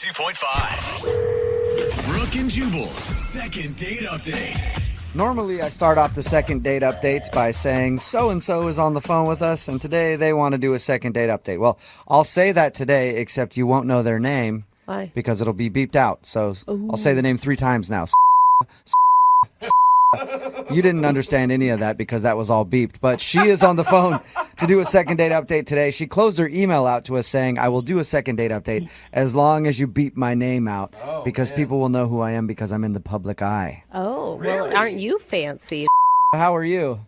102.5. Brooke and Jubal's second date update. Normally, I start off the second date updates by saying so-and-so is on the phone with us, and today they want to do a second date update. Well, I'll say that today, except you won't know their name. Why? Because it'll be beeped out. So I'll say the name 3 times now. You didn't understand any of that because that was all beeped. But she is on the phone to do a second date update today. She closed her email out to us saying, I will do a second date update as long as you beep my name out because people will know who I am because I'm in the public eye. Oh, well, aren't you fancy? How are you?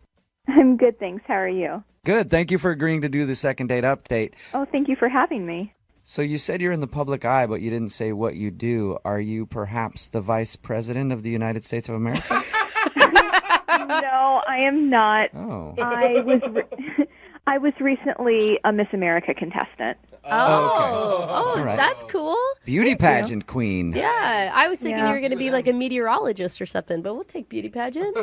I'm good, thanks. How are you? Good. Thank you for agreeing to do the second date update. Oh, thank you for having me. So you said you're in the public eye, but you didn't say what you do. Are you perhaps the Vice President of the United States of America? No, I am not. Oh. I was recently a Miss America contestant. Oh, All right. That's cool. Beauty pageant queen. Yeah, I was thinking Yeah. you were going to be like a meteorologist or something, but we'll take beauty pageant.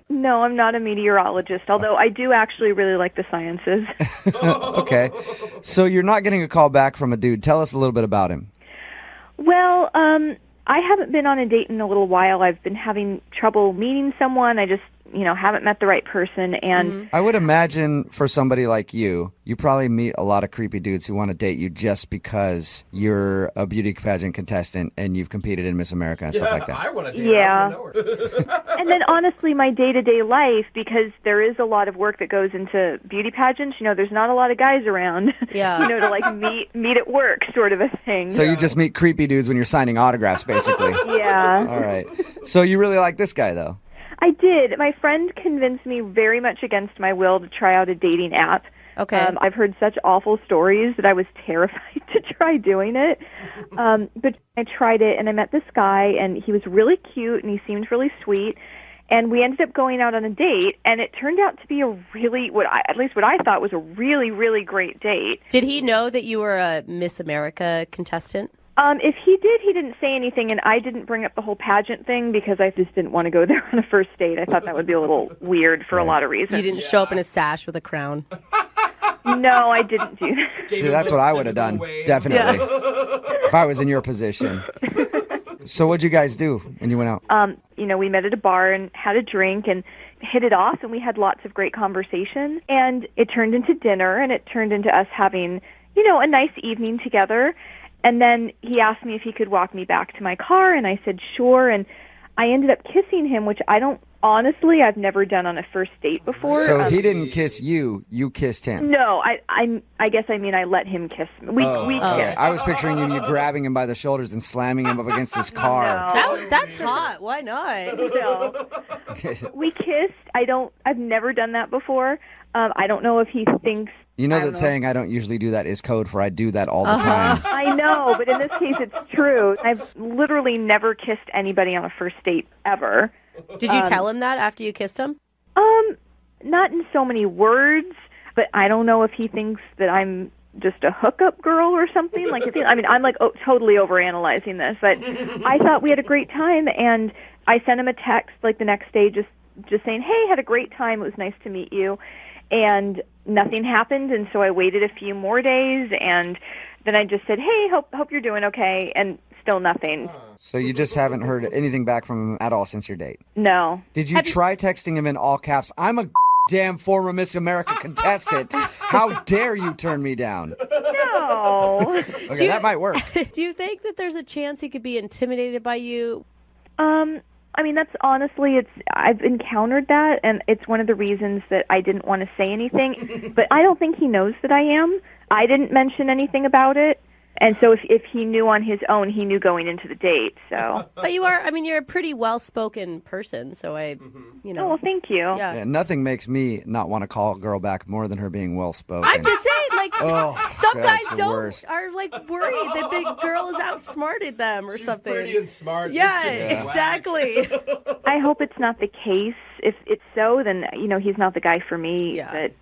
No, I'm not a meteorologist, although I do actually really like the sciences. Okay. So you're not getting a call back from a dude. Tell us a little bit about him. Well, I haven't been on a date in a little while. I've been having trouble meeting someone. I just, haven't met the right person. And I would imagine for somebody like you probably meet a lot of creepy dudes who want to date you just because you're a beauty pageant contestant and you've competed in Miss America and stuff like that. I want to date Yeah. her. I wanna know her. And then honestly, my day-to-day life, because there is a lot of work that goes into beauty pageants, there's not a lot of guys around, Yeah. to like meet at work sort of a thing. So you just meet creepy dudes when you're signing autographs, basically. Yeah. All right. So you really like this guy, though? I did. My friend convinced me very much against my will to try out a dating app. Okay. I've heard such awful stories that I was terrified to try doing it. But I tried it, and I met this guy, and he was really cute, and he seemed really sweet. And we ended up going out on a date, and it turned out to be a really, what I thought was a really, really great date. Did he know that you were a Miss America contestant? If he did, he didn't say anything, and I didn't bring up the whole pageant thing because I just didn't want to go there on a first date. I thought that would be a little weird for a lot of reasons. You didn't show up in a sash with a crown. No, I didn't do that. Gave See, him that's a what I would have little done, wave. definitely, if I was in your position. So what'd you guys do when you went out? We met at a bar and had a drink and hit it off, and we had lots of great conversation. And it turned into dinner, and it turned into us having, a nice evening together. And then he asked me if he could walk me back to my car, and I said sure. And I ended up kissing him, which I've never done on a first date before. So he didn't kiss you, you kissed him. No, I guess I mean I let him kiss me. We Okay. kissed. I was picturing you grabbing him by the shoulders and slamming him up against his car. That's hot. Why not? No. We kissed. I've never done that before. I don't know if he thinks. You know I that don't know. saying I don't usually do that is code for I do that all the time. I know, but in this case it's true. I've literally never kissed anybody on a first date ever. Did you tell him that after you kissed him? Not in so many words, but I don't know if he thinks that I'm just a hookup girl or something. I'm like totally overanalyzing this, but I thought we had a great time, and I sent him a text like the next day just saying, "Hey, had a great time. It was nice to meet you." And nothing happened, and so I waited a few more days, and then I just said, "Hey, hope you're doing okay," and still nothing. So you just haven't heard anything back from him at all since your date? No. Did you try texting him in all caps? I'm a damn former Miss America contestant. How dare you turn me down? No. Okay, that might work. Do you think that there's a chance he could be intimidated by you? That's honestly, I've encountered that, and it's one of the reasons that I didn't want to say anything, but I don't think he knows that I am. I didn't mention anything about it, and so if he knew on his own, he knew going into the date, so. But you're a pretty well-spoken person, so Oh, well, thank you. Yeah. Yeah, nothing makes me not want to call a girl back more than her being well-spoken. I'm just saying, some that's guys the worst. are worried that the girl has outsmarted them or She's something. pretty and smart. Yeah, This chick's whack. exactly. I hope it's not the case. If it's so, then, he's not the guy for me, Yeah. but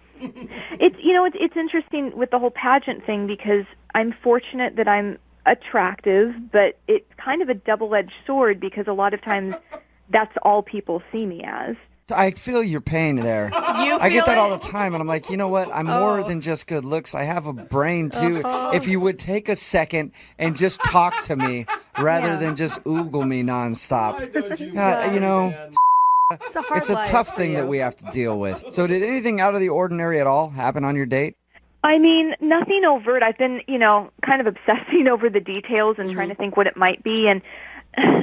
it's interesting with the whole pageant thing because I'm fortunate that I'm attractive, but it's kind of a double-edged sword because a lot of times that's all people see me as. I feel your pain there. I get that all the time, and I'm like, you know what? I'm more than just good looks. I have a brain, too. If you would take a second and just talk to me rather than just oogle me nonstop. God, you know, it's a tough thing that we have to deal with. So did anything out of the ordinary at all happen on your date? I mean, nothing overt. I've been, kind of obsessing over the details and trying to think what it might be, and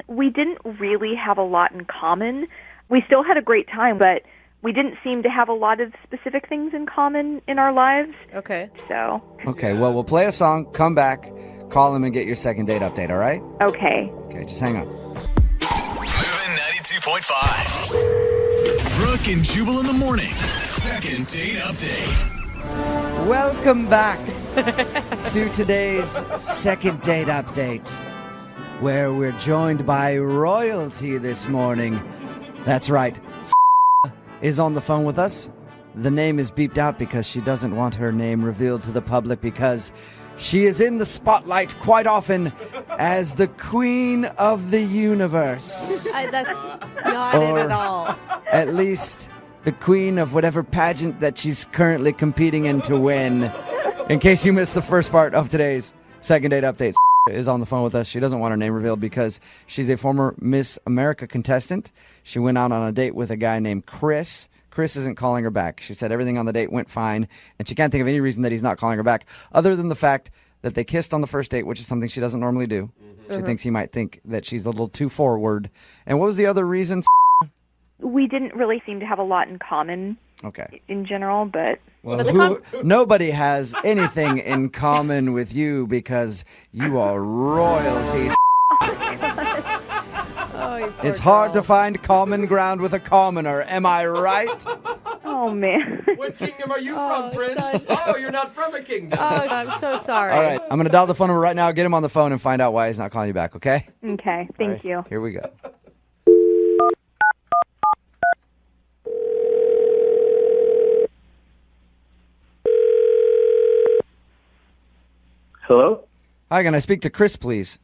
we didn't really have a lot in common. We still had a great time, but we didn't seem to have a lot of specific things in common in our lives. Okay. So. Okay, well, we'll play a song, come back, call him, and get your second date update, all right? Okay. Okay, just hang on. Moving 92.5. Brooke and Jubal in the mornings. Second date update. Welcome back to today's second date update, where we're joined by royalty this morning. That's right, is on the phone with us. The name is beeped out because she doesn't want her name revealed to the public because she is in the spotlight quite often as the queen of the universe. That's not it at all. At least the queen of whatever pageant that she's currently competing in to win. In case you missed the first part of today's second date update, is on the phone with us. She doesn't want her name revealed because she's a former Miss America contestant. She went out on a date with a guy named Chris. Chris isn't calling her back. She said everything on the date went fine, and she can't think of any reason that he's not calling her back other than the fact that they kissed on the first date, which is something she doesn't normally do. She thinks he might think that she's a little too forward. And what was the other reason? We didn't really seem to have a lot in common in general, but... Well, nobody has anything in common with you because you are royalty. It's hard to find common ground with a commoner, am I right? Oh, man. What kingdom are you from, Prince? Oh, you're not from a kingdom. Oh, I'm so sorry. All right, I'm going to dial the phone number right now, get him on the phone, and find out why he's not calling you back, okay? Okay, thank you. Here we go. Hello? Hi, can I speak to Chris, please?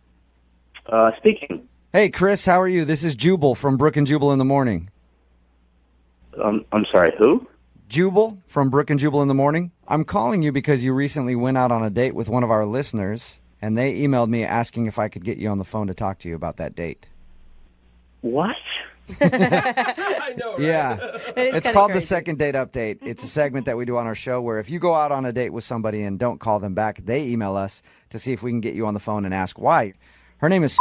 Speaking. Hey, Chris, how are you? This is Jubal from Brooke and Jubal in the morning. I'm sorry, who? Jubal from Brooke and Jubal in the morning. I'm calling you because you recently went out on a date with one of our listeners, and they emailed me asking if I could get you on the phone to talk to you about that date. What? I know, right? Yeah. It's kinda called the crazy. Second Date Update. It's a segment that we do on our show where if you go out on a date with somebody and don't call them back, they email us to see if we can get you on the phone and ask why. Her name is...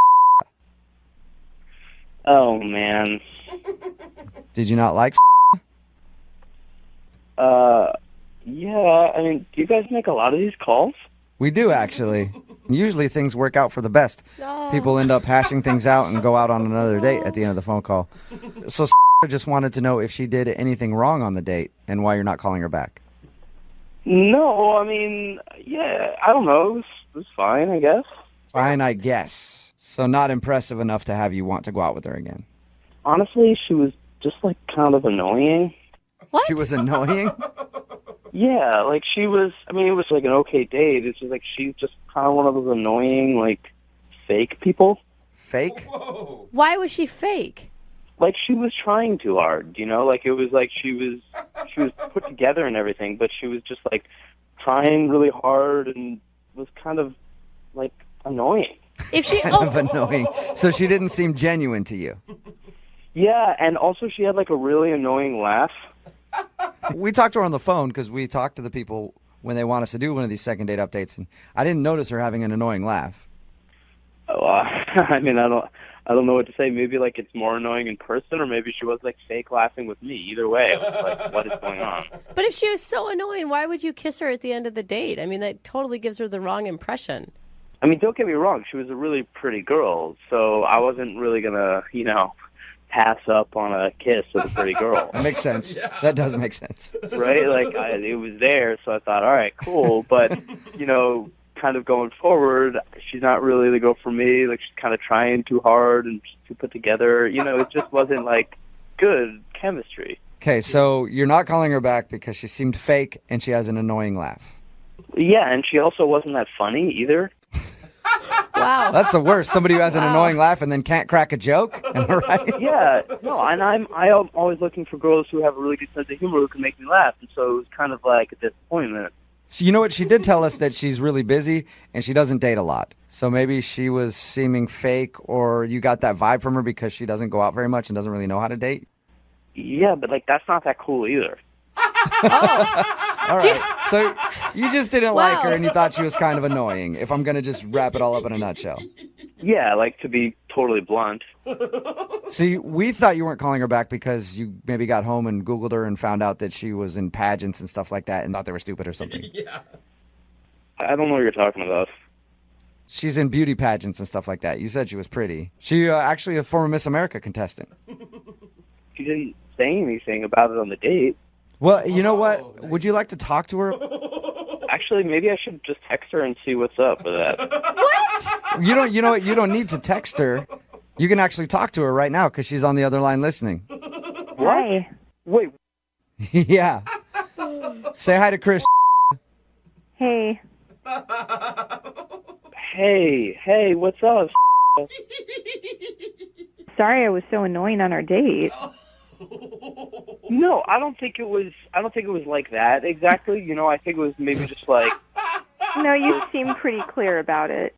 Oh, man. Did you not like... Yeah, I mean, do you guys make a lot of these calls? We do, actually. Usually things work out for the best. No. People end up hashing things out and go out on another date at the end of the phone call. So just wanted to know if she did anything wrong on the date and why you're not calling her back. No, I mean, yeah, I don't know. It was fine, I guess. Fine, I guess. So not impressive enough to have you want to go out with her again. Honestly, she was just, kind of annoying. What? She was annoying? Yeah, she was, it was, an okay date. It's just, she's just kind of one of those annoying, fake people. Fake? Whoa. Why was she fake? She was trying too hard, it was she was put together and everything, but she was just, trying really hard and was kind of, annoying. If she... Kind of annoying. So she didn't seem genuine to you. Yeah, and also she had, a really annoying laugh. We talked to her on the phone because we talk to the people when they want us to do one of these second date updates, and I didn't notice her having an annoying laugh. Oh, I don't know what to say. Maybe it's more annoying in person, or maybe she was fake laughing with me. Either way, it was what is going on? But if she was so annoying, why would you kiss her at the end of the date? That totally gives her the wrong impression. Don't get me wrong. She was a really pretty girl, so I wasn't really gonna, pass up on a kiss with a pretty girl. That makes sense. Yeah. That does make sense. Right? It was there, so I thought, all right, cool. But, kind of going forward, she's not really the girl for me. She's kind of trying too hard and too put together. It just wasn't, good chemistry. Okay, so you're not calling her back because she seemed fake and she has an annoying laugh. Yeah, and she also wasn't that funny either. Wow. That's the worst. Somebody who has an annoying laugh and then can't crack a joke. Am I right? Yeah, no, and I'm always looking for girls who have a really good sense of humor who can make me laugh, and so it was kind of like a disappointment. So you know what? She did tell us that she's really busy and she doesn't date a lot. So maybe she was seeming fake, or you got that vibe from her because she doesn't go out very much and doesn't really know how to date. Yeah, but like that's not that cool either. All right. So you just didn't like her Wow. and you thought she was kind of annoying, if I'm going to just wrap it all up in a nutshell. Yeah, like to be totally blunt. See, we thought you weren't calling her back because you maybe got home and Googled her and found out that she was in pageants and stuff like that and thought they were stupid or something. I don't know what you're talking about. She's in beauty pageants and stuff like that. You said she was pretty. She actually a former Miss America contestant. She didn't say anything about it on the date. Well, you know what? Would you like to talk to her? Actually, maybe I should just text her and see what's up with that. You know what? You don't need to text her. You can actually talk to her right now because she's on the other line listening. Hi. Wait, Yeah. Say hi to Chris. Hey. hey, what's up? Sorry I was so annoying on our date. No, I don't think it was like that exactly. You know, I think it was maybe just like, No, you seem pretty clear about it.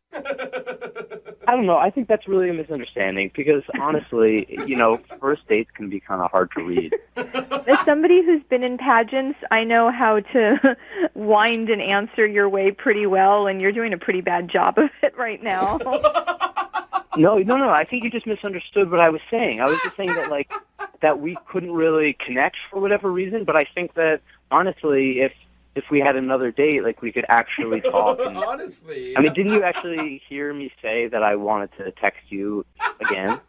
I don't know. I think that's really a misunderstanding because honestly, you know, first dates can be kind of hard to read. As somebody who's been in pageants, I know how to wind and answer your way pretty well, and you're doing a pretty bad job of it right now. No. I think you just misunderstood what I was saying. I was just saying that like that we couldn't really connect for whatever reason. But I think that honestly, if we had another date, like we could actually talk. And, Honestly. I mean, didn't you actually hear me say that I wanted to text you again?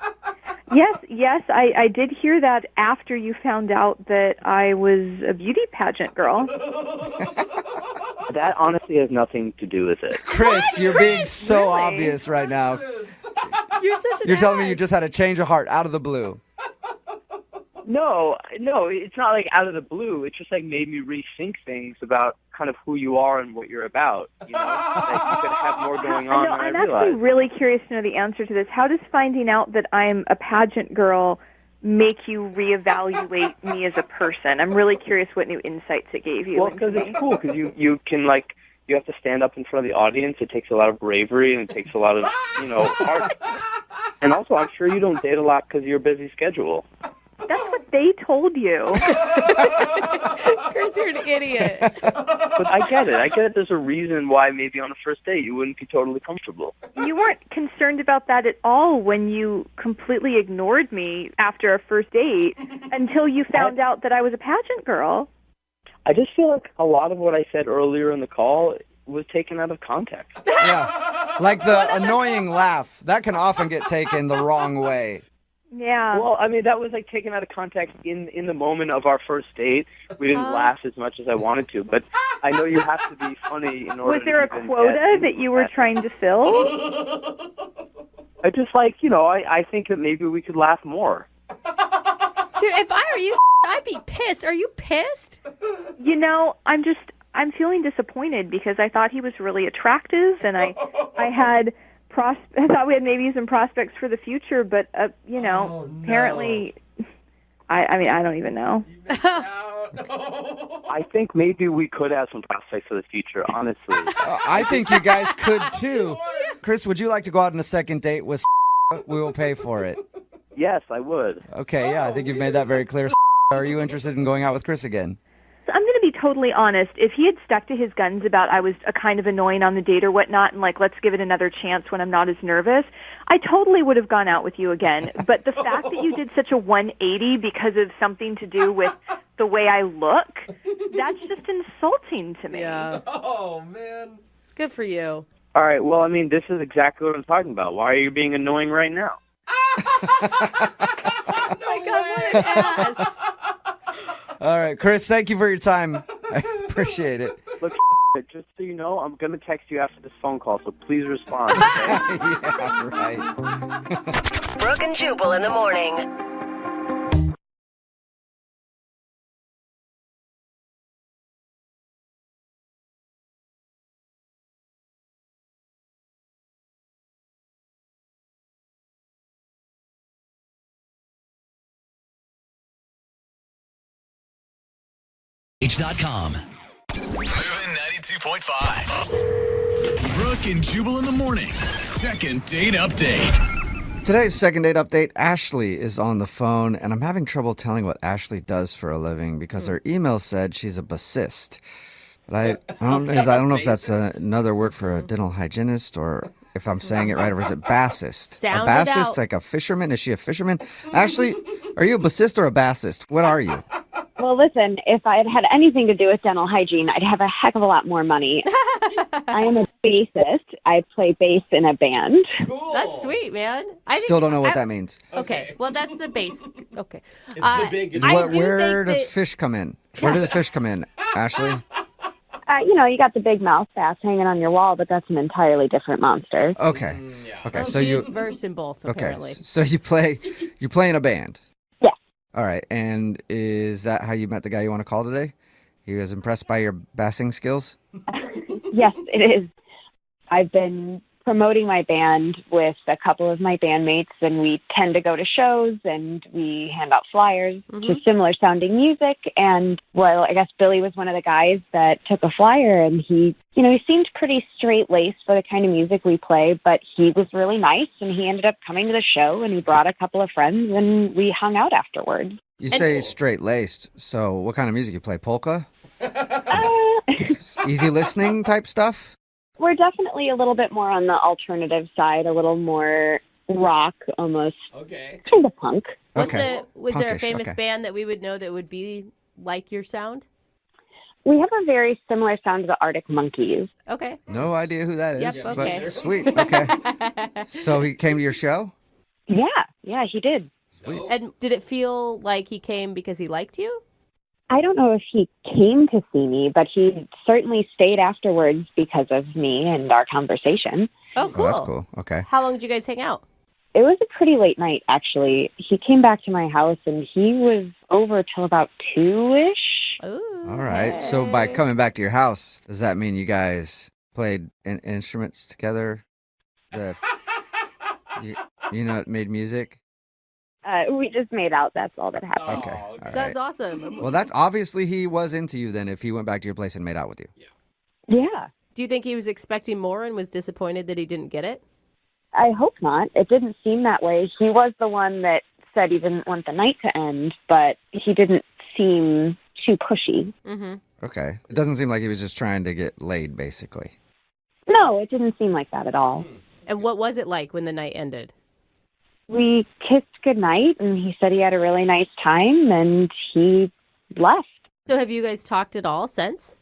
Yes, I did hear that after you found out that I was a beauty pageant girl. That honestly has nothing to do with it. Chris, you're being so Really? obvious right now. You're such an You're telling me ass. you just had a change of heart out of the blue. No, it's not like out of the blue. It just like made me rethink things about kind of who you are and what you're about. You know, like you could have more going on than I I'm actually realized. really curious to know the answer to this. How does finding out that I'm a pageant girl make you reevaluate me as a person? I'm really curious what new insights it gave you. Well, into because me. it's cool because you can like you have to stand up in front of the audience. It takes a lot of bravery and it takes a lot of art. And also, I'm sure you don't date a lot because of your busy schedule. That's what they told you. Chris, you're an idiot. But I get it. There's a reason why maybe on a first date you wouldn't be totally comfortable. You weren't concerned about that at all when you completely ignored me after our first date until you found out that I was a pageant girl. I just feel like a lot of what I said earlier in the call was taken out of context. Yeah. Like the annoying laugh. That can often get taken the wrong way. Yeah. Well, I mean, that was like taken out of context in the moment of our first date. We didn't laugh as much as I wanted to, but I know you have to be funny in order Was there a to even quota get that you were trying to fill? I just like, I think that maybe we could laugh more. Dude, if I were you, I'd be pissed. Are you pissed? You know, I'm feeling disappointed because I thought he was really attractive, and I had I thought we had maybe some prospects for the future, but apparently, I mean, I don't even know. I think maybe we could have some prospects for the future, honestly. I think you guys could too. Chris, would you like to go out on a second date with We will pay for it. Yes, I would. Okay, yeah, I think you've made that very clear. Are you interested in going out with Chris again? So I'm going to be totally honest. If he had stuck to his guns about I was a kind of annoying on the date or whatnot, and like, let's give it another chance when I'm not as nervous, I totally would have gone out with you again. But the fact that you did such a 180 because of something to do with the way I look, that's just insulting to me. Yeah. Oh, man. Good for you. All right, well, I mean, this is exactly what I'm talking about. Why are you being annoying right now? Oh my God, what an ass. All right, Chris, thank you for your time. I appreciate it. Look, just so you know, I'm going to text you after this phone call, so please respond, okay? Yeah, right. Brooke and Jubal in the morning. H.com. Moving 92.5. Brooke and Jubal in the mornings. Second date update. Today's second date update, Ashley is on the phone, and I'm having trouble telling what Ashley does for a living because her email said she's a bassist. But I don't know if that's another word for a dental hygienist or if I'm saying it right, or is it bassist? Sound a it bassist, out. like a fisherman? Is she a fisherman? Ashley, are you a bassist or a bassist? What are you? Well, listen, if I had had anything to do with dental hygiene, I'd have a heck of a lot more money. I am a bassist. I play bass in a band. Cool. That's sweet, man. Still don't know what that means. Okay, well, that's the base. Okay. It's the big. I Where do where think does that- fish come in? Where do the fish come in, Ashley? You got the big mouth bass hanging on your wall, but that's an entirely different monster. Okay. Okay. Well, so she's versed in both, apparently. Okay. So you play in a band. Yeah. All right. And is that how you met the guy you want to call today? He was impressed by your bassing skills? Yes, it is. I've been promoting my band with a couple of my bandmates, and we tend to go to shows and we hand out flyers to similar sounding music. And well, I guess Billy was one of the guys that took a flyer, and he seemed pretty straight laced for the kind of music we play, but he was really nice, and he ended up coming to the show, and he brought a couple of friends, and we hung out afterwards. You say straight laced. So what kind of music you play? Polka? Easy listening type stuff? We're definitely a little bit more on the alternative side, a little more rock, almost Okay. kind of punk. Was there a Punkish, famous okay. band that we would know that would be like your sound? We have a very similar sound to the Arctic Monkeys. Okay. No idea who that is. Yep, okay. But sweet. Okay. So he came to your show? Yeah, he did. And did it feel like he came because he liked you? I don't know if he came to see me, but he certainly stayed afterwards because of me and our conversation. Oh, cool. Oh, that's cool. Okay. How long did you guys hang out? It was a pretty late night, actually. He came back to my house, and he was over till about 2-ish. Ooh, All right. So by coming back to your house, does that mean you guys played instruments together? Made music? We just made out. That's all that happened. Okay. All right. That's awesome. Well, that's obviously he was into you then if he went back to your place and made out with you. Yeah. Do you think he was expecting more and was disappointed that he didn't get it? I hope not. It didn't seem that way. He was the one that said he didn't want the night to end, but he didn't seem too pushy. Mm-hmm. Okay. It doesn't seem like he was just trying to get laid, basically. No, it didn't seem like that at all. And what was it like when the night ended? We kissed goodnight, and he said he had a really nice time, and he left. So have you guys talked at all since?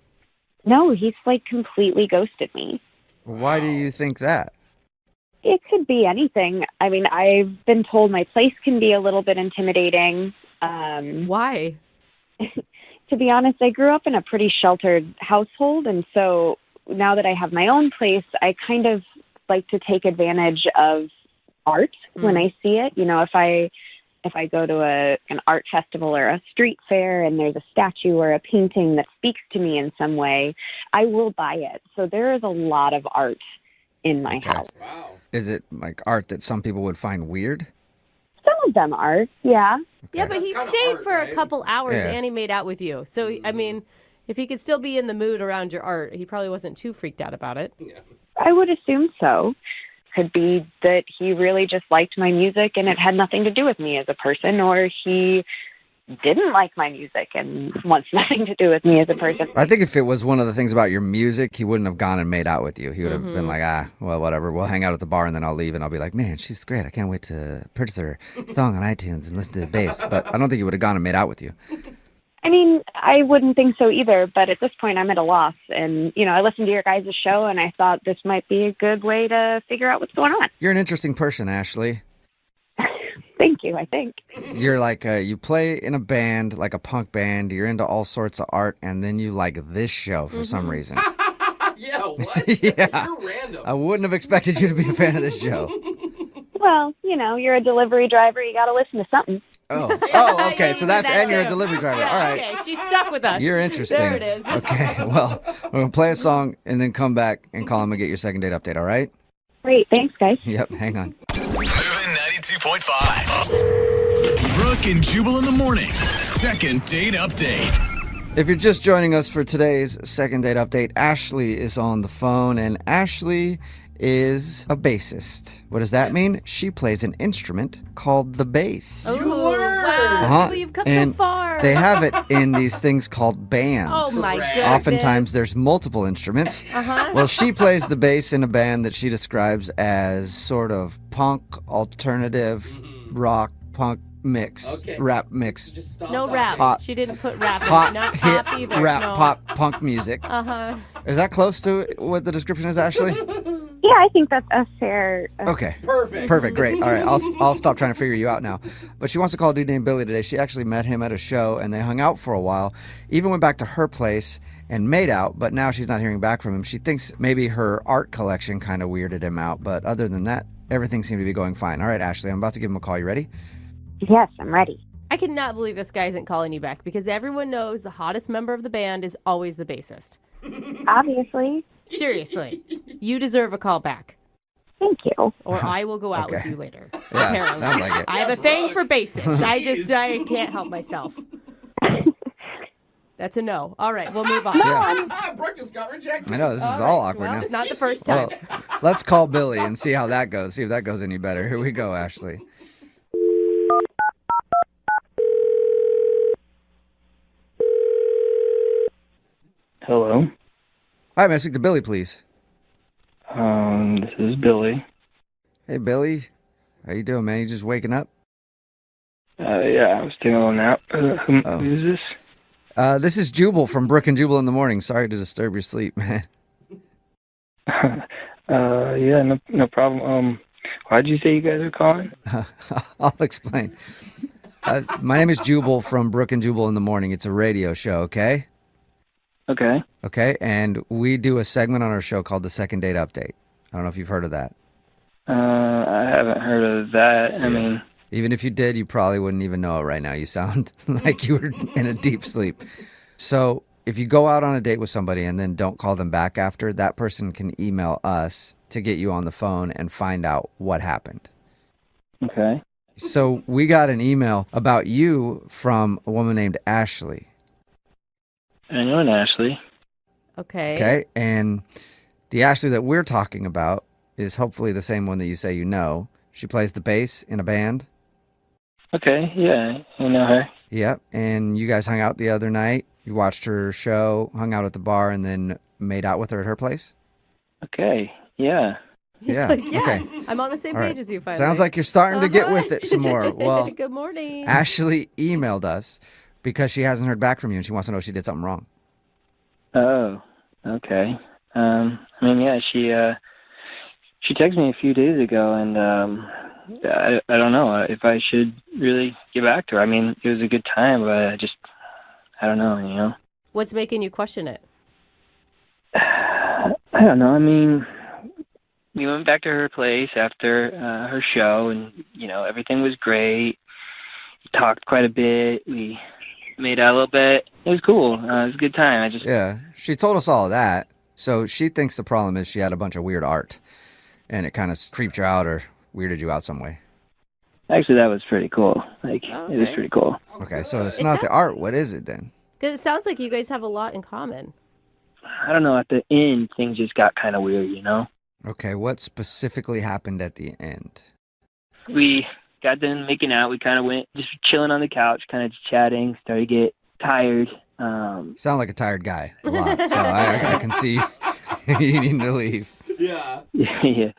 No, he's completely ghosted me. Why do you think that? It could be anything. I mean, I've been told my place can be a little bit intimidating. Why? To be honest, I grew up in a pretty sheltered household, and so now that I have my own place, I kind of like to take advantage of art when I see it. If I go to an art festival or a street fair and there's a statue or a painting that speaks to me in some way, I will buy it. So there is a lot of art in my house. Wow. Is it like art that some people would find weird? Some of them are, yeah. Yeah, but he kinda stayed art, for right? a couple hours Yeah. and he made out with you. So, I mean, if he could still be in the mood around your art, he probably wasn't too freaked out about it. I would assume so. Could be that he really just liked my music and it had nothing to do with me as a person, or he didn't like my music and wants nothing to do with me as a person. I think if it was one of the things about your music, he wouldn't have gone and made out with you. He would have been like, well, whatever. We'll hang out at the bar and then I'll leave and I'll be like, man, she's great. I can't wait to purchase her song on iTunes and listen to the bass. But I don't think he would have gone and made out with you. I mean, I wouldn't think so either, but at this point I'm at a loss. And, I listened to your guys' show and I thought this might be a good way to figure out what's going on. You're an interesting person, Ashley. Thank you, I think. You're like, you play in a band, like a punk band. You're into all sorts of art. And then you like this show for some reason. Yeah, what? Yeah. You're random. I wouldn't have expected you to be a fan of this show. Well, you're a delivery driver. You got to listen to something. Oh, Yeah, okay. you So do that's, that and you're a too. delivery driver. Yeah, All right. Okay, she's stuck with us. You're interesting. There it is. Okay, well, we're going to play a song and then come back and call him and get your second date update, all right? Great, thanks, guys. Yep, hang on. Moving 92.5. Brooke and Jubal in the mornings. Second date update. If you're just joining us for today's second date update, Ashley is on the phone, and Ashley is a bassist. What does that mean? She plays an instrument called the bass. Oh, wow. Jubal, you've come And so far. they have it in these things called bands. Oh, my goodness. Oftentimes there's multiple instruments. Uh-huh. Well, she plays the bass in a band that she describes as sort of punk, alternative, rock, punk mix, rap mix. Just stop No talking. rap. Hot- She didn't put rap in Hot, it. Not hit, pop either. rap, no. pop, punk music. Uh-huh. Is that close to what the description is, Ashley? Yeah, I think that's a fair. Okay. Perfect. Great. All right, I'll stop trying to figure you out now. But she wants to call a dude named Billy today. She actually met him at a show, and they hung out for a while. Even went back to her place and made out, but now she's not hearing back from him. She thinks maybe her art collection kind of weirded him out, but other than that, everything seemed to be going fine. All right, Ashley, I'm about to give him a call. You ready? Yes, I'm ready. I cannot believe this guy isn't calling you back because everyone knows the hottest member of the band is always the bassist. Obviously. Seriously. You deserve a call back. Thank you. Or I will go out with Okay. you later. Yeah, Apparently. sounds like it. I have a thing for bassists. I can't help myself. That's a no. All right, we'll move on. Yeah. Brooke just got rejected. I know, this is all awkward Well, now. not the first time. Well, let's call Billy and see how that goes. See if that goes any better. Here we go, Ashley. Hello. Hi, may I speak to Billy, please? This is Billy. Hey, Billy. How you doing, man? You just waking up? Yeah, I was taking a little nap. Who is this? This is Jubal from Brooke And Jubal in the morning. Sorry to disturb your sleep, man. Yeah, no problem. Why'd you say you guys are calling? I'll explain. My name is Jubal from Brooke And Jubal in the morning. It's a radio show, okay? Okay. Okay, and we do a segment on our show called the Second Date Update. I don't know if you've heard of that. I haven't heard of that. I mean, Even if you did, you probably wouldn't even know it right now. You sound like you were in a deep sleep. So if you go out on a date with somebody and then don't call them back after, that person can email us to get you on the phone and find out what happened. okay. So we got an email about you from a woman named Ashley. I know an Ashley. Okay. Okay, and the Ashley that we're talking about is hopefully the same one that you say you know. She plays the bass in a band. Okay, yeah, I know her. Yep, and you guys hung out the other night. You watched her show, hung out at the bar, and then made out with her at her place? Okay, yeah. He's Yeah, like, yeah, okay. I'm on the same All page right. as you finally. Sounds like you're starting to get All with it some more. Well, Good morning. Ashley emailed us because she hasn't heard back from you and she wants to know if she did something wrong. Oh, okay. I mean, yeah, she texted me a few days ago, and I don't know if I should really get back to her. I mean, it was a good time, but I don't know, you know. What's making you question it? I don't know. I mean, we went back to her place after her show, and you know, everything was great. We talked quite a bit. We made out a little bit. It was cool. It was a good time. Yeah, she told us all of that. So she thinks the problem is she had a bunch of weird art and it kind of creeped her out or weirded you out some way. Actually, that was pretty cool. Like, Oh, it was okay. pretty cool. Okay, so it's Is not that- the art. What is it then? Because it sounds like you guys have a lot in common. I don't know. At the end, things just got kind of weird, you know? Okay, what specifically happened at the end? We got done making out. We kind of went just chilling on the couch, kind of chatting, started to get tired. You sound like a tired guy a lot, so I can see you need to leave. Yeah. Yeah.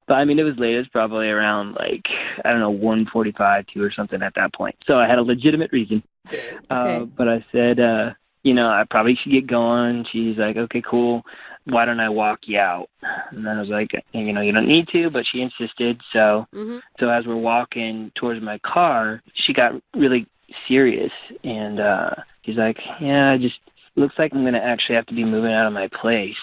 But I mean, it was late. It was probably around like, I don't know, 1:45, 2 or something at that point. So I had a legitimate reason. Okay. But I said, you know, I probably should get going. She's like, okay, cool. Why don't I walk you out? And then I was like, you know, you don't need to, but she insisted. So, so as we're walking towards my car, she got really serious. And she's like, yeah, looks like I'm going to actually have to be moving out of my place.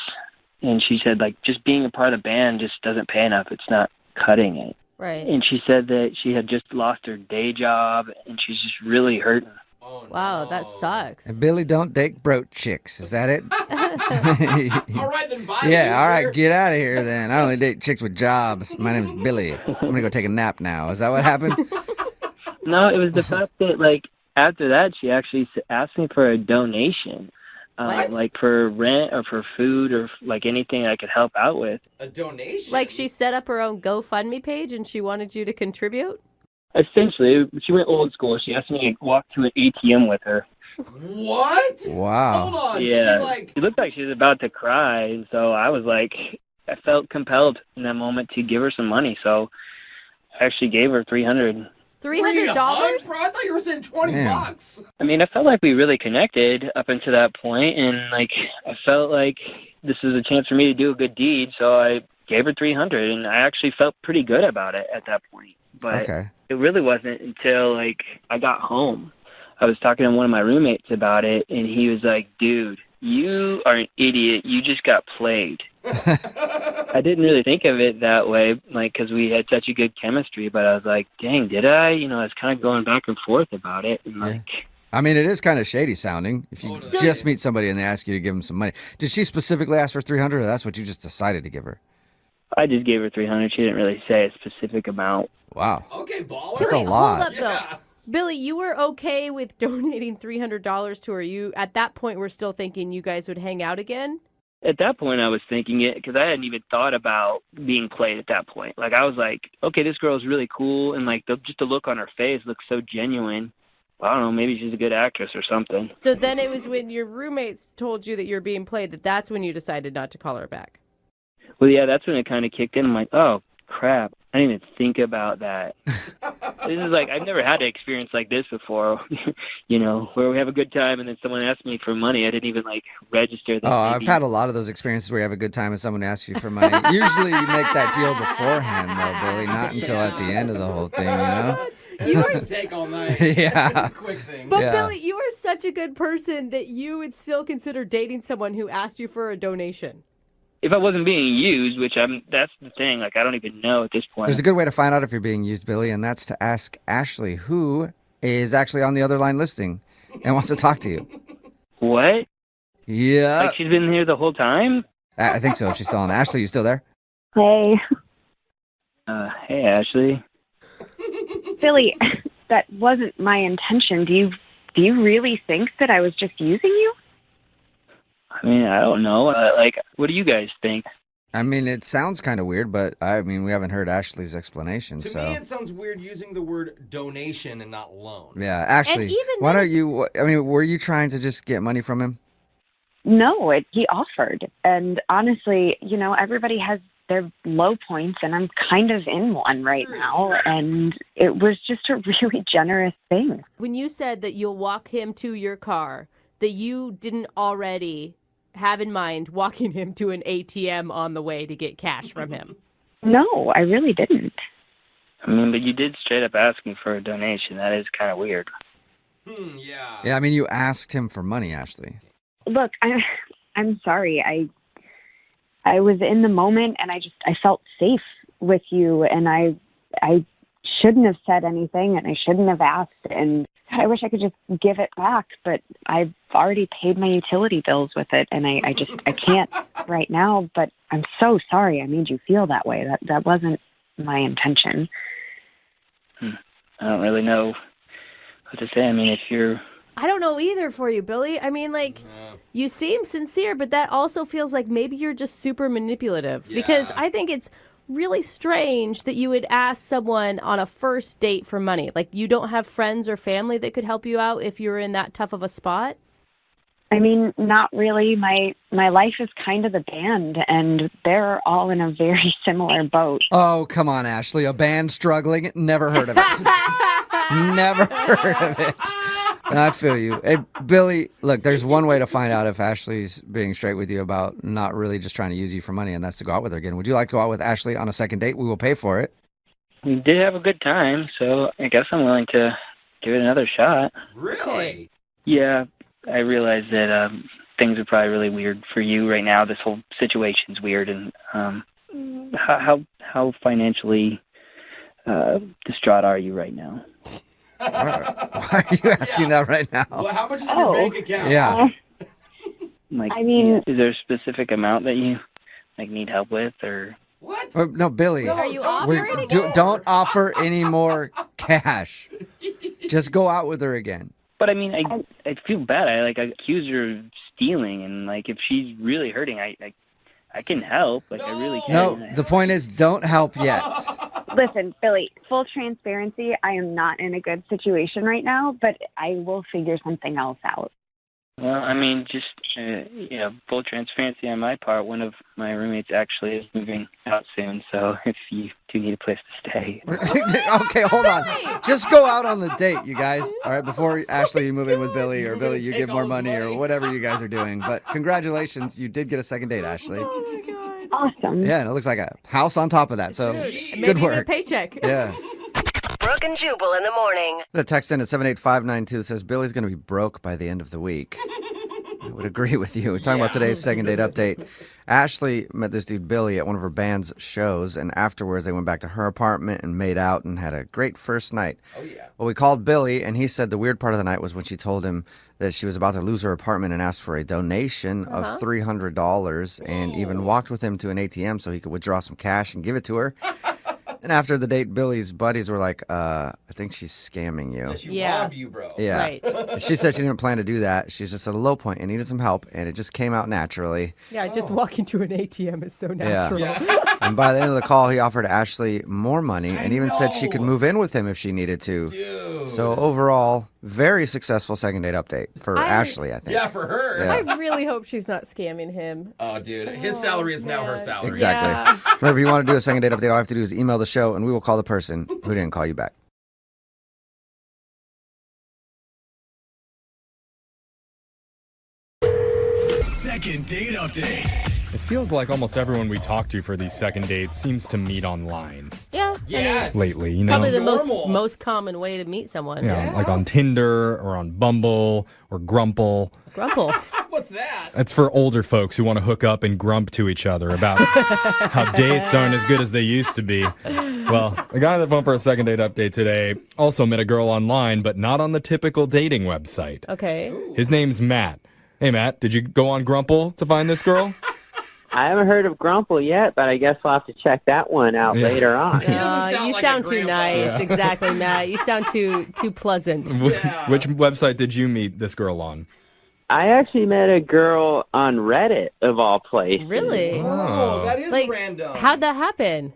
And she said, like, just being a part of the band just doesn't pay enough. It's not cutting it. Right. And she said that she had just lost her day job, and she's just really hurting. Oh, Wow, no. that sucks. And Billy don't date broke chicks. Is that it? All right, then bye. Yeah, all right, loser. get out of here then. I only date chicks with jobs. My name's Billy. I'm going to go take a nap now. Is that what happened? No, it was the fact that, like, after that, she actually asked me for a donation. Like for rent or for food or like anything I could help out with. A donation? Like she set up her own GoFundMe page and she wanted you to contribute? Essentially, she went old school. She asked me to walk to an ATM with her. What? Wow. Hold on. Yeah. She looked like she was about to cry, and so I was like, I felt compelled in that moment to give her some money, so I actually gave her $300. $300? Bro, I thought you were saying $20. I mean, I felt like we really connected up until that point, and like I felt like this was a chance for me to do a good deed, so I gave her $300, and I actually felt pretty good about it at that point. But it really wasn't until like I got home. I was talking to one of my roommates about it, and he was like, "Dude, you are an idiot. You just got played." I didn't really think of it that way, like, because we had such a good chemistry. But I was like, "Dang, did I?" You know, I was kind of going back and forth about it, and like. I mean, it is kind of shady sounding if you just meet somebody and they ask you to give them some money. Did she specifically ask for $300, or that's what you just decided to give her? I just gave her $300. She didn't really say a specific amount. Wow. Okay, baller. That's a lot. Hold up, though. Billy, you were okay with donating $300 to her. You, at that point, were still thinking you guys would hang out again? At that point, I was thinking it because I hadn't even thought about being played at that point. Like, I was like, okay, this girl's really cool, and like just the look on her face looks so genuine. I don't know, maybe she's a good actress or something. So then it was when your roommates told you that you were being played that's when you decided not to call her back. Well, yeah, that's when it kind of kicked in. I'm like, oh, crap. I didn't even think about that. This is like, I've never had an experience like this before, you know, where we have a good time and then someone asks me for money. I didn't even like register that. I've had a lot of those experiences where you have a good time and someone asks you for money. Usually you make that deal beforehand, though, Billy, not until at the end of the whole thing, you know? You would take all night. Yeah. It's a quick thing. But Billy, you are such a good person that you would still consider dating someone who asked you for a donation. If I wasn't being used, which that's the thing, like I don't even know at this point. There's a good way to find out if you're being used, Billy, and that's to ask Ashley, who is actually on the other line listening and wants to talk to you. What? Yeah. Like she's been here the whole time? I think so. She's still on. Ashley, you still there? Hey. Hey, Ashley. Billy, that wasn't my intention. Do you really think that I was just using you? I mean, I don't know. Like, what do you guys think? I mean, it sounds kind of weird, but I mean, we haven't heard Ashley's explanation. To me, it sounds weird using the word donation and not loan. Yeah, Ashley, why don't you, I mean, were you trying to just get money from him? No, he offered. And honestly, you know, everybody has their low points, and I'm kind of in one right now. And it was just a really generous thing. When you said that you'll walk him to your car, that you didn't already have in mind walking him to an ATM on the way to get cash from him. No, I really didn't. I mean, but you did straight up ask me for a donation. That is kind of weird. Yeah. Yeah, I mean, you asked him for money, Ashley. Look, I'm sorry. I was in the moment, and I felt safe with you, and I shouldn't have said anything, and I shouldn't have asked, and I wish I could just give it back, but I've already paid my utility bills with it, and I can't right now, but I'm so sorry I made you feel that way. That wasn't my intention. I don't really know what to say. I mean, if you're... I don't know either for you, Billy. I mean, like, you seem sincere, but that also feels like maybe you're just super manipulative. Yeah. Because I think it's really strange that you would ask someone on a first date for money. Like, you don't have friends or family that could help you out if you're in that tough of a spot? I mean, not really. My life is kind of the band, and they're all in a very similar boat. Oh, come on, Ashley. A band struggling? Never heard of it. Never heard of it. I feel you. Hey, Billy, look, there's one way to find out if Ashley's being straight with you about not really just trying to use you for money, and that's to go out with her again. Would you like to go out with Ashley on a second date? We will pay for it. We did have a good time, so I guess I'm willing to give it another shot. Really? Yeah, I realize that things are probably really weird for you right now. This whole situation's weird, and how financially distraught are you right now? Why are you asking that right now? Well, how much is in your bank account? Yeah. Like, I mean, is there a specific amount that you like need help with, or what? No, Billy. Are you offering don't offer any more cash. Just go out with her again. But I mean, I feel bad. I accuse her of stealing, and like if she's really hurting, I can help. Like I really can. No, the point is, don't help yet. Listen, Billy, full transparency, I am not in a good situation right now, but I will figure something else out. Well, I mean, just, full transparency on my part. One of my roommates actually is moving out soon, so if you do need a place to stay. Okay, hold on. Just go out on the date, you guys. All right, before Ashley, you move in with Billy, or Billy, you give more money, or whatever you guys are doing. But congratulations, you did get a second date, Ashley. Oh, my God. Awesome. Yeah, and it looks like a house on top of that, so Maybe good even work. a paycheck. Yeah. Brooke and Jubal in the morning. A text in at 78592 that says Billy's going to be broke by the end of the week. I would agree with you. We're talking about today's second date update. Ashley met this dude Billy at one of her band's shows, and afterwards they went back to her apartment and made out and had a great first night. Oh, yeah. Well, we called Billy, and he said the weird part of the night was when she told him that she was about to lose her apartment and asked for a donation of $300 and even walked with him to an ATM so he could withdraw some cash and give it to her. And after the date, Billy's buddies were like, I think she's scamming you. She robbed you, bro. Yeah. Right. She said she didn't plan to do that. She's just at a low point and needed some help, and it just came out naturally. Yeah, just walking to an ATM is so natural. Yeah. And by the end of the call, he offered Ashley more money and even said she could move in with him if she needed to. Dude. So overall, very successful second date update for Ashley, I think. Yeah, for her. Yeah. I really hope she's not scamming him. Oh, dude. His salary is now her salary. Exactly. Yeah. Remember, if you want to do a second date update, all you have to do is email the show, and we will call the person who didn't call you back. Second date update. It feels like almost everyone we talk to for these second dates seems to meet online. Yeah. Yes. Lately, you know. Probably the Normal. most common way to meet someone. Yeah, like on Tinder or on Bumble or Grumple. Grumple. What's that? That's for older folks who want to hook up and grump to each other about how dates aren't as good as they used to be. Well, the guy that went for a second date update today also met a girl online, but not on the typical dating website. Okay. His name's Matt. Hey, Matt, did you go on Grumple to find this girl? I haven't heard of Grumple yet, but I guess we'll have to check that one out later on. You sound too nice. Yeah. Exactly, Matt. You sound too pleasant. Which website did you meet this girl on? I actually met a girl on Reddit, of all places. Really? Oh, that is random. How'd that happen?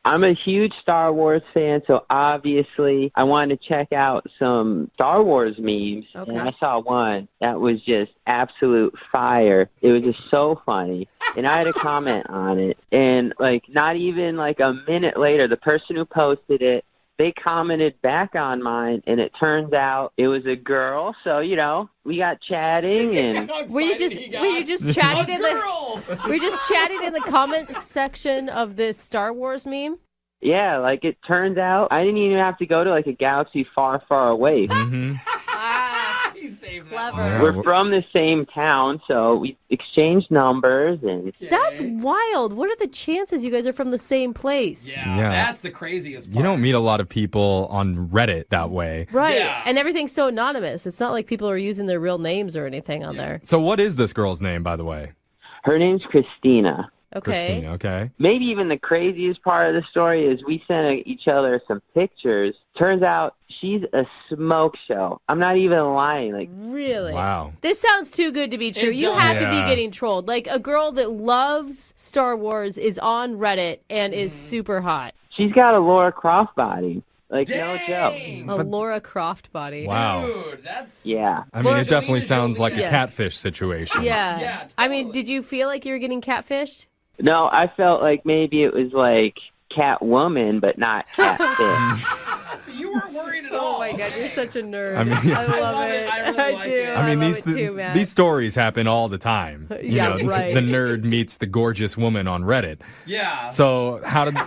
I'm a huge Star Wars fan, so obviously I wanted to check out some Star Wars memes, and I saw one that was just absolute fire. It was just so funny, and I had a comment on it, and not even a minute later, the person who posted it, they commented back on mine, and it turns out it was a girl. So we got chatting, and were you just chatting in the comment section of this Star Wars meme? yeah, it turns out I didn't even have to go to a galaxy far, far away. Mm-hmm. He saved Clever. that. We're from the same town, so we exchanged numbers, and That's wild. What are the chances you guys are from the same place? Yeah, Yeah. that's the craziest part. You don't meet a lot of people on Reddit that way. Right. Yeah. And everything's so anonymous. It's not like people are using their real names or anything on there. So what is this girl's name, by the way? her name's Christina. Okay. Christina, okay. Maybe even the craziest part of the story is we sent each other some pictures. Turns out she's a smoke show. I'm not even lying. Really? Wow. This sounds too good to be true. You have to be getting trolled. A girl that loves Star Wars is on Reddit and is super hot. She's got a Laura Croft body. No joke. A Laura Croft body. Wow. Dude, that's... Yeah. I mean, it definitely sounds like a catfish situation. Yeah. Yeah, totally. I mean, did you feel like you were getting catfished? No, I felt like maybe it was Catwoman, but not catfish. So you weren't worried at all. Oh my God, you're such a nerd. I mean- I love it. I really like do. it. I mean, love these it too, man. these stories happen all the time. Yeah, right. The nerd meets the gorgeous woman on Reddit. Yeah. So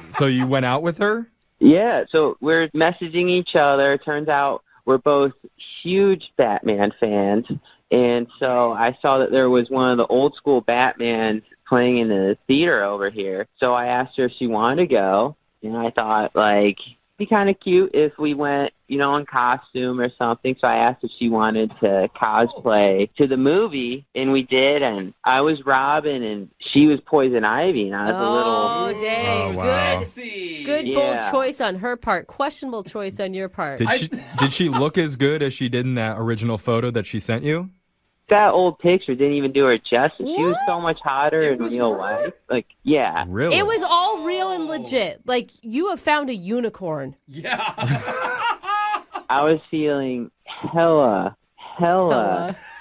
so you went out with her? Yeah, so we're messaging each other. Turns out we're both huge Batman fans. And so I saw that there was one of the old school Batmans playing in the theater over here. So I asked her if she wanted to go. And I thought, it'd be kind of cute if we went, in costume or something. So I asked if she wanted to cosplay to the movie, and we did. And I was Robin, and she was Poison Ivy, and I was a little... Oh, dang. Oh, wow. Sexy. Good, bold choice on her part. Questionable choice on your part. Did she look as good as she did in that original photo that she sent you? That old picture didn't even do her justice. She was so much hotter in real life. Like, yeah. Really? It was all real and legit. Like, you have found a unicorn. Yeah. I was feeling hella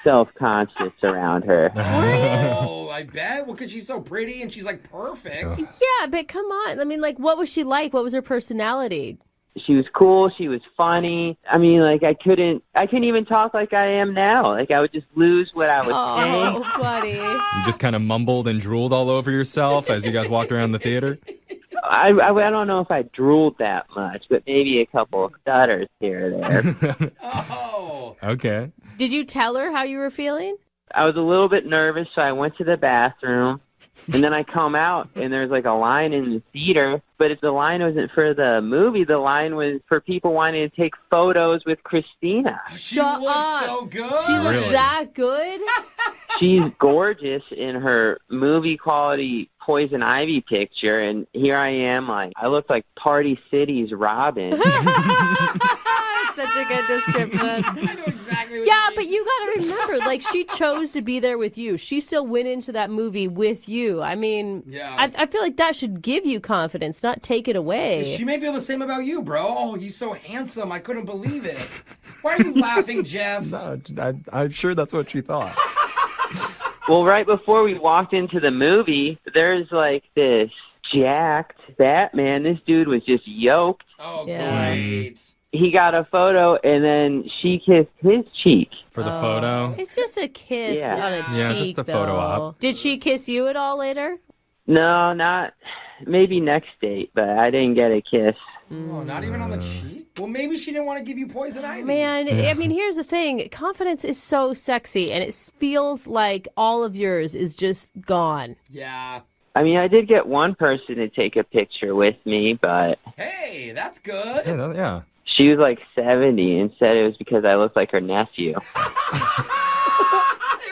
self-conscious around her. Oh, I bet. Well, because she's so pretty and she's, like, perfect. Yeah, but come on. I mean, like, what was she like? What was her personality? She was cool. She was funny. I mean, like, I couldn't even talk like I am now. Like, I would just lose what I was saying. Oh, buddy. You just kind of mumbled and drooled all over yourself as you guys walked around the theater? I don't know if I drooled that much, but maybe a couple of stutters here or there. Oh. Okay. Did you tell her how you were feeling? I was a little bit nervous, so I went to the bathroom. And then I come out, and there's like a line in the theater. But if the line wasn't for the movie, the line was for people wanting to take photos with Christina. She looks so good. She looks that good? She's gorgeous in her movie quality Poison Ivy picture, and here I am, like, I look like Party City's Robin. Such a good description. I know exactly what Yeah, but you gotta remember, like, she chose to be there with you. She still went into that movie with you. I mean, I feel like that should give you confidence, not take it away. She may feel the same about you, bro. Oh, he's so handsome. I couldn't believe it. Why are you laughing, Jeff? No, I'm sure that's what she thought. Well, right before we walked into the movie, there's like this jacked Batman. This dude was just yoked. Oh, great. He got a photo, and then she kissed his cheek. For the photo? It's just a kiss on a cheek, Yeah, just a photo op. Did she kiss you at all later? No, not, maybe next date, but I didn't get a kiss. Oh, not even on the cheek? Well, maybe she didn't want to give you poison ivy. Man, I mean, here's the thing. Confidence is so sexy, and it feels like all of yours is just gone. Yeah. I mean, I did get one person to take a picture with me, but... Hey, that's good. Yeah. She was like 70 and said it was because I looked like her nephew. It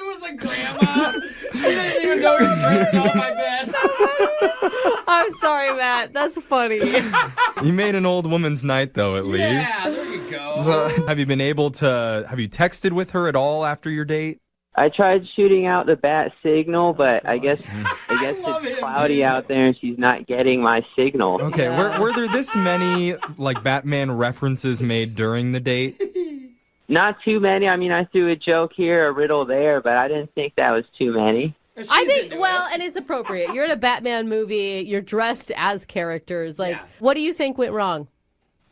was a grandma. She didn't even know he was dressed up, I bet. I'm sorry, Matt. That's funny. You made an old woman's night, though, at least. Yeah, there you go. So, have you texted with her at all after your date? I tried shooting out the bat signal, but I guess it's cloudy out there and she's not getting my signal. Okay, were there this many like Batman references made during the date? Not too many. I mean, I threw a joke here, a riddle there, but I didn't think that was too many. I think, well, and it's appropriate. You're in a Batman movie. You're dressed as characters. Like, what do you think went wrong?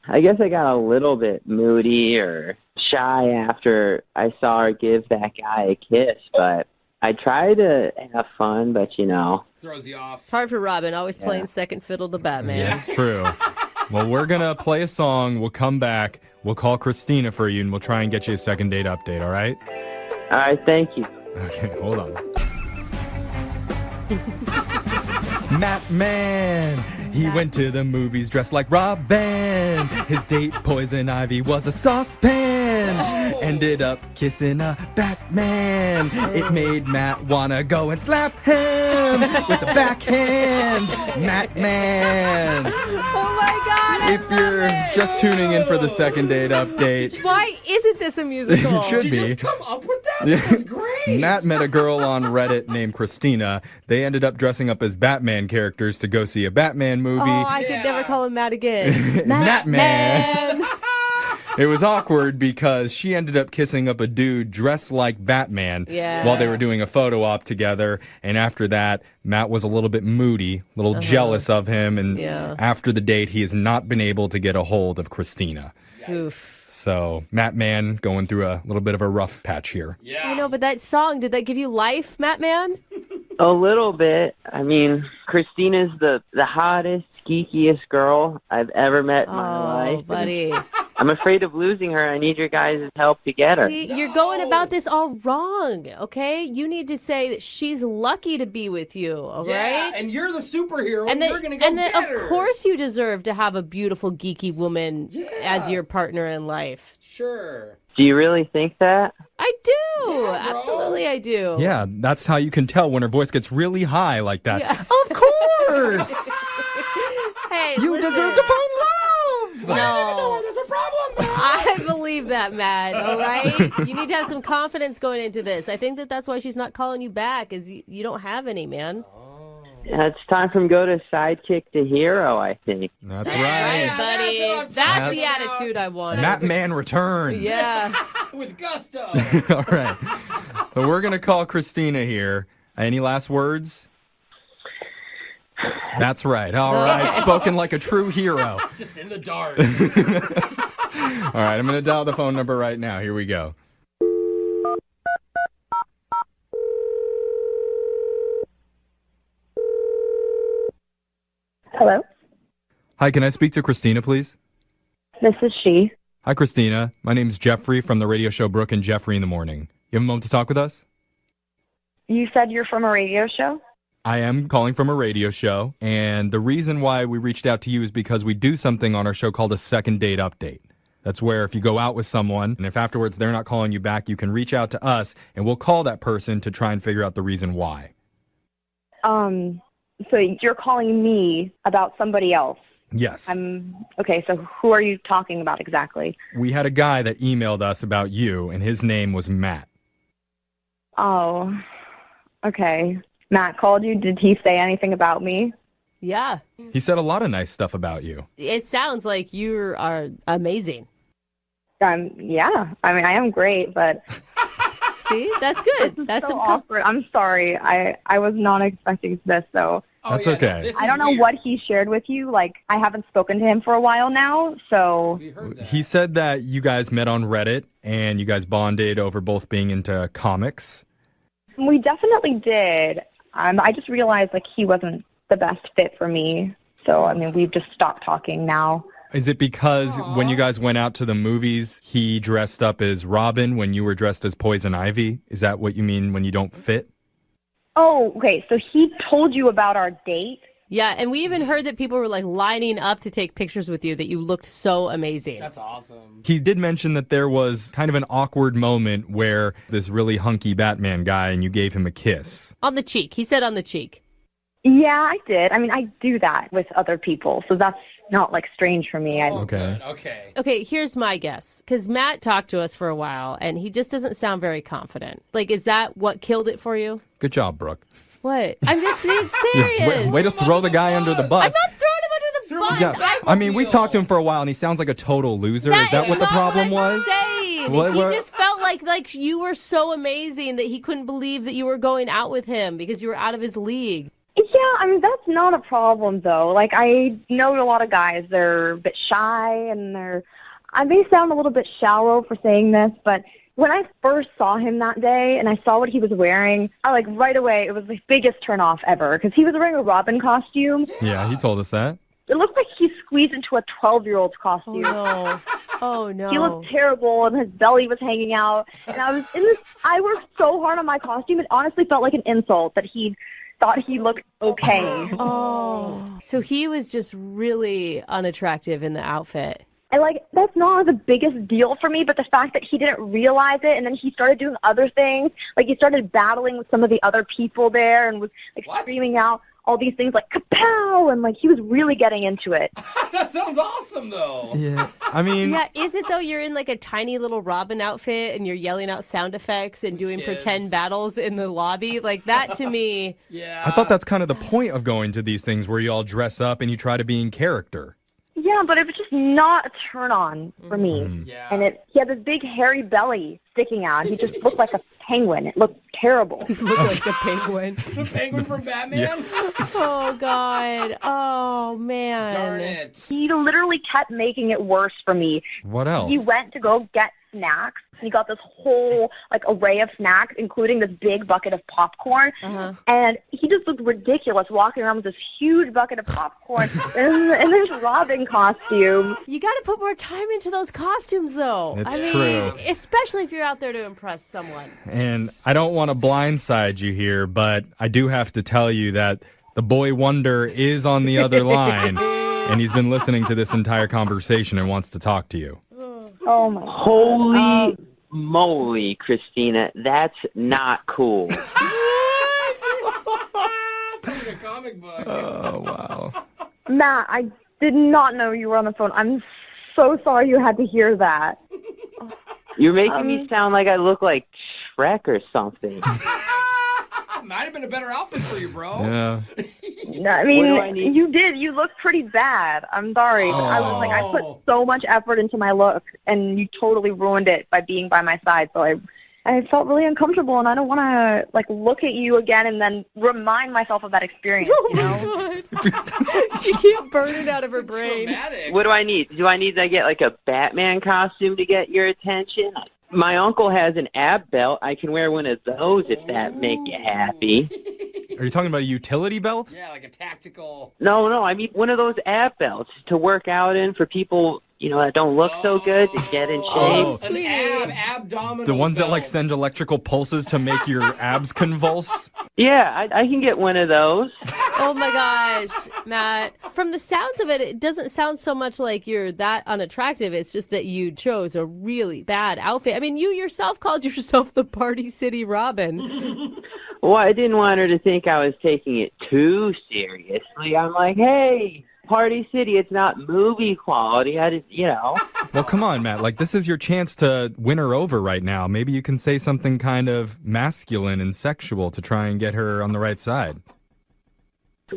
I guess I got a little bit moody or shy after I saw her give that guy a kiss, but I tried to have fun, but you know. Throws you off. It's hard for Robin, always playing second fiddle to Batman. Yeah, it's true. Well, we're going to play a song. We'll come back. We'll call Christina for you, and we'll try and get you a second date update, all right? All right, thank you. Okay, hold on. Batman. He went to the movies dressed like Robin. His date, Poison Ivy, was a saucepan. Ended up kissing a Batman. It made Matt wanna go and slap him with a backhand. Batman. Oh my God, If you're just tuning in for the second date update, why isn't this a musical? it should be. Just come up with that? That's great. Matt met a girl on Reddit named Christina. They ended up dressing up as Batman characters to go see a Batman movie. Oh, I could never call him Matt again. Batman. It was awkward because she ended up kissing up a dude dressed like Batman while they were doing a photo op together. And after that, Matt was a little bit moody, a little jealous of him. And after the date, he has not been able to get a hold of Christina. Oof. So, Matt going through a little bit of a rough patch here. Yeah. I know, but that song, did that give you life, Matt? A little bit. I mean, Christina's the hottest, geekiest girl I've ever met in my life. Buddy. I'm afraid of losing her. I need your guys' help to get her. See, you're going about this all wrong, okay? You need to say that she's lucky to be with you, all right? And you're the superhero, and you're going to go get her. Of course you deserve to have a beautiful, geeky woman as your partner in life. Sure. Do you really think that? I do. Absolutely, I do. Yeah, that's how you can tell when her voice gets really high like that. Yeah. Of course! Hey, You listen. deserve to find love. No. There's a problem, man. I believe that, Matt, all right? You need to have some confidence going into this. I think that's why she's not calling you back, is you don't have any, man. It's time for him to go to sidekick to hero, I think. That's Right, right. buddy. That's the attitude I want. Matt Man returns. Yeah. With gusto. All right. So we're going to call Christina here. Any last words? That's right. All right. Spoken like a true hero. Just in the dark. All right. I'm going to dial the phone number right now. Here we go. Hello, Hi, can I speak to Christina, please? this is she. Hi, Christina. My name's Jeffrey from the radio show Brooke and Jeffrey in the Morning. You have a moment to talk with us? You said you're from a radio show? I am calling from a radio show, and the reason why we reached out to you is because we do something on our show called a second date update. That's where if you go out with someone, and if afterwards they're not calling you back, you can reach out to us, and we'll call that person to try and figure out the reason why. So you're calling me about somebody else? Yes. Okay, so who are you talking about exactly? We had a guy that emailed us about you, and his name was Matt. Oh, okay. Matt called you. Did he say anything about me? Yeah. He said a lot of nice stuff about you. It sounds like you are amazing. Yeah. I mean, I am great, but... See? That's good. That's so awkward. I'm sorry. I was not expecting this, so... That's okay. I don't know what he shared with you. Like, I haven't spoken to him for a while now, so... He said that you guys met on Reddit, and you guys bonded over both being into comics. We definitely did. I just realized, like, he wasn't the best fit for me. So, I mean, we've just stopped talking now. Is it because when you guys went out to the movies, he dressed up as Robin when you were dressed as Poison Ivy? Is that what you mean when you don't fit? Oh, okay. So he told you about our date? Yeah, and we even heard that people were like lining up to take pictures with you, that you looked so amazing. That's awesome. He did mention that there was kind of an awkward moment where this really hunky Batman guy and you gave him a kiss. On the cheek. He said on the cheek. Yeah, I did. I mean, I do that with other people, so that's not, like, strange for me. Okay. Okay. Okay, here's my guess. Because Matt talked to us for a while, and he just doesn't sound very confident. Like, is that what killed it for you? Good job, Brooke. What? I'm just being serious. Way to throw the guy under the bus. I'm not throwing him under the bus. Yeah. I mean, we talked to him for a while, and he sounds like a total loser. Is that what the problem was? Saying. What- He what- just felt like you were so amazing that he couldn't believe that you were going out with him because you were out of his league. Yeah, I mean, that's not a problem, though. Like, I know a lot of guys, they're a bit shy, and I may sound a little bit shallow for saying this, but when I first saw him that day and I saw what he was wearing, right away, it was the biggest turnoff ever, because he was wearing a Robin costume. Yeah, he told us that. It looked like he squeezed into a 12-year-old's costume. Oh, no. He looked terrible, and his belly was hanging out, and I worked so hard on my costume, it honestly felt like an insult that he thought he looked okay. Oh. So he was just really unattractive in the outfit. And, that's not the biggest deal for me, but the fact that he didn't realize it, and then he started doing other things. Like, he started battling with some of the other people there and was, screaming out all these things like, kapow! And, he was really getting into it. That sounds awesome, though. Yeah, I mean... Yeah, is it, though? You're in, a tiny little Robin outfit, and you're yelling out sound effects and doing pretend battles in the lobby? That, to me... Yeah. I thought that's kind of the point of going to these things where you all dress up and you try to be in character. Yeah, but it was just not a turn-on for me. Yeah. And he had this big hairy belly sticking out. He just looked like a penguin. It looked terrible. He looked like a penguin. The penguin from Batman? Oh, God. Oh, man. Darn it. He literally kept making it worse for me. What else? He went to go get snacks. He got this whole array of snacks, including this big bucket of popcorn. Uh-huh. And he just looked ridiculous walking around with this huge bucket of popcorn and this Robin costume. You got to put more time into those costumes, though. It's I true. mean, especially if you're out there to impress someone. And I don't want to blindside you here, but I do have to tell you that the boy wonder is on the other line, and he's been listening to this entire conversation and wants to talk to you. Oh, my God. Holy moly, Christina, that's not cool. It's like a comic book. Oh, wow. Matt, I did not know you were on the phone. I'm so sorry you had to hear that. You're making me sound like I look like Shrek or something. Might have been a better outfit for you, bro. Yeah. No, I mean, you did. You look pretty bad. I'm sorry. But I was like, I put so much effort into my look, and you totally ruined it by being by my side. So I felt really uncomfortable, and I don't want to look at you again and then remind myself of that experience. You know? She keeps burning out of her brain. What do I need? Do I need to get like a Batman costume to get your attention? My uncle has an ab belt. I can wear one of those if that make you happy. Are you talking about a utility belt? Yeah, like a tactical. No, I mean one of those ab belts to work out in for people, that don't look so good to get in shape. An abdominal The ones that belt. send electrical pulses to make your abs convulse? Yeah, I can get one of those. Oh my gosh, Matt. From the sounds of it, it doesn't sound so much like you're that unattractive. It's just that you chose a really bad outfit. I mean, you yourself called yourself the Party City Robin. Well, I didn't want her to think I was taking it too seriously. I'm like, hey, Party City, it's not movie quality. I just, Well, come on, Matt. This is your chance to win her over right now. Maybe you can say something kind of masculine and sexual to try and get her on the right side.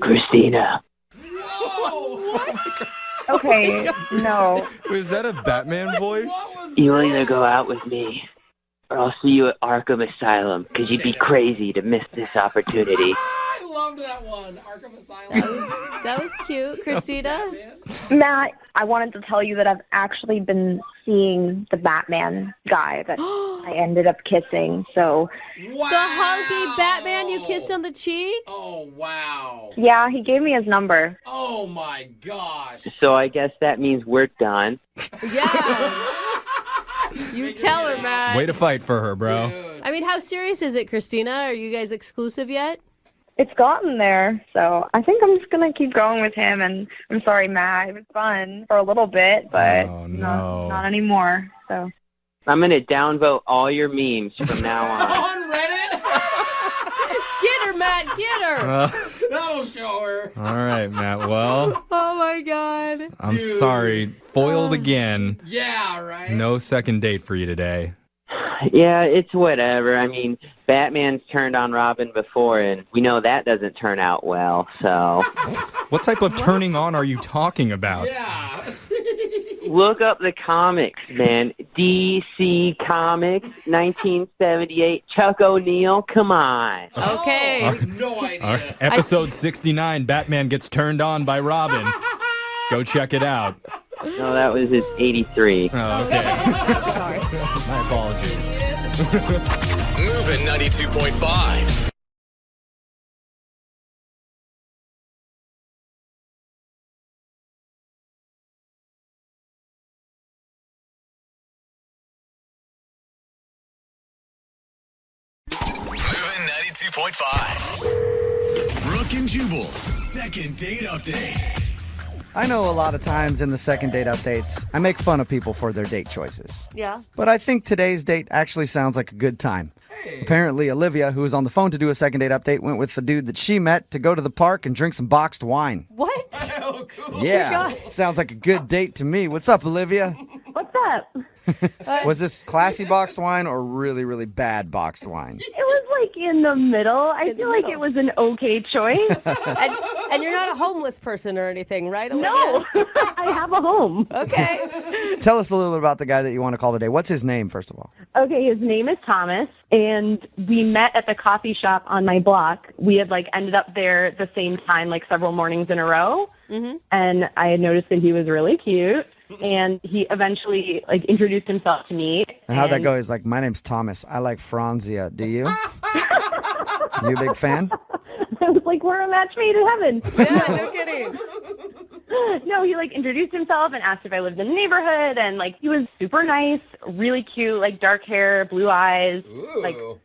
Christina. Okay, no. Was that a Batman voice? You'll either go out with me or I'll see you at Arkham Asylum because you'd be crazy to miss this opportunity. I loved that one. Arkham Asylum. That was cute. Christina? Matt, I wanted to tell you that I've actually been seeing the Batman guy that I ended up kissing. So, Wow. The hunky Batman you kissed on the cheek? Oh, wow. yeah, he gave me his number. Oh, my gosh. So I guess that means we're done. Yeah. You tell her, Matt. Way to fight for her, bro. Dude. I mean, how serious is it, Christina? Are you guys exclusive yet? It's gotten there, so I think I'm just going to keep going with him. And I'm sorry, Matt. It was fun for a little bit, but Oh, no. not anymore. So. I'm going to downvote all your memes from now on. On Reddit? Get her, Matt. Get her. That'll show her. All right, Matt. Well, Oh, my God. I'm sorry. Foiled again. Yeah, right? No second date for you today. Yeah, it's whatever. I mean, Batman's turned on Robin before, and we know that doesn't turn out well, so... What type of turning on are you talking about? Yeah. Look up the comics, man. DC Comics, 1978. Chuck O'Neil, come on. Okay. No idea. All right, episode 69, Batman gets turned on by Robin. Go check it out. No, that was his 83. Oh, okay. Sorry. My apologies. Moving 92.5. Moving 92.5. Brooke and Jubal's second date update. I know a lot of times in the second date updates, I make fun of people for their date choices. Yeah. But I think today's date actually sounds like a good time. Apparently, Olivia, who was on the phone to do a second date update, went with the dude that she met to go to the park and drink some boxed wine. What? Oh, cool. Yeah, sounds like a good date to me. What's up, Olivia? What's up? Was this classy boxed wine or really, really bad boxed wine? It was in the middle. I feel like it was an okay choice. And you're not a homeless person or anything, right, Olivia? No, I have a home. Okay. Tell us a little bit about the guy that you want to call today. What's his name, first of all? Okay, his name is Thomas, and we met at the coffee shop on my block. We had ended up there at the same time, several mornings in a row. Mm-hmm. And I had noticed that he was really cute. And he eventually introduced himself to me. And how'd that go? He's like, my name's Thomas. I like Franzia. Do you? You a big fan? I was like, we're a match made in heaven. Yeah, no kidding. No, he introduced himself and asked if I lived in the neighborhood, and he was super nice, really cute, dark hair, blue eyes, Ooh.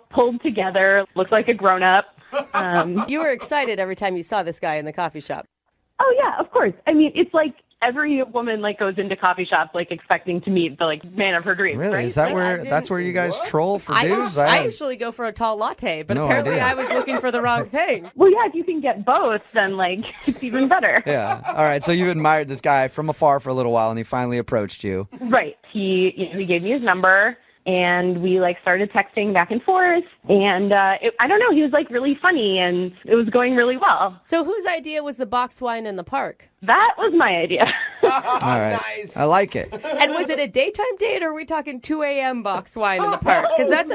Pulled together, looked like a grown up. You were excited every time you saw this guy in the coffee shop. Oh yeah, of course. I mean, it's every woman like goes into coffee shops like expecting to meet the like man of her dreams. Really? Right? Is that that's where you guys troll for dudes? I usually go for a tall latte, but No apparently idea. I was looking for the wrong thing. Well, yeah, if you can get both, then like it's even better. Yeah. All right. So you admired this guy from afar for a little while, and he finally approached you. Right. He gave me his number. And we like started texting back and forth, and I don't know, he was like really funny, and it was going really well. So whose idea was the box wine in the park? That was my idea. All right. Nice. I like it. And was it a daytime date, or are we talking 2 a.m. box wine in the park? Because that's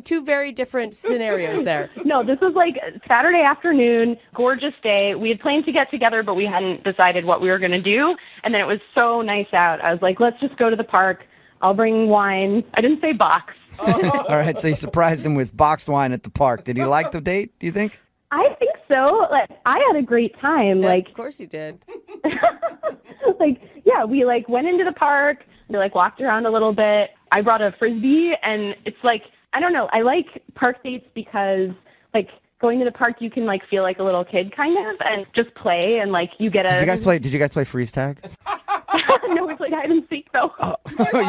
two very different scenarios there. No, this was like Saturday afternoon, gorgeous day. We had planned to get together, but we hadn't decided what we were going to do. And then it was so nice out. I was like, let's just go to the park. I'll bring wine. I didn't say box. All right, so you surprised him with boxed wine at the park. Did he like the date, do you think? I think so. Like, I had a great time. Yeah, like, of course you did. We like went into the park. We like walked around a little bit. I brought a Frisbee, and it's like, I don't know. I like park dates because like going to the park, you can like feel like a little kid kind of and just play, and like you get a. Did you guys play freeze tag? No, we played hide and seek though. Oh,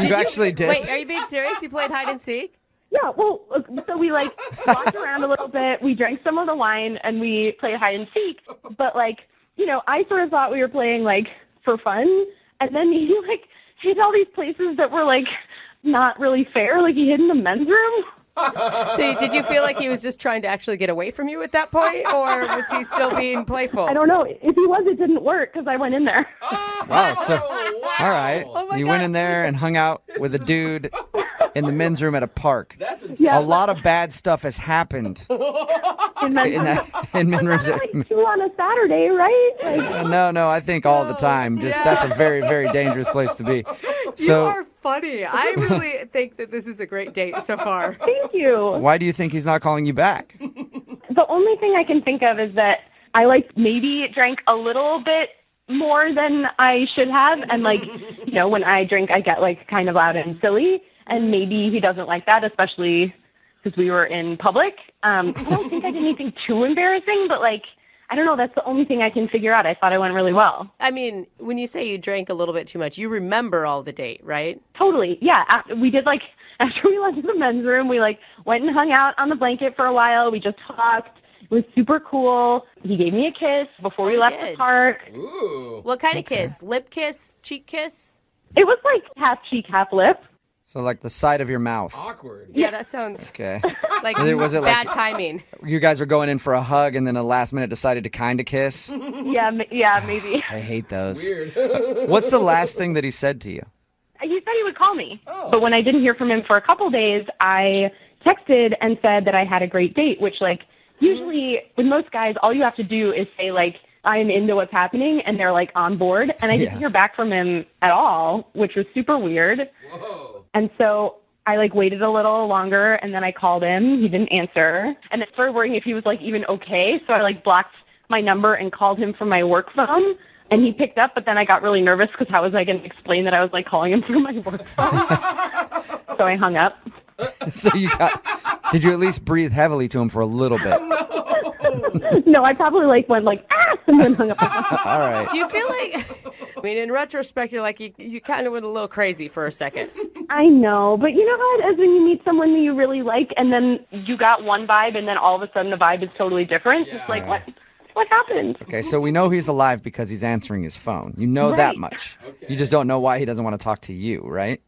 you actually did? Wait, are you being serious? You played hide and seek? Yeah, well, so we like walked around a little bit. We drank some of the wine and we played hide and seek. But like, I sort of thought we were playing like for fun, and then he like hid all these places that were like not really fair. Like he hid in the men's room. So did you feel like he was just trying to actually get away from you at that point, or was he still being playful? I don't know. If he was, it didn't work because I went in there. Wow. All right. You went in there and hung out with a dude in the men's room at a park. That's a lot of bad stuff has happened in men's rooms. Like 2 on a Saturday, right? Like, No. I think all the time. That's a very, very dangerous place to be. You are funny. I really think that this is a great date so far. Thank you. Why do you think he's not calling you back? The only thing I can think of is that I maybe drank a little bit more than I should have, and when I drink, I get kind of loud and silly, and maybe he doesn't like that, especially because we were in public. I don't think I did anything too embarrassing, but I don't know. That's the only thing I can figure out. I thought I went really well. I mean, when you say you drank a little bit too much, you remember all the date, right? Totally. Yeah. We did after we left the men's room, we went and hung out on the blanket for a while. We just talked. It was super cool. He gave me a kiss before we left the park. Ooh. What kind of kiss? Lip kiss? Cheek kiss? It was half cheek, half lip. So the side of your mouth. Awkward. Yeah, that sounds Okay. was it bad timing. You guys were going in for a hug and then last minute decided to kind of kiss? Yeah, maybe. I hate those. Weird. What's the last thing that he said to you? He said he would call me. But when I didn't hear from him for a couple days, I texted and said that I had a great date, which usually with most guys, all you have to do is say I'm into what's happening, and they're on board. And I didn't hear back from him at all, which was super weird. Whoa. And so I waited a little longer, and then I called him. He didn't answer. And I started worrying if he was even okay. So I blocked my number and called him from my work phone. And he picked up, but then I got really nervous because how was I going to explain that I was calling him through my work phone? So I hung up. So did you at least breathe heavily to him for a little bit? No, I probably went and then hung up. All right. Do you feel in retrospect, you're you kind of went a little crazy for a second. I know, but you know how it is when you meet someone that you really like, and then you got one vibe, and then all of a sudden the vibe is totally different. Yeah. It's what happened? Okay, so we know he's alive because he's answering his phone. You know that much. Okay. You just don't know why he doesn't want to talk to you, right?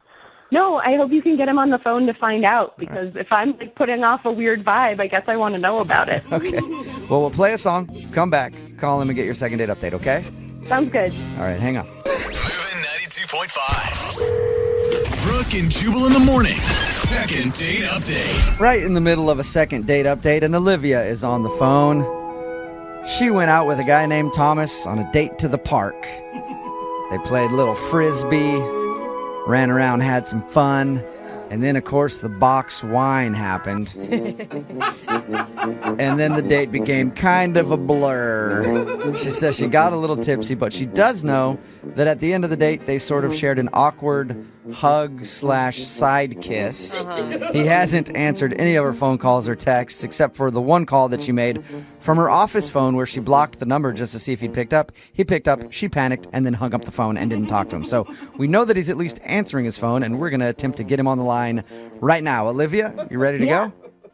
No, I hope you can get him on the phone to find out, because if I'm putting off a weird vibe, I guess I want to know about it. Okay. Well, we'll play a song, come back, call him, and get your second date update, okay? Sounds good. All right, hang on. Moving 92.5. Brooke and Jubal in the mornings. Second date update. Right in the middle of a second date update, and Olivia is on the phone. She went out with a guy named Thomas on a date to the park. They played little frisbee, ran around, had some fun, and then, of course, the box wine happened. And then the date became kind of a blur. She says she got a little tipsy, but she does know that at the end of the date, they sort of shared an awkward hug/side kiss. He hasn't answered any of her phone calls or texts except for the one call that she made From her office phone where she blocked the number just to see if he'd picked up, he picked up, she panicked, and then hung up the phone and didn't talk to him. So we know that he's at least answering his phone, and we're going to attempt to get him on the line right now. Olivia, you ready to go?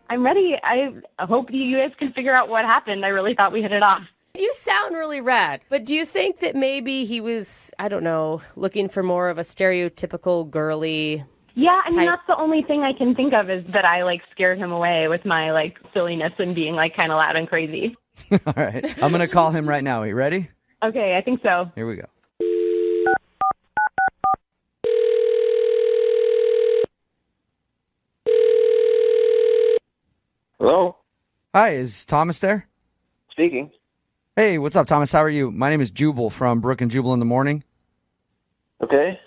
I'm ready. I hope you guys can figure out what happened. I really thought we hit it off. You sound really rad, but do you think that maybe he was, I don't know, looking for more of a stereotypical girly? Yeah, I mean, type? that's the only thing I can think of is that I, scared him away with my, silliness and being, kind of loud and crazy. All right. I'm going to call him right now. Are you ready? Okay, I think so. Here we go. Hello? Hi, is Thomas there? Speaking. Hey, what's up, Thomas? How are you? My name is Jubal from Brooke And Jubal in the morning. Okay.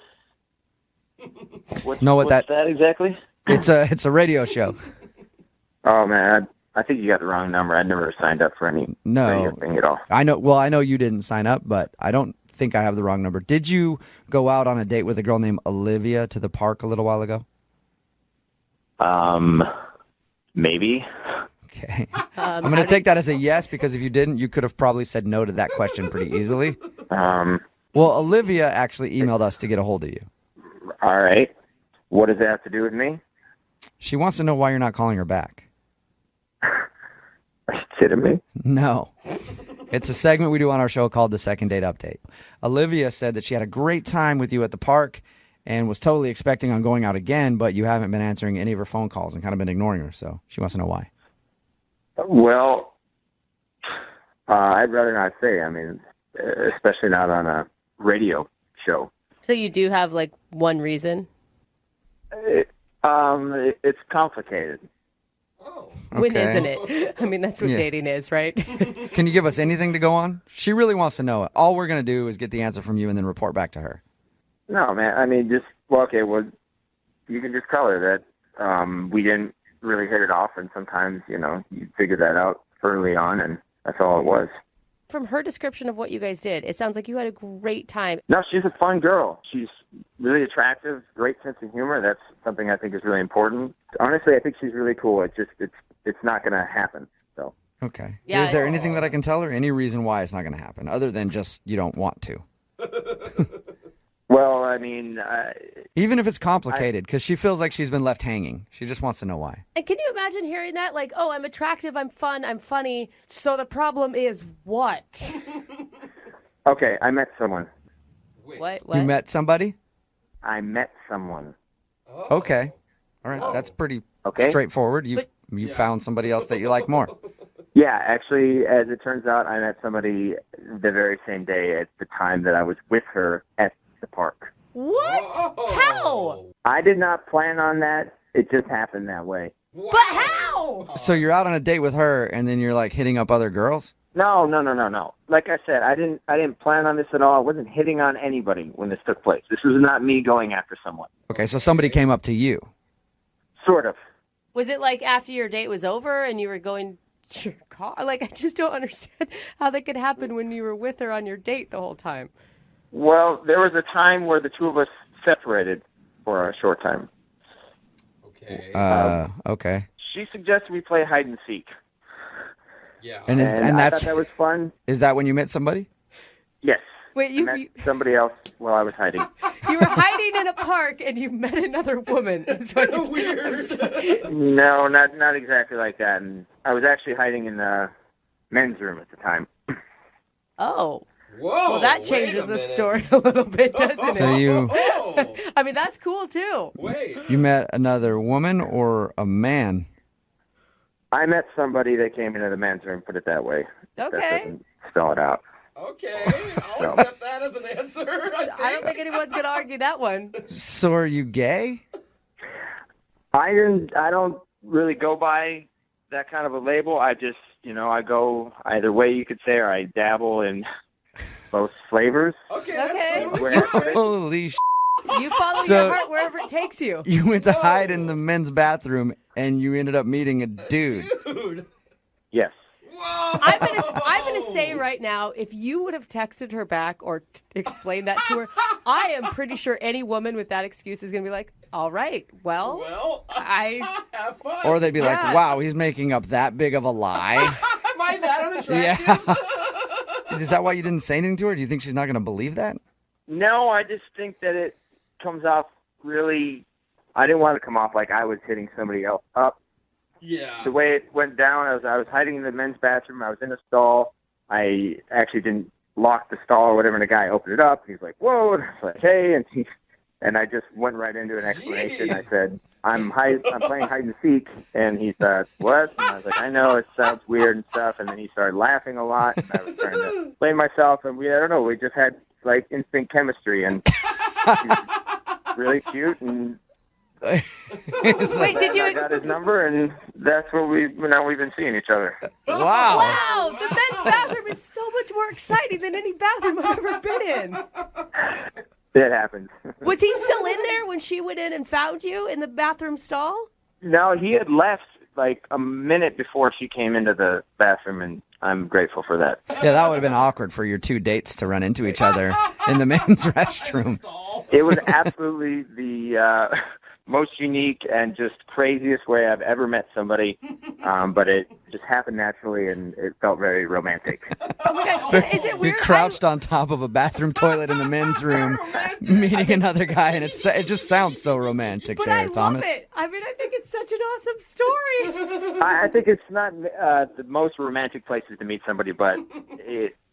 Know what what's that exactly? It's a radio show. Oh, man, I think you got the wrong number. I never signed up for any radio thing at all. I know you didn't sign up, but I don't think I have the wrong number. Did you go out on a date with a girl named Olivia to the park a little while ago? Maybe. Okay. I'm going to take that as a yes, because if you didn't, you could have probably said no to that question pretty easily. Well, Olivia actually emailed us to get a hold of you. All right. What does that have to do with me? She wants to know why you're not calling her back. Are you kidding me? No. It's a segment we do on our show called The Second Date Update. Olivia said that she had a great time with you at the park and was totally expecting on going out again, but you haven't been answering any of her phone calls and kind of been ignoring her, so she wants to know why. Well, I'd rather not say. I mean, especially not on a radio show. So you do have, one reason? It's complicated. When Okay. isn't it? I mean, that's what Yeah. dating is, right? Can you give us anything to go on? She really wants to know it. All we're going to do is get the answer from you and then report back to her. No, man. I mean, you can just tell her that we didn't really hit it off, and sometimes, you figure that out early on, and that's all it was. From her description of what you guys did, it sounds like you had a great time. No, she's a fun girl. She's really attractive, great sense of humor. That's something I think is really important. Honestly, I think she's really cool. It's not going to happen. So. Okay. Yeah, Is there anything that I can tell her? Any reason why it's not going to happen, other than just you don't want to? Well, I mean... Even if it's complicated, because she feels like she's been left hanging. She just wants to know why. And can you imagine hearing that? Oh, I'm attractive, I'm fun, I'm funny. So the problem is what? Okay, I met someone. What? You met somebody? I met someone. Okay. All right. That's pretty straightforward. You found somebody else that you like more. Yeah, actually, as it turns out, I met somebody the very same day at the time that I was with her at the park. What? How? I did not plan on that. It just happened that way. But how? So you're out on a date with her, and then you're hitting up other girls? No. Like I said, I didn't plan on this at all. I wasn't hitting on anybody when this took place. This was not me going after someone. Okay, so somebody came up to you. Sort of. Was it after your date was over and you were going to your car? I just don't understand how that could happen when you were with her on your date the whole time. Well, there was a time where the two of us separated for a short time. Okay. Okay. She suggested we play hide and seek. Yeah. And I thought that was fun. Is that when you met somebody? Yes. Wait, I met somebody else while I was hiding. You were hiding in a park and you met another woman. That's what Weird. No, not exactly like that. And I was actually hiding in the men's room at the time. Oh. Whoa. Well, that changes the story a little bit, doesn't it? So you I mean, that's cool, too. Wait. you met another woman or a man? I met somebody that came into the men's room, put it that way. That Okay. doesn't spell it out. Okay. I'll accept that as an answer. I don't think anyone's going to argue that one. So are you gay? I don't really go by that kind of a label. I just, I go either way you could say, or I dabble in both flavors. Okay. Holy You follow So- your heart wherever it takes you. You went to hide in the men's bathroom and you ended up meeting a dude. Dude. Yes. Whoa. I'm gonna say right now, if you would have texted her back or explained that to her, I am pretty sure any woman with that excuse is gonna be like, "All right, well, I have fun." Or they'd be like, Yeah. wow, he's making up that big of a lie. find that unattractive? Yeah. Is that why you didn't say anything to her? Do you think she's not going to believe that? No, I just think that it comes off really. I didn't want to come off like I was hitting somebody else up. Yeah. The way it went down, I was hiding in the men's bathroom. I was in a stall. I actually didn't lock the stall or whatever, and the guy opened it up. He's like, "Whoa!" And I was like, "Hey!" And I just went right into an explanation. I said, I'm playing hide and seek," and he said, "What?" And I was like, "I know it sounds weird and stuff." And then he started laughing a lot, and I was trying to explain myself, and I don't know, we just had like instant chemistry, and he was really cute, and Wait, did you? I got his number, and that's what we've been seeing each other. Wow. Wow, the men's bathroom is so much more exciting than any bathroom I've ever been in. It happens. Was he still in there when she went in and found you in the bathroom stall? No, he had left like a minute before she came into the bathroom, and I'm grateful for that. Yeah, that would have been awkward for your two dates to run into each other in the men's restroom. It was absolutely the most unique and just craziest way I've ever met somebody, but it just happened naturally, and it felt very romantic. Oh my God. Is it weird? You're crouched on top of a bathroom toilet in the men's room, meeting another guy, and it just sounds so romantic But there, I love Thomas. it. I mean, I think it's such an awesome story. I think it's not the most romantic places to meet somebody, but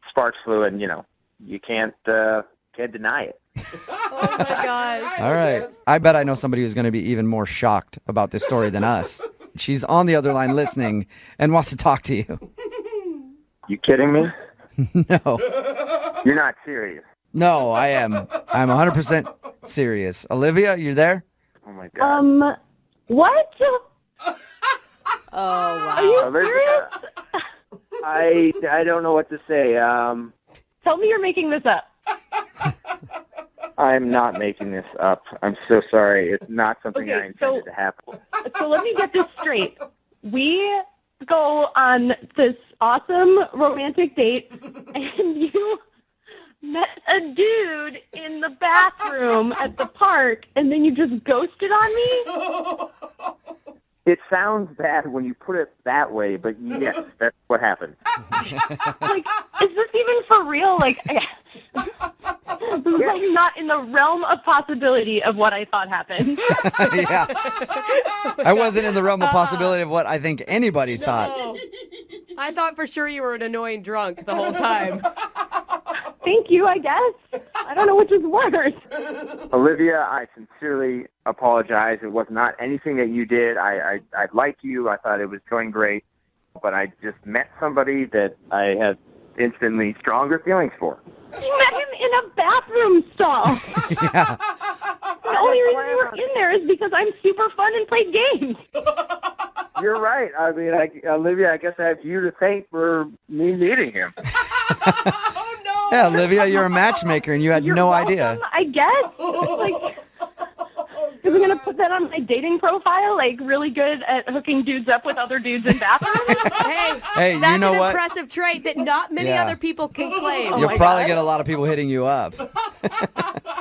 sparks flew, and you can't deny it. Oh my gosh. All right. I bet I know somebody who's going to be even more shocked about this story than us. She's on the other line listening and wants to talk to you. You kidding me? No. You're not serious. No, I am. I'm 100% serious. Olivia, you there? Oh my God. What? Oh, wow. Are you Olivia, serious? I don't know what to say. Tell me you're making this up. I'm not making this up. I'm so sorry. It's not something I intended to happen. So let me get this straight. We go on this awesome romantic date, and you met a dude in the bathroom at the park, and then you just ghosted on me? It sounds bad when you put it that way, but yes, that's what happened. Like, is this even for real? Like, this is like not in the realm of possibility of what I thought happened. Yeah. I wasn't in the realm of possibility of what I think anybody thought. No. I thought for sure you were an annoying drunk the whole time. Thank you, I guess. I don't know which is worse. Olivia, I sincerely apologize. It was not anything that you did. I like you. I thought it was going great. But I just met somebody that I had instantly stronger feelings for. You met him in a bathroom stall. Yeah. The only reason you were in there is because I'm super fun and play games. You're right. I mean, Olivia, I guess I have you to thank for me meeting him. Yeah, Olivia, you're a matchmaker and you had no idea. I guess. Like, is we going to put that on my dating profile? Like, really good at hooking dudes up with other dudes in bathrooms? Hey, that's you know an what? impressive trait that not many Yeah. other people can claim. You'll probably get a lot of people hitting you up.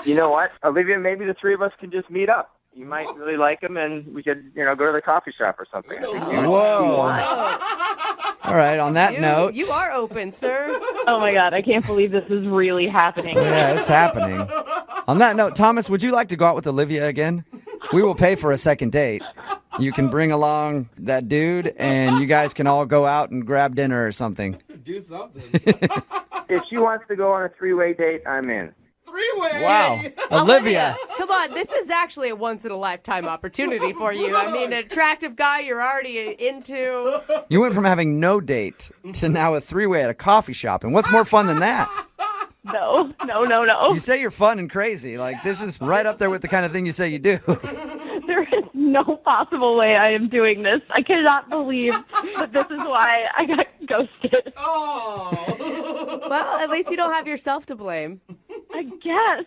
You know what, Olivia, maybe the three of us can just meet up. You might really like him, and we could, go to the coffee shop or something. Whoa. All right, on that note. You are open, sir. Oh, my God. I can't believe this is really happening. Yeah, it's happening. On that note, Thomas, would you like to go out with Olivia again? We will pay for a second date. You can bring along that dude, and you guys can all go out and grab dinner or something. Do something. If she wants to go on a three-way date, I'm in. Three-way. Wow. Olivia. Come on, this is actually a once-in-a-lifetime opportunity for you. I mean, an attractive guy you're already into. You went from having no date to now a three-way at a coffee shop. And what's more fun than that? No. You say you're fun and crazy. Like, this is right up there with the kind of thing you say you do. There is no possible way I am doing this. I cannot believe that this is why I got ghosted. Oh. Well, at least you don't have yourself to blame. I guess.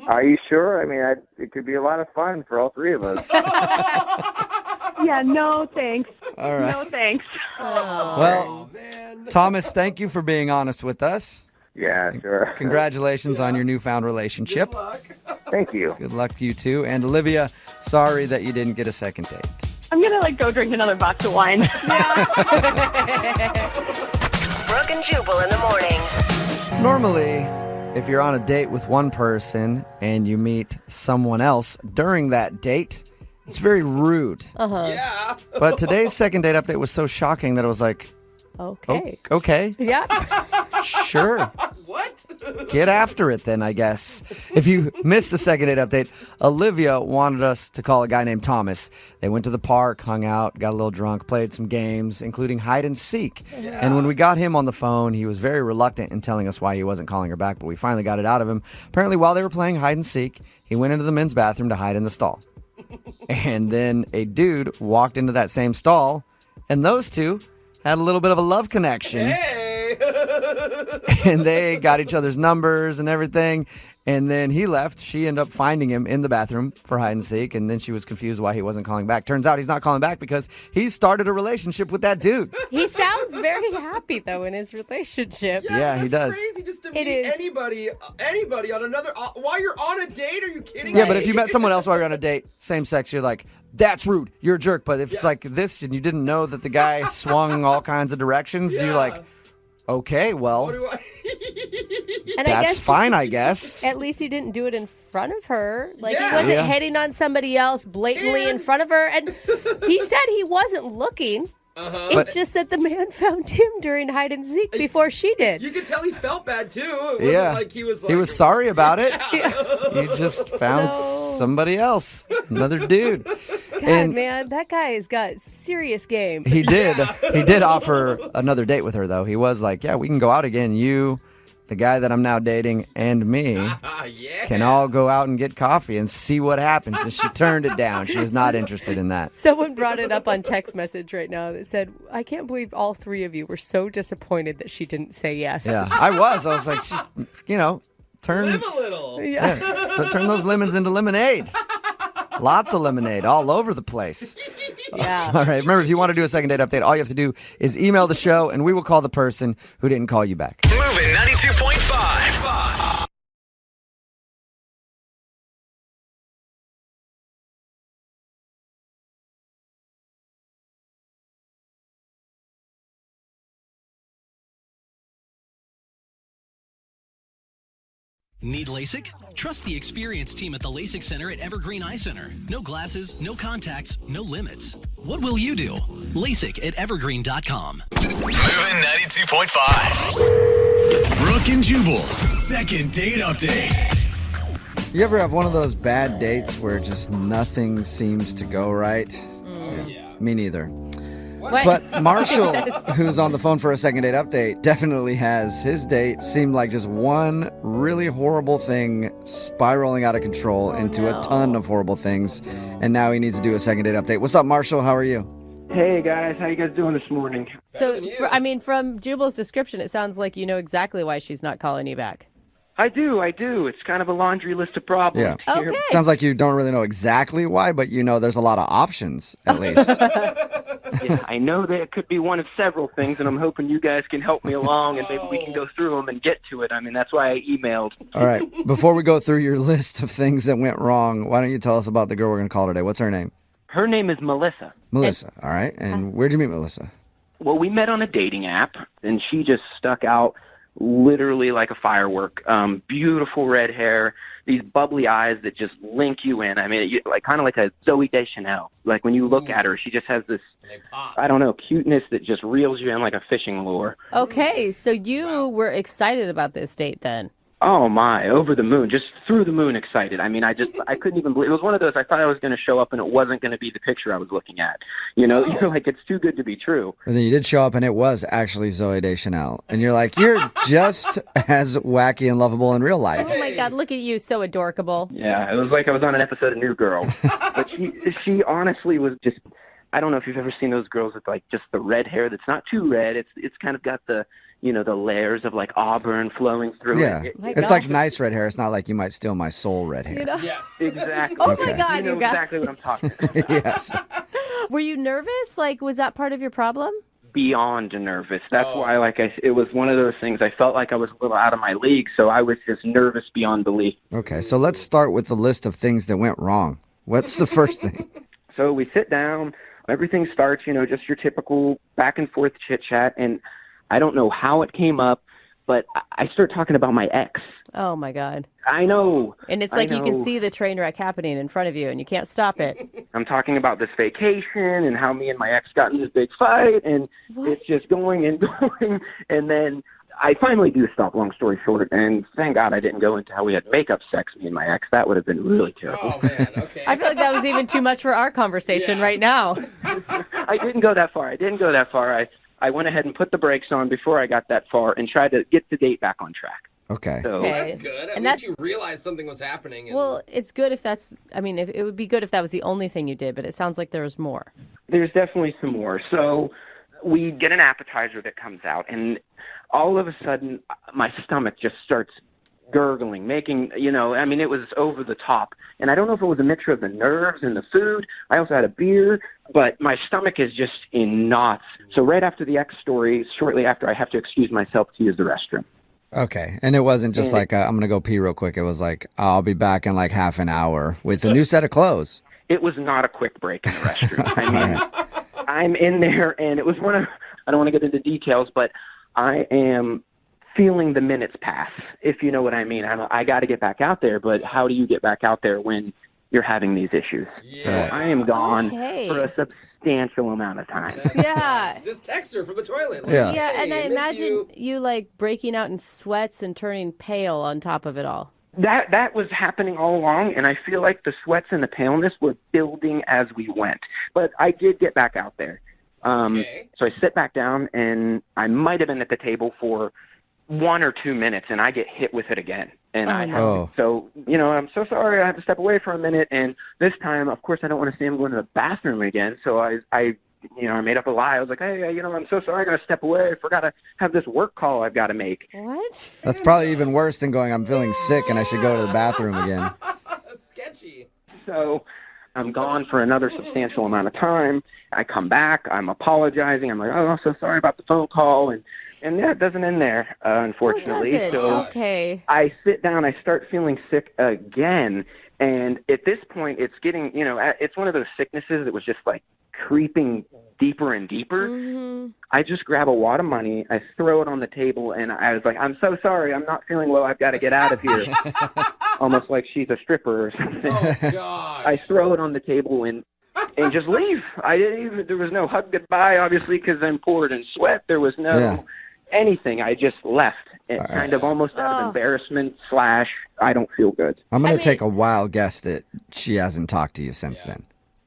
Are you sure? I mean, it could be a lot of fun for all three of us. Yeah, no thanks. All right. No thanks. Well, Thomas, thank you for being honest with us. Yeah, sure. Congratulations on your newfound relationship. Thank you. Good luck to you too. And Olivia, sorry that you didn't get a second date. I'm going to like go drink another box of wine. Brooke and Jubal in the morning. Normally, if you're on a date with one person and you meet someone else during that date, it's very rude. Yeah. But today's second date update was so shocking that it was like, okay. Okay. Yeah. Sure. What? Get after it then, I guess. If you missed the second date update, Olivia wanted us to call a guy named Thomas. They went to the park, hung out, got a little drunk, played some games, including hide and seek. Yeah. And when we got him on the phone, he was very reluctant in telling us why he wasn't calling her back, but we finally got it out of him. Apparently, while they were playing hide and seek, he went into the men's bathroom to hide in the stall. And then a dude walked into that same stall, and those two had a little bit of a love connection. And they got each other's numbers and everything. And then he left. She ended up finding him in the bathroom for hide and seek. And then she was confused why he wasn't calling back. Turns out he's not calling back because he started a relationship with that dude. He sounds very happy, though, in his relationship. Yeah, he does. Crazy just to It meet is. anybody on another while you're on a date. Are you kidding Yeah, me? but if you met someone else while you're on a date, same sex, you're like, that's rude. You're a jerk. But if it's like this and you didn't know that the guy swung all kinds of directions, you're like, okay, well, And that's fine, I guess. At least he didn't do it in front of her. Like, Yeah. he wasn't Yeah. hitting on somebody else blatantly in front of her. And he said he wasn't looking. It's But- just that the man found him during hide and seek before she did. You could tell he felt bad too. It wasn't like he was like he was sorry about it. He just found So- somebody else, another dude. God, man, that guy has got serious game. He did. He did offer another date with her, though. He was like, yeah, we can go out again. You, the guy that I'm now dating, and me can all go out and get coffee and see what happens. And she turned it down. She was not interested in that. Someone brought it up on text message right now that said, I can't believe all three of you were so disappointed that she didn't say yes. Yeah, I was. I was like, turn, Live a little. Yeah. turn those lemons into lemonade. Lots of lemonade all over the place. Yeah. All right. Remember, if you want to do a second date update, all you have to do is email the show, and we will call the person who didn't call you back. Moving 92.5. Need LASIK? Trust the experienced team at the LASIK Center at Evergreen Eye Center. No glasses, no contacts, no limits. What will you do? LASIK at evergreen.com. Moving 92.5. Brooke and Jubal's second date update. You ever have one of those bad dates where just nothing seems to go right? Yeah. Me neither. What? But Marshall, who's on the phone for a second date update, definitely has. His date seemed like just one really horrible thing spiraling out of control into a ton of horrible things. And now he needs to do a second date update. What's up, Marshall? How are you? Hey guys, how you guys doing this morning? So, from Jubal's description, it sounds like you know exactly why she's not calling you back. I do. It's kind of a laundry list of problems. Yeah. here. Sounds like you don't really know exactly why, but you know there's a lot of options, at least. Yeah, I know that it could be one of several things, and I'm hoping you guys can help me along, and maybe we can go through them and get to it. I mean, that's why I emailed. All right. Before we go through your list of things that went wrong, why don't you tell us about the girl we're going to call today? What's her name? Her name is Melissa. Melissa. All right. And where'd you meet Melissa? Well, we met on a dating app, and she just stuck out literally like a firework. Beautiful red hair, these bubbly eyes that just link you in. I mean, kind of like a Zooey Deschanel. Like when you look at her, she just has this, I don't know, cuteness that just reels you in like a fishing lure. Okay, so you were excited about this date then. Oh my, over the moon, just through the moon excited. I mean, I couldn't even believe it. Was one of those, I thought I was going to show up and it wasn't going to be the picture I was looking at. You know, you're like, it's too good to be true. And then you did show up and it was actually Zooey Deschanel. And you're like, you're just as wacky and lovable in real life. Oh my God, look at you, so adorable. Yeah, it was like I was on an episode of New Girl. But she honestly was just, I don't know if you've ever seen those girls with like just the red hair that's not too red. It's kind of got the, you know, the layers of like auburn flowing through Yeah. it. It's like nice red hair. It's not like you might steal my soul red hair. You know? Yes, exactly. Oh Okay. my God, you know you guys. exactly what I'm talking about. Yes. Were you nervous? Like, was that part of your problem? Beyond nervous. That's why, it was one of those things. I felt like I was a little out of my league, so I was just nervous beyond belief. Okay, so let's start with the list of things that went wrong. What's the first thing? So we sit down. everything starts, just your typical back and forth chit chat. And I don't know how it came up, but I start talking about my ex. Oh, my God. I know. And it's like you can see the train wreck happening in front of you, and you can't stop it. I'm talking about this vacation and how me and my ex got in this big fight, and it's just going and going. And then I finally do stop, long story short, and thank God I didn't go into how we had makeup sex, me and my ex. That would have been really terrible. Oh, man, okay. I feel like that was even too much for our conversation right now. I didn't go that far. I went ahead and put the brakes on before I got that far and tried to get the date back on track. Okay. So, That's good. At least you realized something was happening. Well, it's good if that's, it would be good if that was the only thing you did, but it sounds like there was more. There's definitely some more. So we get an appetizer that comes out, and all of a sudden my stomach just starts gurgling, making, it was over the top. And I don't know if it was a mixture of the nerves and the food. I also had a beer, but my stomach is just in knots. So right after the ex story, shortly after, I have to excuse myself to use the restroom. Okay. And it wasn't just I'm going to go pee real quick. It was like, I'll be back in like half an hour with a new set of clothes. It was not a quick break in the restroom. I'm in there, and it was I don't want to get into details, but I am feeling the minutes pass, if you know what I mean. I got to get back out there, but how do you get back out there when you're having these issues? Yeah. So I am gone for a substantial amount of time. Yeah. Just text her from the toilet. Yeah, and I imagine you like breaking out in sweats and turning pale on top of it all. That was happening all along, and I feel like the sweats and the paleness were building as we went. But I did get back out there. So I sit back down, and I might have been at the table for 1 or 2 minutes, and I get hit with it again. And I'm so sorry, I have to step away for a minute. And this time, of course, I don't want to see him going to the bathroom again. So I made up a lie. I was like, hey, I'm so sorry, I got to step away. I forgot to have this work call I've got to make. What? That's probably even worse than going, I'm feeling sick and I should go to the bathroom again. Sketchy. So I'm gone for another substantial amount of time. I come back. I'm apologizing. I'm like, oh, I'm so sorry about the phone call. And yeah, it doesn't end there, unfortunately. So I sit down. I start feeling sick again. And at this point, it's getting, it's one of those sicknesses that was just like creeping deeper and deeper. Mm-hmm. I just grab a wad of money. I throw it on the table. And I was like, I'm so sorry. I'm not feeling well. I've got to get out of here. Almost like she's a stripper or something. Oh, God. I throw it on the table and just leave. There was no hug goodbye, obviously, because I'm poured in sweat. There was no anything. I just left. It kind of almost out of embarrassment / I don't feel good. I'm going to take a wild guess that she hasn't talked to you since then.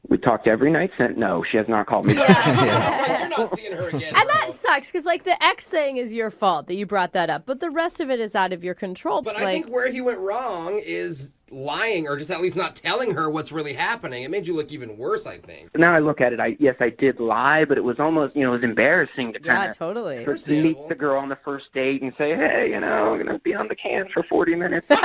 We talked every night since. No, she has not called me. You're not seeing her again. And that sucks, because like the ex thing is your fault that you brought that up, but the rest of it is out of your control. But I think where he went wrong is lying, or just at least not telling her what's really happening. It made you look even worse, I think. Now I look at it, I did lie, but it was almost, it was embarrassing to kind of totally meet the girl on the first date and say, hey, I'm going to be on the can for 40 minutes. If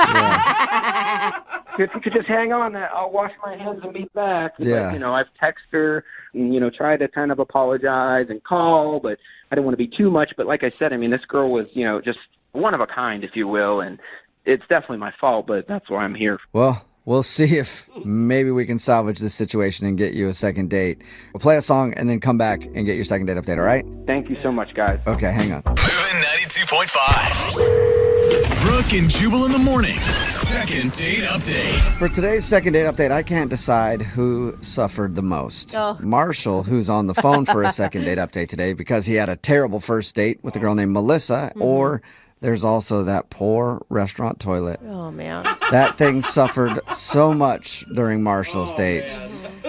you could just hang on, I'll wash my hands and be back. Yeah. But, I've texted her, and, tried to kind of apologize and call, but I didn't want to be too much. But like I said, this girl was, just one of a kind, if you will, and it's definitely my fault, but that's why I'm here. Well, we'll see if maybe we can salvage this situation and get you a second date. We'll play a song and then come back and get your second date update, all right? Thank you so much, guys. Okay, hang on. Moving 92.5. Brooke and Jubal in the mornings. Second date update. For today's second date update, I can't decide who suffered the most. Oh. Marshall, who's on the phone for a second date update today because he had a terrible first date with a girl named Melissa, or there's also that poor restaurant toilet. Oh, man. That thing suffered so much during Marshall's date.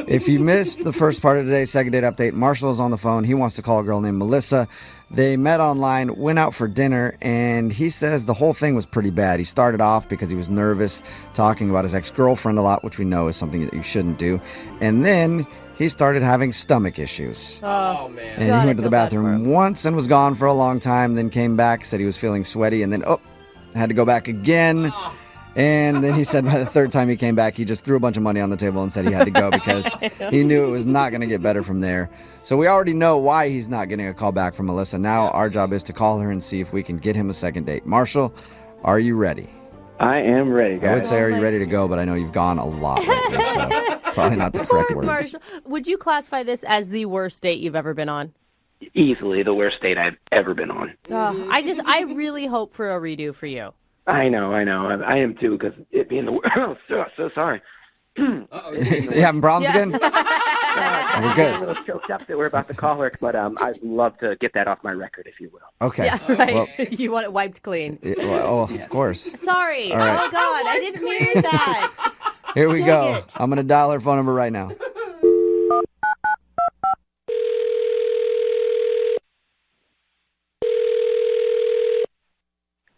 If you missed the first part of today's second date update, Marshall is on the phone. He wants to call a girl named Melissa. They met online, went out for dinner, and he says the whole thing was pretty bad. He started off because he was nervous, talking about his ex-girlfriend a lot, which we know is something that you shouldn't do. And then he started having stomach issues. Oh, man. And he went to the bathroom once and was gone for a long time, then came back, said he was feeling sweaty, and then, had to go back again. And then he said by the third time he came back, he just threw a bunch of money on the table and said he had to go because he knew it was not going to get better from there. So we already know why he's not getting a call back from Melissa. Now our job is to call her and see if we can get him a second date. Marshall, are you ready? I am ready, guys. I would say, are you ready to go? But I know you've gone a lot lately, so. probably not the correct word. Marshall, would you classify this as the worst date you've ever been on? Easily the worst date I've ever been on. I really hope for a redo for you. I know. I am too, because it being the worst. so sorry. You having problems again? We're good. I'm a little choked up that we're about to call her, but I'd love to get that off my record, if you will. Okay. Yeah, right. Well, You want it wiped clean. of course. Sorry. All right. Oh, God. I didn't mean that. Here we Dang go. it. I'm going to dial her phone number right now.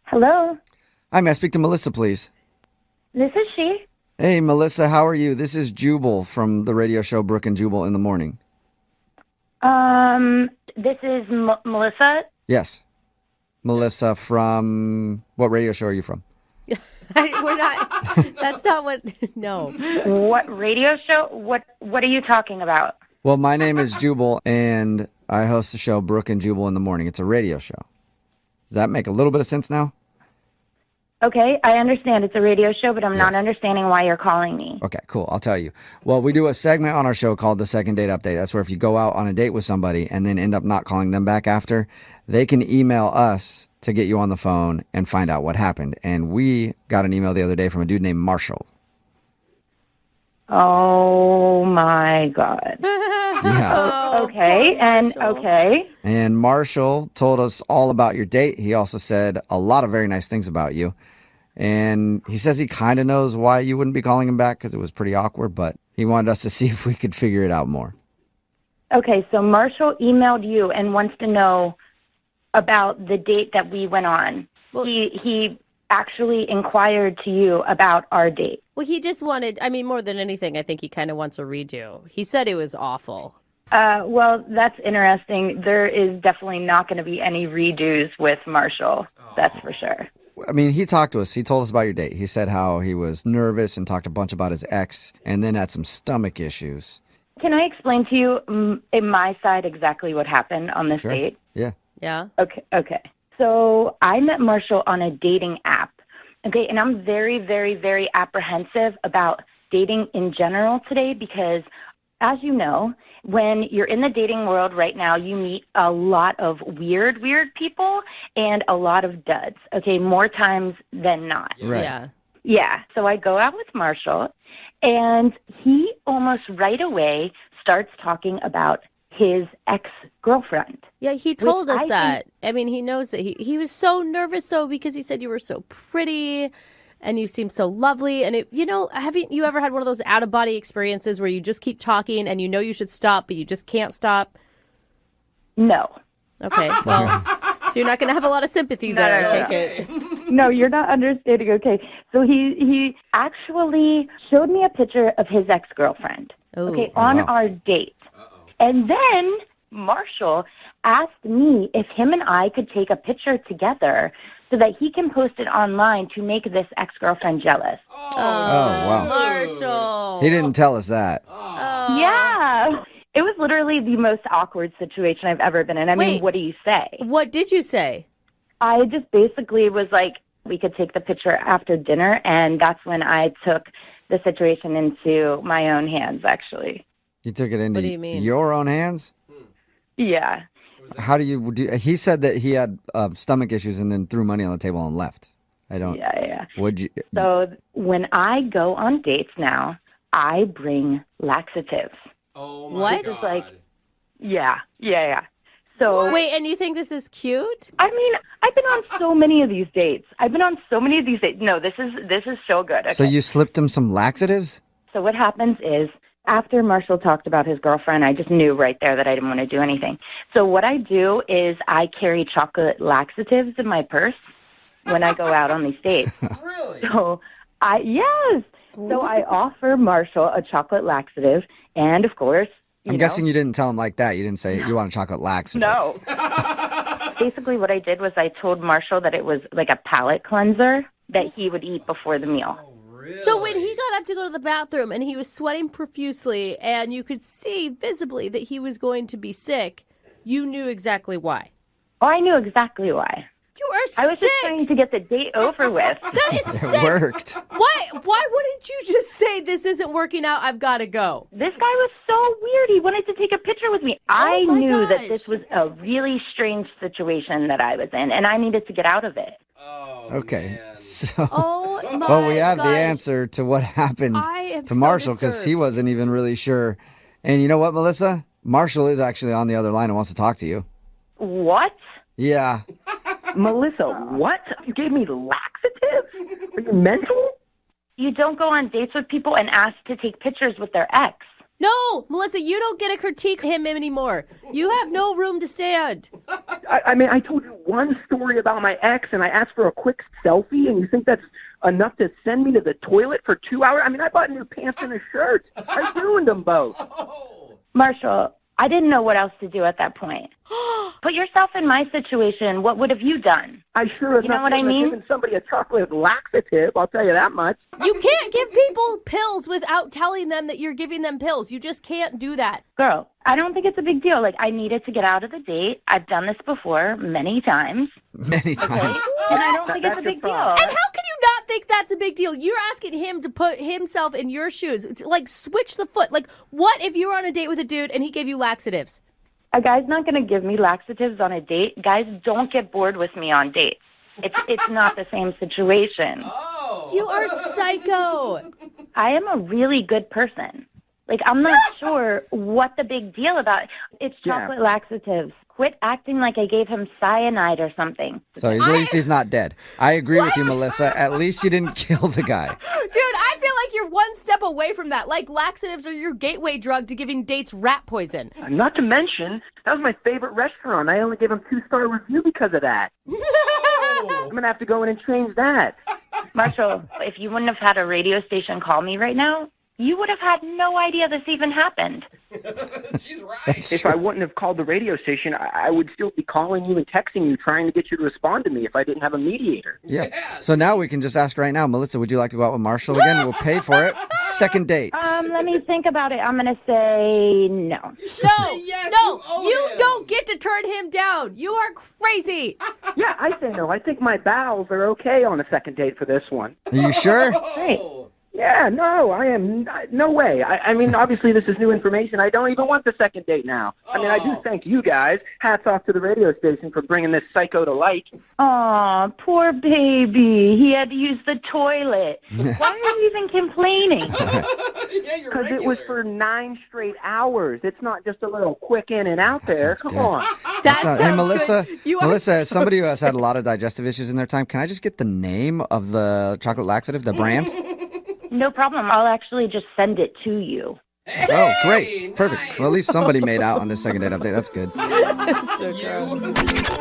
Hello, Hi, may I speak to Melissa, please? this is she. Hey, Melissa, how are you? This is Jubal from the radio show Brooke and Jubal in the morning. This is Melissa. Yes. Melissa from... What radio show are you from? We're not. That's not what. No. What radio show? What are you talking about? Well, my name is Jubal, and I host the show Brooke and Jubal in the morning. It's a radio show. Does that make a little bit of sense now? Okay, I understand it's a radio show, but I'm not understanding why you're calling me. Okay, cool. I'll tell you. Well, we do a segment on our show called the Second Date Update. That's where if you go out on a date with somebody and then end up not calling them back after, they can email us to get you on the phone and find out what happened. And we got an email the other day from a dude named Marshall. Oh my God. Yeah. Okay, And Marshall told us all about your date. He also said a lot of very nice things about you. And he says he kind of knows why you wouldn't be calling him back because it was pretty awkward, but he wanted us to see if we could figure it out more. Okay, so Marshall emailed you and wants to know about the date that we went on. Well, he actually inquired to you about our date. Well, he just wanted, I mean, more than anything, I think he kind of wants a redo. He said it was awful. Well, that's interesting. There is definitely not going to be any redos with Marshall. That's for sure. I mean, he talked to us. He told us about your date. He said how he was nervous and talked a bunch about his ex and then had some stomach issues. Can I explain to you in my side exactly what happened on this date? Yeah. Yeah. Okay. So I met Marshall on a dating app. Okay, and I'm very, very, very apprehensive about dating in general today because, as you know, when you're in the dating world right now, you meet a lot of weird people and a lot of duds, okay, more times than not. Right. Yeah. Yeah, so I go out with Marshall, and he almost right away starts talking about his ex-girlfriend. Yeah, he told us I that. I mean, he knows that he was so nervous, though, because he said you were so pretty and you seem so lovely. And, haven't you ever had one of those out-of-body experiences where you just keep talking and you know you should stop, but you just can't stop? No. Okay, well, so you're not going to have a lot of sympathy there, I take it. No, you're not understanding. Okay, so he actually showed me a picture of his ex-girlfriend, on our date. And then Marshall asked me if him and I could take a picture together so that he can post it online to make this ex-girlfriend jealous. Oh, wow. Marshall. He didn't tell us that. Yeah. It was literally the most awkward situation I've ever been in. I mean, what do you say? What did you say? I just basically was like, we could take the picture after dinner, and that's when I took the situation into my own hands, actually. You took it into What do you mean? your own hands? Yeah. How do you do? He said that he had stomach issues and then threw money on the table and left. I don't. Yeah. Would you? So when I go on dates now, I bring laxatives. Oh my It's like, yeah. So wait, and you think this is cute? I mean, I've been on so many of these dates. No, this is so good. Okay. So you slipped him some laxatives? So what happens is, after Marshall talked about his girlfriend, I just knew right there that I didn't want to do anything. So what I do is I carry chocolate laxatives in my purse when I go out on these dates. Really? So So I offer Marshall a chocolate laxative, and of course, I'm guessing you didn't tell him like that. You didn't say you want a chocolate laxative. No. Basically, what I did was I told Marshall that it was like a palate cleanser that he would eat before the meal. So when he got up to go to the bathroom and he was sweating profusely and you could see visibly that he was going to be sick, you knew exactly why. Oh, I knew exactly why. You are sick. I was just trying to get the date over with. That is sick. It worked. Why wouldn't you just say this isn't working out? I've got to go. This guy was so weird. He wanted to take a picture with me. I knew that this was a really strange situation that I was in, and I needed to get out of it. Okay. So, oh my well, we have gosh. the answer to what happened I am to so Marshall because he disturbed. wasn't even really sure. And you know what, Melissa? Marshall is actually on the other line and wants to talk to you. What? Yeah. Melissa, what? You gave me laxatives? Are you mental? You don't go on dates with people and ask to take pictures with their ex. No, Melissa, you don't get to critique him anymore. You have no room to stand. I mean, I told you one story about my ex, and I asked for a quick selfie, and you think that's enough to send me to the toilet for 2 hours? I mean, I bought new pants and a shirt. I ruined them both. Marshall, I didn't know what else to do at that point. Put yourself in my situation. What would have you done? I sure as You know what I nothing mean? giving somebody a chocolate laxative, I'll tell you that much. You can't give people pills without telling them that you're giving them pills. You just can't do that. Girl, I don't think it's a big deal. Like, I needed to get out of the date. I've done this before many times. Many times. And I don't think it's a big deal. And how can you not think that's a big deal? You're asking him to put himself in your shoes. Like, switch the foot. Like, what if you were on a date with a dude and he gave you laxatives? A guy's not going to give me laxatives on a date. Guys don't get bored with me on dates. It's not the same situation. You are psycho. I am a really good person. Like, I'm not sure what the big deal about it. It's chocolate laxatives. Quit acting like I gave him cyanide or something. So at least he's not dead. I agree with you, Melissa. At least you didn't kill the guy. Dude, I feel like you're one step away from that. Like, laxatives are your gateway drug to giving dates rat poison. Not to mention, that was my favorite restaurant. I only gave them 2-star review because of that. I'm going to have to go in and change that. Marshall, if you wouldn't have had a radio station call me right now, you would have had no idea this even happened. She's right. If I wouldn't have called the radio station, I would still be calling you and texting you, trying to get you to respond to me if I didn't have a mediator. Yeah. So now we can just ask right now, Melissa, would you like to go out with Marshall again? We'll pay for it. Second date. Let me think about it. I'm going to say no. No, you don't get to turn him down. You are crazy. Yeah, I say no. I think my bowels are okay on a second date for this one. Are you sure? Hey. Yeah, no, I am. No way. I mean, obviously, this is new information. I don't even want the second date now. I mean, I do thank you guys. Hats off to the radio station for bringing this psycho to light. Aw, poor baby. He had to use the toilet. Why are you even complaining? Because it was for 9 straight hours. It's not just a little quick in and out there. Come on. Hey, Melissa. You are Melissa, as so somebody who has had a lot of digestive issues in their time, can I just get the name of the chocolate laxative, the brand? No problem. I'll actually just send it to you. Oh, great. Perfect. Well, at least somebody made out on this second date update. That's good.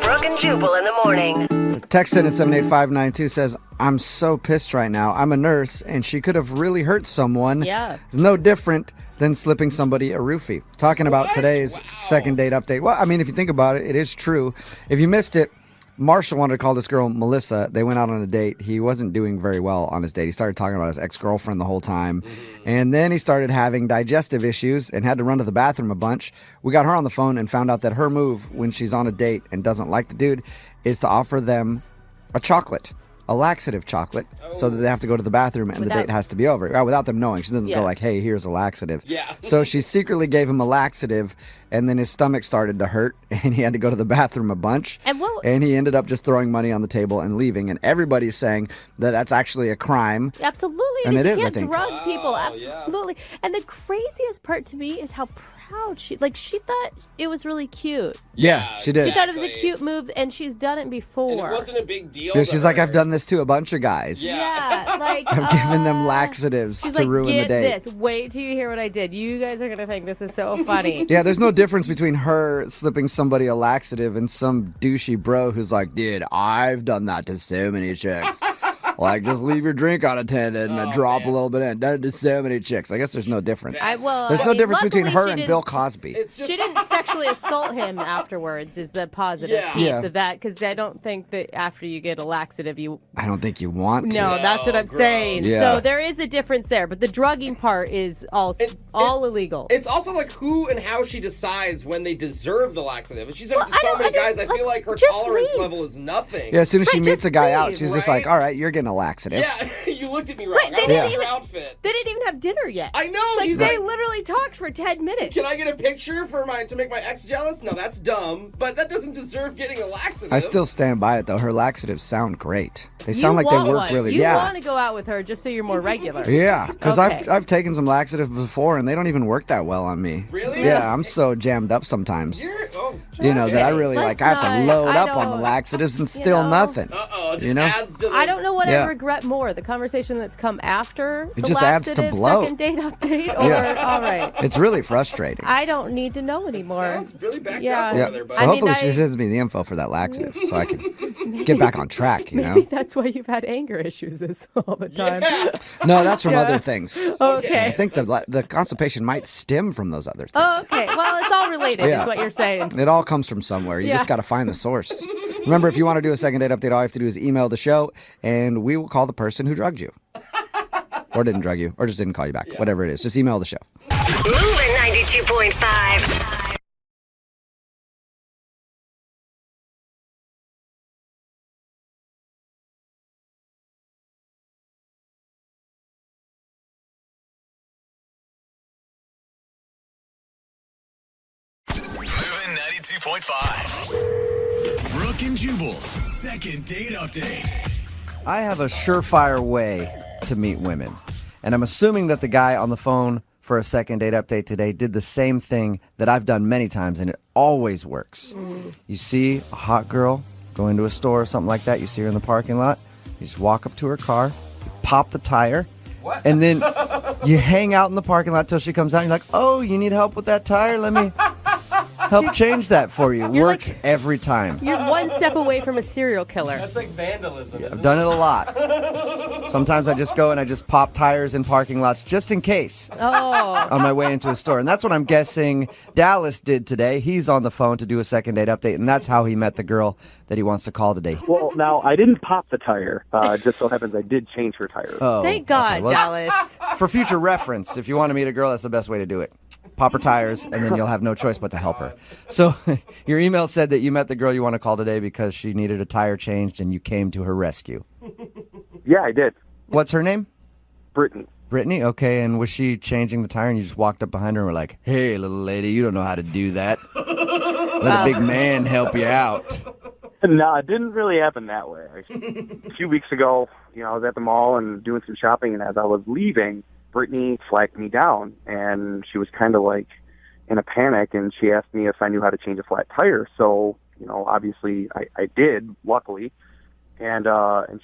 Brooke and Jubal in the morning. Text in at 78592 says, I'm so pissed right now. I'm a nurse, and she could have really hurt someone. Yeah. It's no different than slipping somebody a roofie. Talking about today's second date update. Well, I mean, if you think about it, it is true. If you missed it, Marshall wanted to call this girl Melissa. They went out on a date. He wasn't doing very well on his date. He started talking about his ex-girlfriend the whole time. And then he started having digestive issues and had to run to the bathroom a bunch. We got her on the phone and found out that her move when she's on a date and doesn't like the dude is to offer them a chocolate, a laxative chocolate, so that they have to go to the bathroom and the date has to be over. Without them knowing. She doesn't go like, hey, here's a laxative. Yeah. So she secretly gave him a laxative, and then his stomach started to hurt, and he had to go to the bathroom a bunch. And he ended up just throwing money on the table and leaving. And everybody's saying that that's actually a crime. Absolutely. And it is, you I can't think. drug people. Absolutely. And the craziest part to me is how proud she thought it was really cute. Yeah, she did. She thought it was a cute move, and she's done it before. And it wasn't a big deal. Yeah, she's like, I've done this to a bunch of guys. Yeah, like I've given them laxatives she's to like, ruin get the date. this. Wait till you hear what I did. You guys are gonna think this is so funny. Yeah, there's no difference between her slipping somebody a laxative and some douchey bro who's like, dude, I've done that to so many chicks. Like, just leave your drink unattended and drop a little bit in. Done it to so many chicks. I guess there's no difference. There's no difference between her and Bill Cosby. She didn't sexually assault him afterwards is the positive piece of that, because I don't think that after you get a laxative, I don't think you want to. No, that's what I'm saying. Yeah. So there is a difference there, but the drugging part is all illegal. It's also like who and how she decides when they deserve the laxative. She's done so many guys, I feel like her tolerance level is nothing. Yeah, as soon as she meets a guy out, she's just like, all right, you're getting a laxative. Yeah, you looked at me wrong. Right, they didn't even outfit. They didn't even have dinner yet. I know. Like they literally talked for 10 minutes. Can I get a picture to make my ex jealous? No, that's dumb. But that doesn't deserve getting a laxative. I still stand by it, though. Her laxatives sound great. They sound like they work really. You want to go out with her just so you're more regular. Yeah, because Okay. I've taken some laxatives before, and they don't even work that well on me. Really? Yeah, I'm so jammed up sometimes. You know, that I really Let's I have to not- load I up on the don't- laxatives and still nothing. You know? I don't know what Yeah. I regret more, the conversation that's come after It the just adds to laxative bloat. second date update, or all right. It's really frustrating. I don't need to know anymore. Sounds really backed yeah. up Yeah. over there, So bud. hopefully she sends me the info for that laxative so I can get back on track, you know? Maybe that's why you've had anger issues this all the time. No, that's from Yeah. other things. Okay. I think the constipation might stem from those other things. Oh, okay. Well, it's all related, Yeah. is what you're saying. It all comes from somewhere. You Yeah. just got to find the source. Remember, if you want to do a second date update, all you have to do is email the show, and we will call the person who drugged you. Or didn't drug you, or just didn't call you back. Whatever it is, just email the show. Moving 92.5. Moving 92.5. Brooke and Jubal's second date update. I have a surefire way to meet women, and I'm assuming that the guy on the phone for a second date update today did the same thing that I've done many times, and it always works. You see a hot girl go into a store or something like that, you see her in the parking lot, you just walk up to her car, you pop the tire, and then you hang out in the parking lot till she comes out, and you're like, oh, you need help with that tire? Let me help change that for you. Works every time. You're one step away from a serial killer. That's like vandalism, isn't I've done it a lot. Sometimes I just go and I just pop tires in parking lots just in case on my way into a store. And that's what I'm guessing Dallas did today. He's on the phone to do a second date update, and that's how he met the girl that he wants to call today. Well, now, I didn't pop the tire. Just so happens I did change her tire. Oh, Thank God, well, Dallas. For future reference, if you want to meet a girl, that's the best way to do it. Pop her tires, and then you'll have no choice but to help her. So your email said that you met the girl you want to call today because she needed a tire changed, and you came to her rescue. Yeah, I did. What's her name? Brittany. Brittany? Okay, and was she changing the tire, and you just walked up behind her and were like, hey, little lady, you don't know how to do that. Let a big man help you out. No, it didn't really happen that way. A few weeks ago, I was at the mall and doing some shopping, and as I was leaving, Brittany flagged me down, and she was kind of like in a panic, and she asked me if I knew how to change a flat tire. So, obviously I did, luckily, and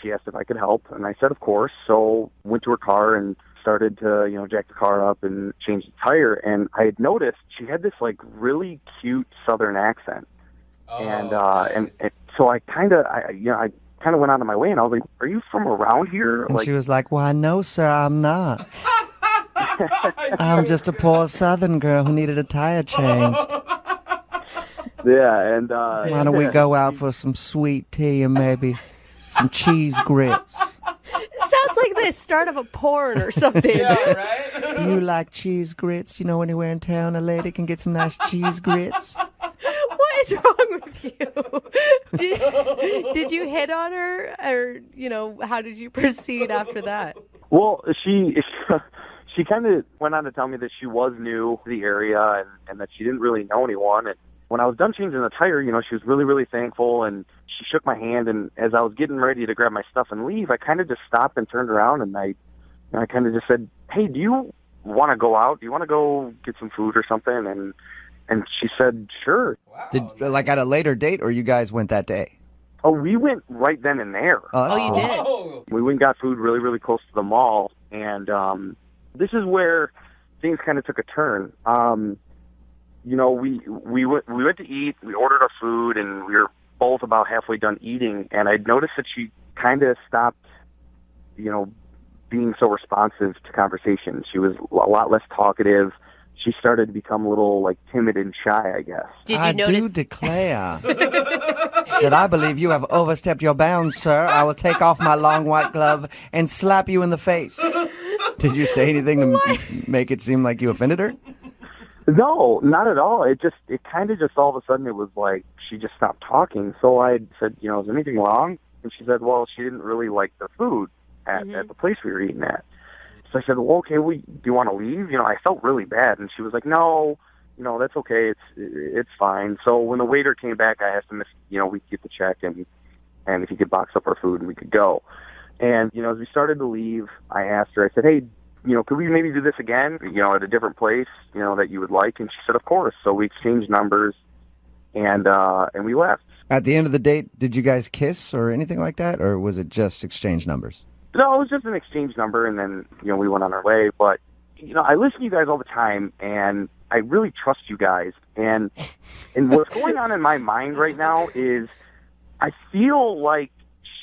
she asked if I could help, and I said, of course. So went to her car and started to, jack the car up and change the tire, and I had noticed she had this like really cute Southern accent. And so I kind of went out of my way, and I was like, "Are you from around here?" And she was like, "Why, no, sir, I'm not. I'm just a poor Southern girl who needed a tire changed. Yeah, and why don't we go out for some sweet tea and maybe some cheese grits? It sounds like the start of a porn or something. Yeah, right? Do you like cheese grits? Anywhere in town a lady can get some nice cheese grits? What is wrong with you? Did you hit on her, or how did you proceed after that? Well, she kind of went on to tell me that she was new to the area and that she didn't really know anyone. And when I was done changing the tire, she was really, really thankful, and she shook my hand. And as I was getting ready to grab my stuff and leave, I kind of just stopped and turned around, and I kind of just said, "Hey, do you want to go out? Do you want to go get some food or something?" And she said, "Sure." Did like at a later date, or you guys went that day? Oh, we went right then and there. Oh, that's you cool. did? We went and got food really, really close to the mall, and this is where things kind of took a turn. We went to eat, we ordered our food, and we were both about halfway done eating, and I noticed that she kind of stopped being so responsive to conversations. She was a lot less talkative. She started to become a little timid and shy, I guess. I do declare that I believe you have overstepped your bounds, sir. I will take off my long white glove and slap you in the face. Did you say anything to make it seem like you offended her? No, not at all. It kind of just all of a sudden it was like she just stopped talking. So I said, is there anything wrong? And she said, well, she didn't really like the food at the place we were eating at. So I said, well, okay, do you want to leave? I felt really bad. And she was like, no, that's okay. It's fine. So when the waiter came back, I asked him if, we could get the check and if he could box up our food and we could go. And, as we started to leave, I asked her, I said, hey, could we maybe do this again, at a different place, that you would like? And she said, of course. So we exchanged numbers and we left. At the end of the date, did you guys kiss or anything like that? Or was it just exchange numbers? No, it was just an exchange number, and then, we went on our way. But, I listen to you guys all the time, and I really trust you guys. And what's going on in my mind right now is I feel like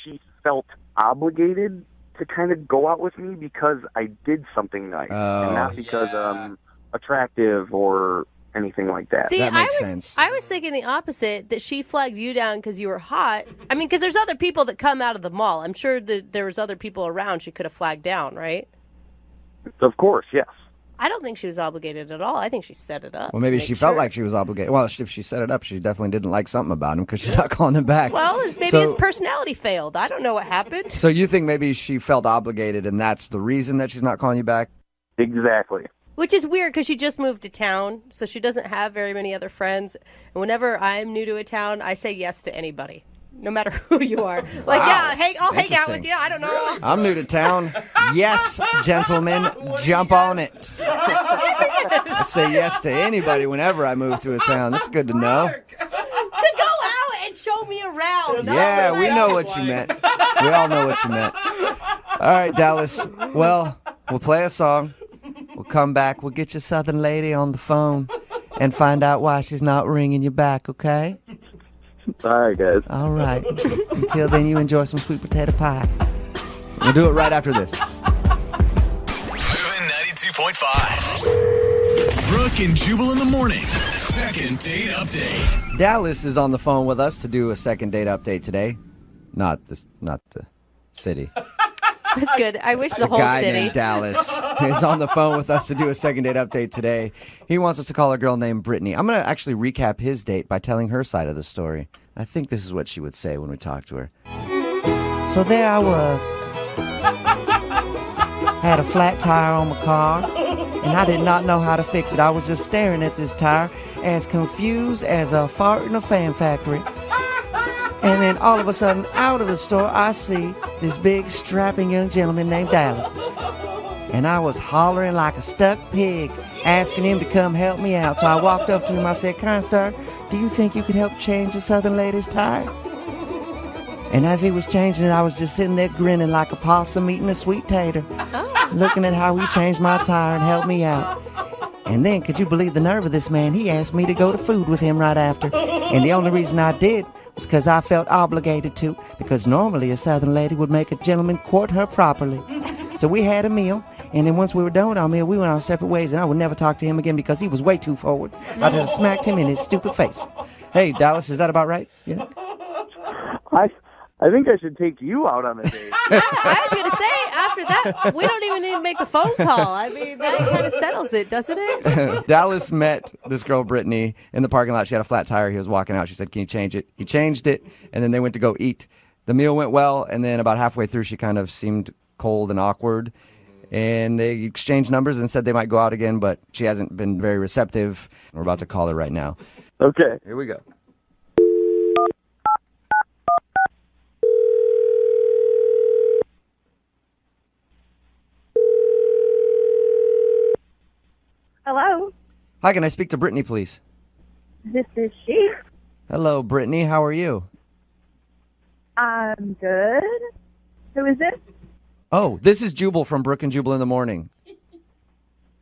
she felt obligated to kind of go out with me because I did something nice, and not because I'm attractive or anything like that. See, that makes sense. I was thinking the opposite, that she flagged you down because you were hot. I mean, because there's other people that come out of the mall. I'm sure that there was other people around she could have flagged down, right? Of course, yes. I don't think she was obligated at all. I think she set it up. Well, maybe she felt like she was obligated. Well, if she set it up, she definitely didn't like something about him because she's not calling him back. Well, maybe his personality failed. I don't know what happened. So you think maybe she felt obligated and that's the reason that she's not calling you back? Exactly. Which is weird because she just moved to town, so she doesn't have very many other friends. And whenever I'm new to a town, I say yes to anybody, no matter who you are. Like, Wow. yeah, I'll hang out with you. I don't know. I'm new to town. Yes, gentlemen, jump on it. I say yes to anybody whenever I move to a town. That's good to know. To go out and show me around. Yeah, we know what you meant. We all know what you meant. All right, Dallas. Well, we'll play a song. We'll come back. We'll get your Southern lady on the phone and find out why she's not ringing you back, okay? All right, guys. All right. Until then, you enjoy some sweet potato pie. We'll do it right after this. Moving 92.5. Brooke and Jubal in the mornings. Second date update. Dallas is on the phone with us to do a second date update today. Not the city. That's good. I wish the It's a whole guy city. named Dallas is on the phone with us to do a second date update today. He wants us to call a girl named Brittany. I'm going to actually recap his date by telling her side of the story. I think this is what she would say when we talk to her. So there I was. Had a flat tire on my car, and I did not know how to fix it. I was just staring at this tire as confused as a fart in a fan factory. And then all of a sudden, out of the store, I see this big, strapping young gentleman named Dallas. And I was hollering like a stuck pig, asking him to come help me out. So I walked up to him. I said, "Kind sir, do you think you could help change the Southern lady's tire?" And as he was changing it, I was just sitting there grinning like a possum eating a sweet tater, looking at how he changed my tire and helped me out. And then, could you believe the nerve of this man? He asked me to go to food with him right after. And the only reason I did was because I felt obligated to, because normally a Southern lady would make a gentleman court her properly. So we had a meal, and then once we were done with our meal, we went our separate ways, and I would never talk to him again because he was way too forward. I just smacked him in his stupid face. Hey, Dallas, is that about right? Yeah. I think I should take you out on a date. I was going to say, after that, we don't even need to make a phone call. I mean, that kind of settles it, doesn't it? Dallas met this girl, Brittany, in the parking lot. She had a flat tire. He was walking out. She said, "Can you change it?" He changed it, and then they went to go eat. The meal went well, and then about halfway through, she kind of seemed cold and awkward. And they exchanged numbers and said they might go out again, but she hasn't been very receptive. We're about to call her right now. Okay. Here we go. Hello, Hi, can I speak to Brittany, please? this is she. Hello, Brittany. How are you? I'm good. Who is this? Oh, this is Jubal from Brooke and Jubal in the morning.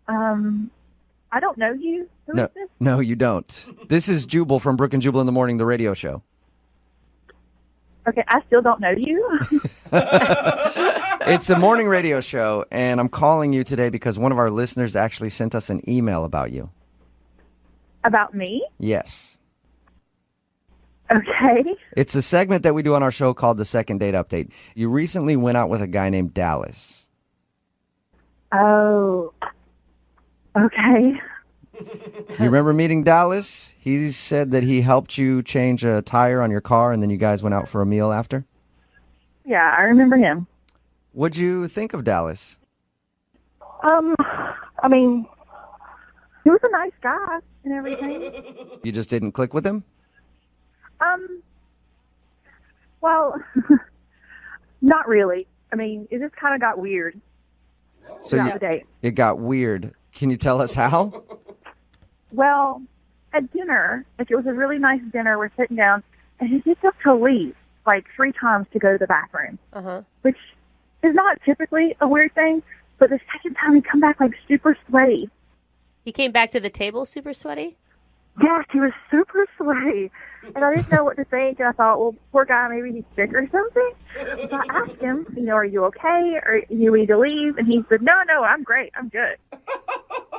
I don't know you. Who is this? No, you don't. This is Jubal from Brooke and Jubal in the morning, the radio show. Okay, I still don't know you. It's a morning radio show, and I'm calling you today because one of our listeners actually sent us an email about you. About me? Yes. Okay. It's a segment that we do on our show called the Second Date Update. You recently went out with a guy named Dallas. Oh. Okay. You remember meeting Dallas? He said that he helped you change a tire on your car, and then you guys went out for a meal after? Yeah, I remember him. What'd you think of Dallas? I mean, he was a nice guy and everything. You just didn't click with him? Well, not really. I mean, it just kind of got weird. So throughout the date. It got weird. Can you tell us how? Well, at dinner, like it was a really nice dinner, we're sitting down, and he gets up to leave like 3 times to go to the bathroom, which is not typically a weird thing, but the second time he come back like super sweaty. He came back to the table super sweaty? Yes, he was super sweaty, and I didn't know what to think, and I thought, well, poor guy, maybe he's sick or something. So I asked him, are you okay, or you need to leave? And he said, no, I'm great, I'm good.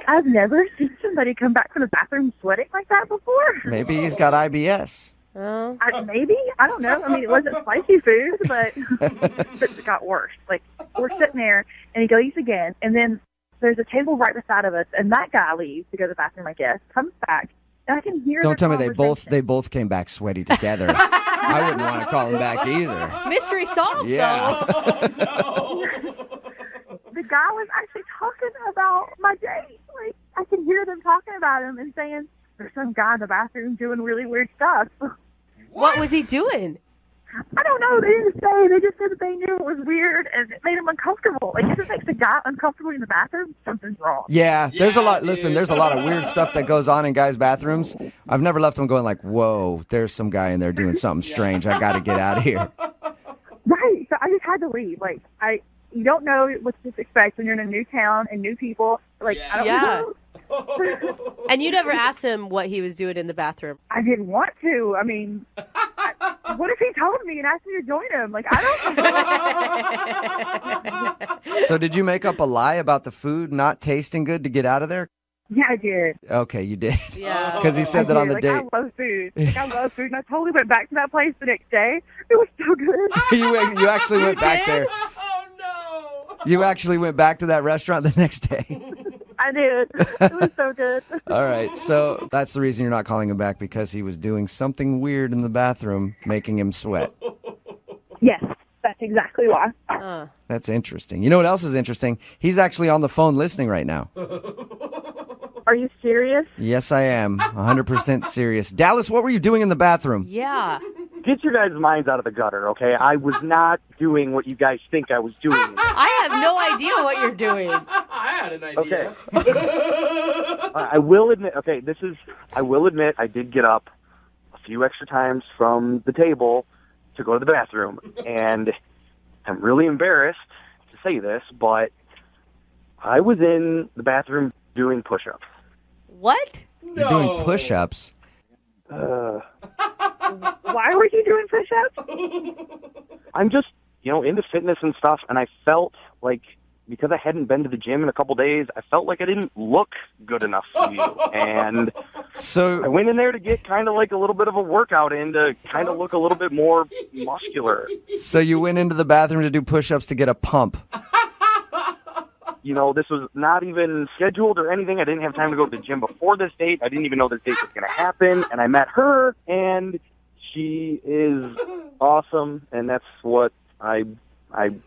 I've never seen somebody come back from the bathroom sweating like that before. Maybe he's got IBS. Oh. Maybe, I don't know. I mean, it wasn't spicy food, but it got worse. Like, we're sitting there, and he leaves again, and then there's a table right beside of us, and that guy leaves to go to the bathroom, I guess, comes back. I can hear. Don't tell me they both came back sweaty together. I wouldn't want to call him back either. Mystery solved, Yeah. though. The guy was actually talking about my date. Like, I can hear them talking about him and saying, there's some guy in the bathroom doing really weird stuff. What was he doing? I don't know. They didn't say. They just said that they knew it was weird and it made him uncomfortable. Like, if it makes a guy uncomfortable in the bathroom, something's wrong. Yeah, there's a lot. Listen, there's a lot of weird stuff that goes on in guys' bathrooms. I've never left them going like, whoa, there's some guy in there doing something strange. I got to get out of here. Right. So I just had to leave. Like, you don't know what to expect when you're in a new town and new people. Like, I don't know. And you never asked him what he was doing in the bathroom. I didn't want to. I mean, what if he told me and asked me to join him? Like, I don't. So did you make up a lie about the food not tasting good to get out of there? Yeah, I did. Okay, you did. Yeah. Because he said that on the like, date. I love food. I love food, and I totally went back to that place the next day. It was so good. You actually went back there. Oh, no. You actually went back to that restaurant the next day. I did. It was so good. All right, so that's the reason you're not calling him back, because he was doing something weird in the bathroom, making him sweat. Yes, that's exactly why. That's interesting. You know what else is interesting? He's actually on the phone listening right now. Are you serious? Yes, I am. 100% serious. Dallas, what were you doing in the bathroom? Yeah. Get your guys' minds out of the gutter, okay? I was not doing what you guys think I was doing. I have no idea what you're doing. I had an idea. Okay. I will admit, I did get up a few extra times from the table to go to the bathroom. And I'm really embarrassed to say this, but I was in the bathroom doing push-ups. What? You're doing push-ups? Why were you doing push-ups? I'm just, into fitness and stuff, and I felt like, because I hadn't been to the gym in a couple days, I felt like I didn't look good enough for you. And so I went in there to get kind of like a little bit of a workout in to kind of look a little bit more muscular. So you went into the bathroom to do push-ups to get a pump. This was not even scheduled or anything. I didn't have time to go to the gym before this date. I didn't even know this date was going to happen. And I met her, and she is awesome, and that's what I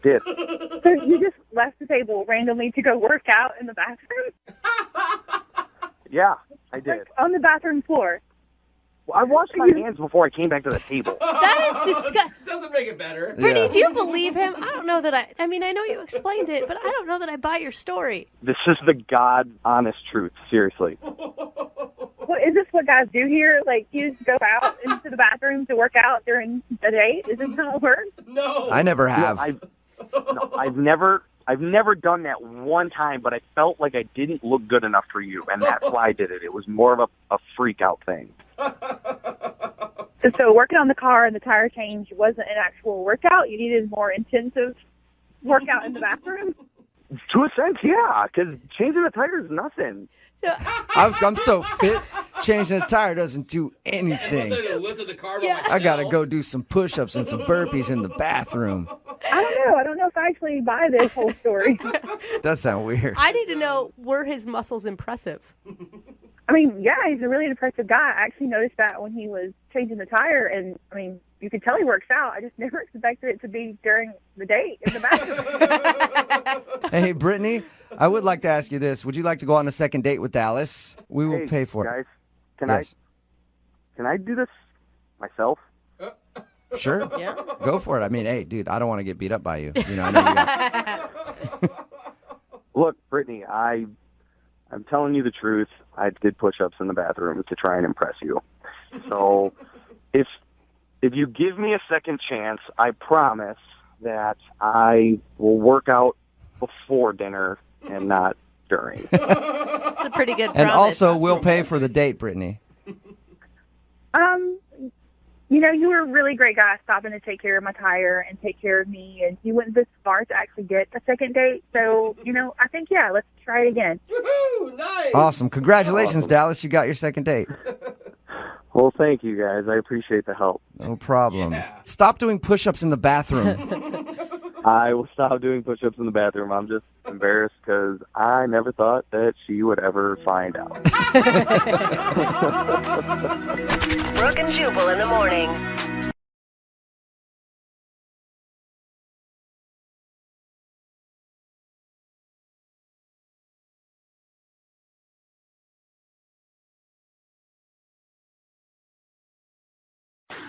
did. So you just left the table randomly to go work out in the bathroom? Yeah, I did. Like on the bathroom floor? Well, I washed my hands before I came back to the table. That is disgusting. Doesn't make it better. Brittany, do you believe him? I don't know that I mean, I know you explained it, but I don't know that I buy your story. This is the God-honest truth, seriously. Well, is this what guys do here? Like, you just go out into the bathroom to work out during the date? Is this how it works? No. I never have. I've never done that one time, but I felt like I didn't look good enough for you, and that's why I did it. It was more of a freak-out thing. So working on the car and the tire change wasn't an actual workout? You needed more intensive work out in the bathroom? To a sense, yeah, because changing the tire is nothing. I'm so fit. Changing the tire doesn't do anything. I gotta go do some push-ups and some burpees in the bathroom. I don't know if I actually buy this whole story. Does sound weird. I need to know, were his muscles impressive? I mean, yeah, he's a really impressive guy. I actually noticed that when he was changing the tire, and I mean, you could tell he works out. I just never expected it to be during the date in the bathroom. Hey, Brittany, I would like to ask you this. Would you like to go on a second date with Dallas? We will pay for guys, it. Can I do this myself? Sure. Yeah. Go for it. I mean, hey, dude, I don't want to get beat up by you. You know, I know you got... Look, Brittany, I'm telling you the truth. I did push-ups in the bathroom to try and impress you. So if you give me a second chance, I promise that I will work out before dinner and not during. It's a pretty good promise. And also, we'll pay for the date, Brittany. You know, you were a really great guy stopping to take care of my tire and take care of me, and you went this far to actually get a second date. So, you know, I think, yeah, let's try it again. Woohoo! Nice! Awesome. Congratulations, Dallas. You got your second date. Well, thank you, guys. I appreciate the help. No problem. Stop doing push-ups in the bathroom. I will stop doing push-ups in the bathroom. I'm just embarrassed because I never thought that she would ever find out. Brooke and Jubal in the morning.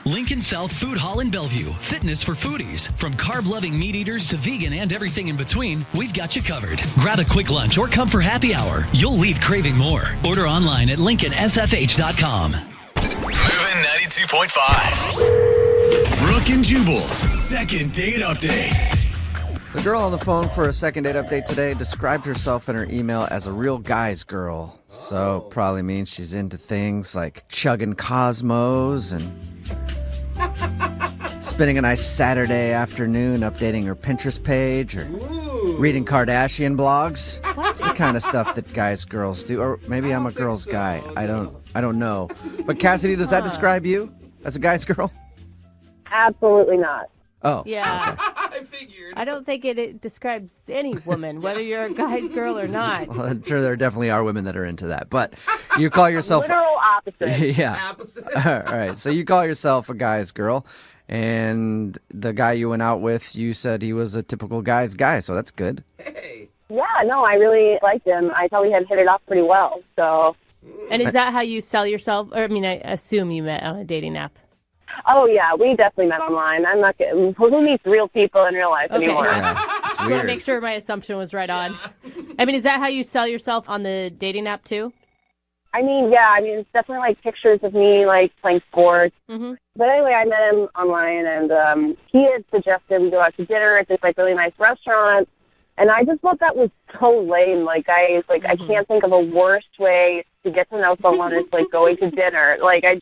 Lincoln South Food Hall in Bellevue. Fitness for foodies. From carb-loving meat eaters to vegan and everything in between, we've got you covered. Grab a quick lunch or come for happy hour. You'll leave craving more. Order online at LincolnSFH.com. Moving 92.5. Brooke and Jubal's second date update. The girl on the phone for a second date update today described herself in her email as a real guy's girl. So probably means she's into things like chugging Cosmos and spending a nice Saturday afternoon updating her Pinterest page or reading Kardashian blogs. That's the kind of stuff that guys girls do. Or maybe I'm a girl's guy. I don't know. But Cassidy, does that describe you as a guy's girl? Absolutely not. Oh. Yeah. I figured. I don't think it describes any woman, whether you're a guy's girl or not. Well, I'm sure there definitely are women that are into that. But you call yourself... Literal opposite. Yeah. Opposite. All right. So you call yourself a guy's girl. And the guy you went out with, you said he was a typical guy's guy. So that's good. Hey. Yeah, no, I really liked him. I thought we had hit it off pretty well. So. And is that how you sell yourself? Or, I mean, I assume you met on a dating app. Oh, yeah, we definitely met online. I'm not getting... Who meets real people in real life anymore? Yeah, it's Just want to make sure my assumption was right on. I mean, is that how you sell yourself on the dating app, too? I mean, yeah, it's definitely, like, pictures of me, like, playing sports. Mm-hmm. But anyway, I met him online, and he had suggested we go out to dinner at this, like, really nice restaurant. And I just thought that was so lame. Like, I can't think of a worse way to get to know someone is, like, going to dinner. Like, I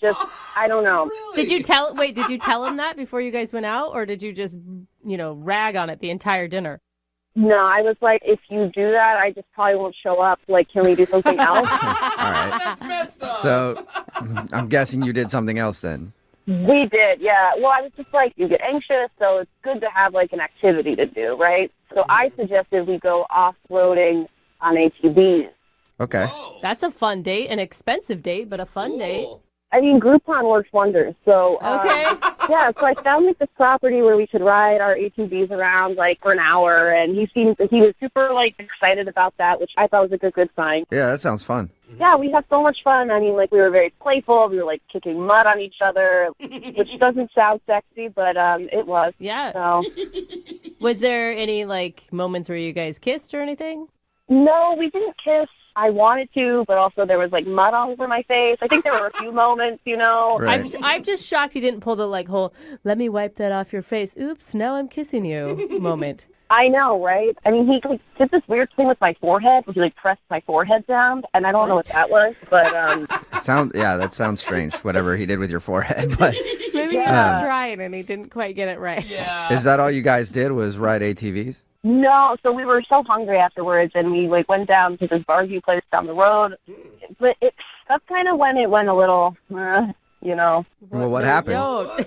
don't know. Really? Did you tell him that before you guys went out, or did you just, rag on it the entire dinner? No, I was like, if you do that, I just probably won't show up. Like, can we do something else? All right. That's messed up. So I'm guessing you did something else then. We did, yeah. Well, I was just like, you get anxious, so it's good to have, like, an activity to do, right? So I suggested we go off-roading on ATVs. Okay. That's a fun date, an expensive date, but a fun date. I mean, Groupon works wonders. So, okay. Yeah, so I found, like, this property where we could ride our ATVs around, like, for an hour, and he was super, like, excited about that, which I thought was a good sign. Yeah, that sounds fun. Yeah, we had so much fun. I mean, like, we were very playful. We were, like, kicking mud on each other, which doesn't sound sexy, but it was. Yeah. So. Was there any, like, moments where you guys kissed or anything? No, we didn't kiss. I wanted to, but also there was, like, mud all over my face. I think there were a few moments, Right. I'm just shocked he didn't pull the, like, whole, let me wipe that off your face. Oops, now I'm kissing you moment. I know, right? I mean, he like, did this weird thing with my forehead, where he, like, pressed my forehead down, and I don't know what that was, but... that sounds strange, whatever he did with your forehead, but... Maybe he was trying and he didn't quite get it right. Yeah. Is that all you guys did, was ride ATVs? No, so we were so hungry afterwards, and we like went down to this barbecue place down the road. But that's kind of when it went a little, you know. Well, what happened?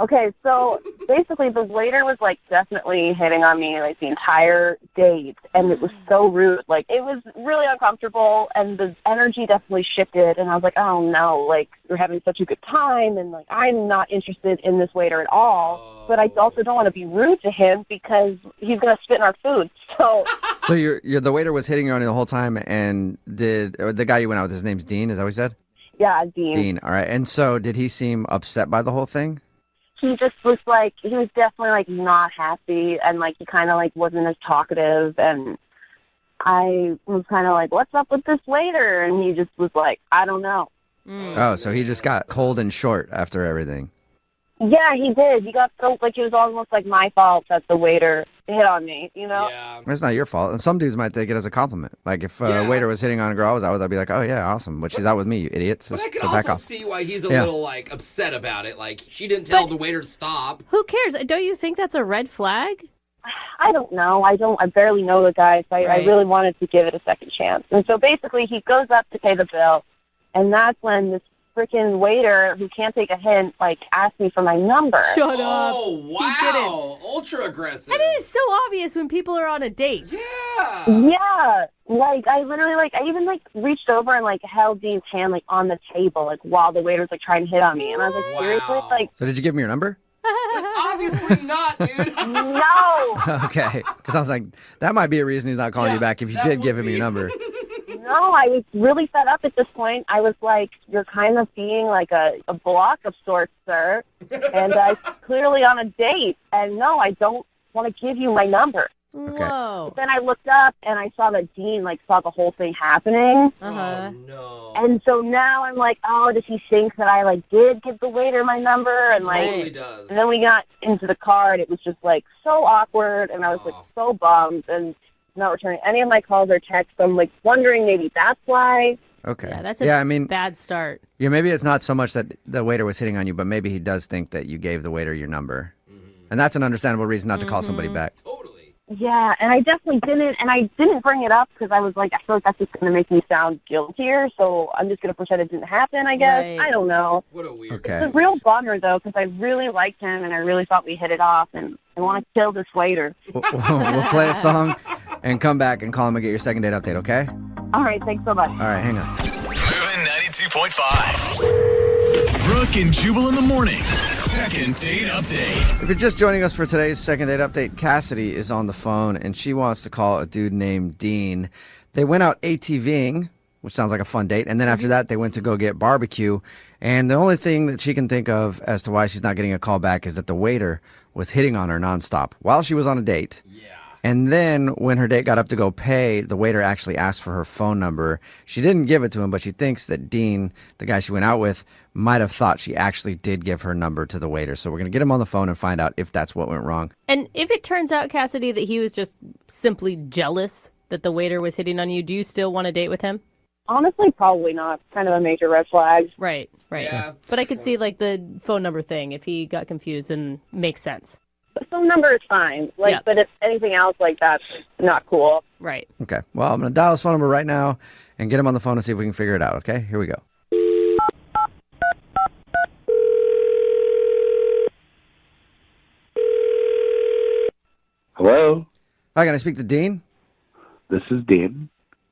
Okay, so basically the waiter was like definitely hitting on me like the entire date, and it was so rude. Like it was really uncomfortable, and the energy definitely shifted. And I was like, oh no, like we're having such a good time, and like I'm not interested in this waiter at all. But I also don't want to be rude to him because he's gonna spit in our food. So you're the waiter was hitting you on you the whole time, and the guy you went out with, his name's Dean? Is that what he said? yeah, Dean. Dean. All right. And so did he seem upset by the whole thing? He just was like, he was definitely like not happy, and like he kind of like wasn't as talkative, and I was kind of like, what's up with this waiter? And he just was like, I don't know. Oh, so he just got cold and short after everything. Yeah, he did. He got so, like, it was almost like my fault that the waiter hit on me, you know? Yeah. It's not your fault. And some dudes might take it as a compliment. Like, if a waiter was hitting on a girl I was out with, I'd be like, oh, yeah, awesome. But she's out with me, you idiot. So But I could back also off. see why he's a little, like, upset about it. Like, she didn't tell the waiter to stop. Who cares? Don't you think that's a red flag? I don't know. I barely know the guy, so I really wanted to give it a second chance. And so basically he goes up to pay the bill, and that's when this freaking waiter who can't take a hint, like, asked me for my number. Shut up. Oh, wow. Ultra aggressive. And it is so obvious when people are on a date. Yeah. Yeah. Like, I literally, like, I even, like, reached over and, like, held Dean's hand, like, on the table, like, while the waiter was, like, trying to hit on me. And I was like, seriously? Like, So did you give him your number? Obviously not, dude. no. Okay. Because I was like, that might be a reason he's not calling you back if you did give him your number. No, I was really fed up at this point. I was like, you're kind of being like a block of sorts, sir. And I'm clearly on a date. And no, I don't want to give you my number. Okay. Whoa. But then I looked up and I saw that Dean like saw the whole thing happening. Uh-huh. No. And so now I'm like, oh, does he think that I like did give the waiter my number? And like, Totally does. and then we got into the car and it was just like so awkward, and I was like so bummed and not returning any of my calls or texts. I'm like wondering maybe that's why. Okay. Yeah, that's a I mean, bad start. yeah, maybe it's not so much that the waiter was hitting on you, but maybe he does think that you gave the waiter your number. And that's an understandable reason not to call somebody back. Yeah, and I definitely didn't, and I didn't bring it up because I was like, I feel like that's just going to make me sound guiltier, so I'm just going to pretend it didn't happen, I guess. Right. I don't know. What a weird. Okay. It's a real bummer, though, because I really liked him, and I really thought we hit it off, and I want to kill this waiter. We'll play a song and come back and call him and get your second date update, okay? All right, thanks so much. All right, hang on. Moving 92.5. Brooke and Jubal in the mornings. Second date update. If you're just joining us for today's second date update, Cassidy is on the phone and she wants to call a dude named Dean. They went out ATVing, which sounds like a fun date, and then after that they went to go get barbecue. And the only thing that she can think of as to why she's not getting a call back is that the waiter was hitting on her nonstop while she was on a date. And then when her date got up to go pay, the waiter actually asked for her phone number. She didn't give it to him, but she thinks that Dean, the guy she went out with, might have thought she actually did give her number to the waiter. So we're going to get him on the phone and find out if that's what went wrong. And if it turns out, Cassidy, that he was just simply jealous that the waiter was hitting on you, do you still want to date with him? Honestly, probably not. It's kind of a major red flag. Right. Yeah. But I could see, like, the phone number thing, if he got confused, and makes sense. The phone number is fine, like, Yeah. but if anything else like that's not cool. Right. Okay. Well, I'm going to dial his phone number right now and get him on the phone and see if we can figure it out. Okay? Here we go. Hello, Hi, can I speak to Dean? this is Dean.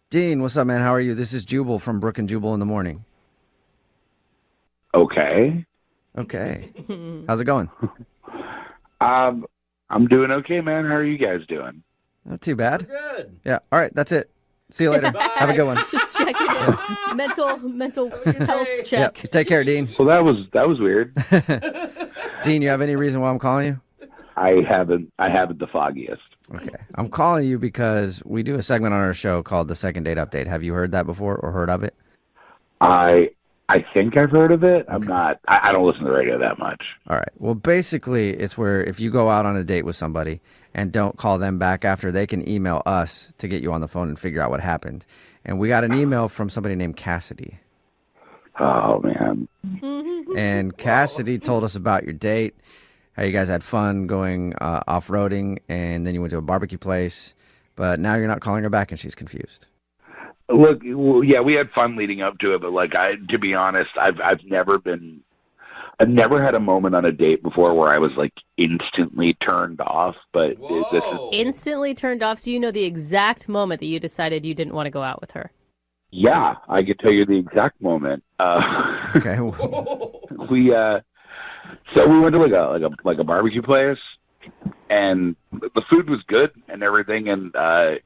Dean, what's up, man? How are you? This is Jubal from Brooke and Jubal in the morning. Okay. Okay. How's it going? I'm doing okay, man. How are you guys doing? Not too bad. Good. Yeah. All right. That's it. See you later. Have a good one. Just checking in. Mental health check. Yeah. Take care, Dean. Well, that was weird. Dean, you have any reason why I'm calling you? I haven't the foggiest. Okay. I'm calling you because we do a segment on our show called the Second Date Update. Have you heard that before or heard of it? I think I've heard of it. I'm not. I don't listen to the radio that much. All right. Well, basically, it's where if you go out on a date with somebody and don't call them back after, they can email us to get you on the phone and figure out what happened. And we got an email from somebody named Cassidy. Oh man. And Cassidy told us about your date. how you guys had fun going off-roading, and then you went to a barbecue place, but now you're not calling her back and she's confused. Look, well, yeah, we had fun leading up to it, but like, to be honest, I've never had a moment on a date before where I was like instantly turned off. But this is Instantly turned off, so you know the exact moment that you decided you didn't want to go out with her. Yeah, I could tell you the exact moment. Okay. So we went to like a barbecue place, and the food was good and everything, and the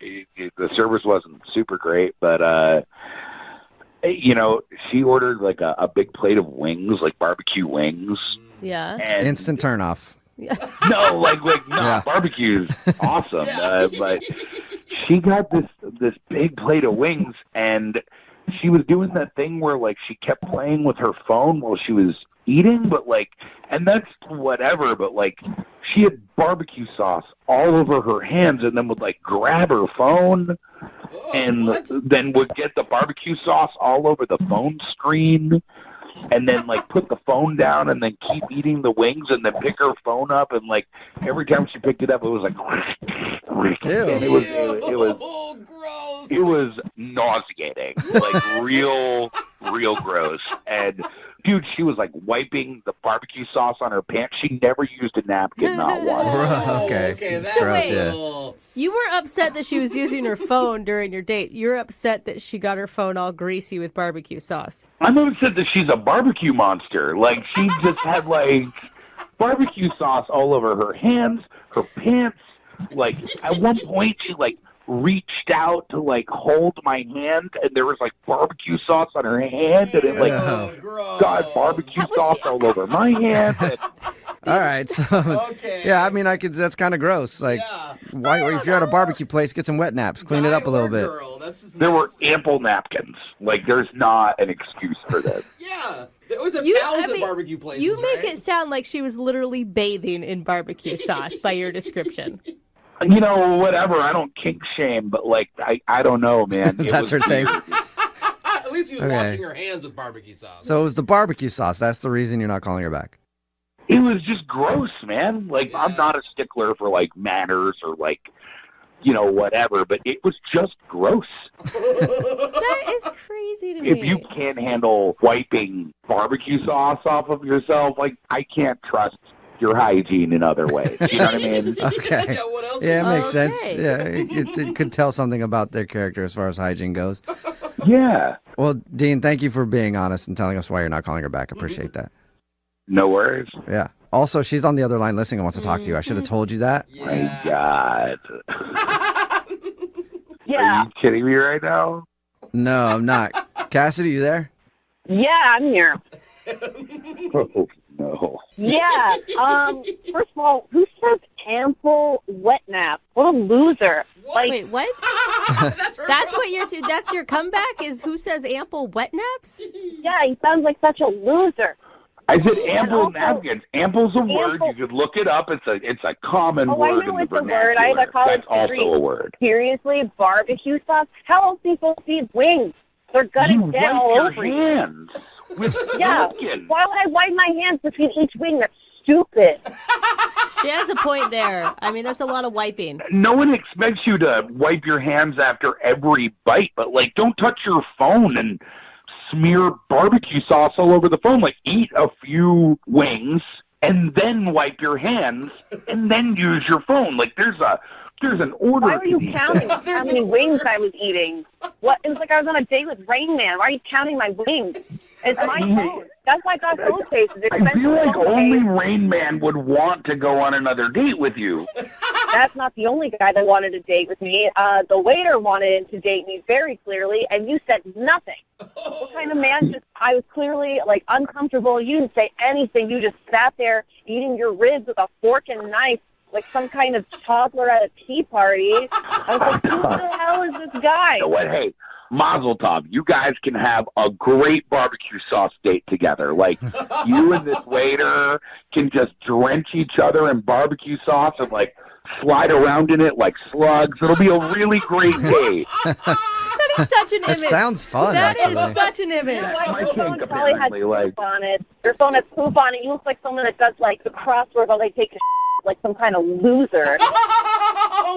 service wasn't super great, but she ordered like a big plate of wings, like barbecue wings. Yeah. And instant turn off. No, barbecue's awesome. But she got this big plate of wings, and she was doing that thing where like she kept playing with her phone while she was eating, but like, and that's whatever, but like she had barbecue sauce all over her hands, and then would like grab her phone and then would get the barbecue sauce all over the phone screen, and then like put the phone down and then keep eating the wings and then pick her phone up, and like every time she picked it up it was like and it was nauseating, like real gross. And dude, she was like wiping the barbecue sauce on her pants. She never used a napkin, not one. Okay. That's So wait, yeah. you were upset that she was using her phone during your date. You're upset that she got her phone all greasy with barbecue sauce. I'm upset that she's a barbecue monster. Like, she just had like barbecue sauce all over her hands, her pants. Like, at one point she like reached out to like hold my hand, and there was like barbecue sauce on her hand, and it like got barbecue sauce all over my hand. And... All right, so yeah, I mean, that's kind of gross. Like, why? If you're at a barbecue place, get some wet naps, clean it up a little bit. There were ample napkins. Like, there's not an excuse for this. Yeah. There was 1,000 barbecue places. You make it sound like she was literally bathing in barbecue sauce by your description. You know, whatever. I don't kink shame, but like, I don't know, man. That's her thing. At least she was washing her hands with barbecue sauce. So it was the barbecue sauce. That's the reason you're not calling her back. It was just gross, man. Like, I'm not a stickler for like manners or like, whatever, but it was just gross. That is crazy to me. If you can't handle wiping barbecue sauce off of yourself, like, I can't trust your hygiene in other ways. You know what I mean? Okay. Yeah, it makes sense. Yeah, it could tell something about their character as far as hygiene goes. Yeah. Well, Dean, thank you for being honest and telling us why you're not calling her back. Appreciate that. No worries. Yeah. Also, she's on the other line listening and wants to talk to you. I should have told you that. My God. Yeah. Are you kidding me right now? No, I'm not. Cassidy, you there? Yeah, I'm here. Oh, no. Yeah. First of all, who says ample wet nap? What a loser. Like, wait, what? That's what that's your comeback is who says ample wet naps? Yeah, he sounds like such a loser. I said ample napkins. Ample's a word. You could look it up. It's a common word in the vernacular. I have a college degree. Also a word. Seriously, barbecue sauce? How else are you supposed to eat wings? They're gutting down all over you. Hands with napkin. Why would I wipe my hands between each wing? That's stupid. She has a point there. I mean, that's a lot of wiping. No one expects you to wipe your hands after every bite, but like, don't touch your phone and smear barbecue sauce all over the phone. Like, eat a few wings and then wipe your hands and then use your phone. Like, there's an order. Why were you counting how many wings I was eating? What? It was like I was on a date with Rain Man. Why are you counting my wings? It's my phone. That's why I got phone cases. I feel like only Rain Man would want to go on another date with you. That's not the only guy that wanted to date with me. The waiter wanted to date me very clearly, and you said nothing. What kind of man I was clearly, like, uncomfortable. You didn't say anything. You just sat there eating your ribs with a fork and knife like some kind of toddler at a tea party. I was like, who the hell is this guy? You know what? Hey, Mazel Tov. You guys can have a great barbecue sauce date together. Like, you and this waiter can just drench each other in barbecue sauce and, like, slide around in it like slugs. It'll be a really great day. That is such an That image. sounds fun, That actually. is such an image. Your phone probably has poop on it. Your phone has poop on it. You look like someone that does like the crossword while they take a like some kind of loser.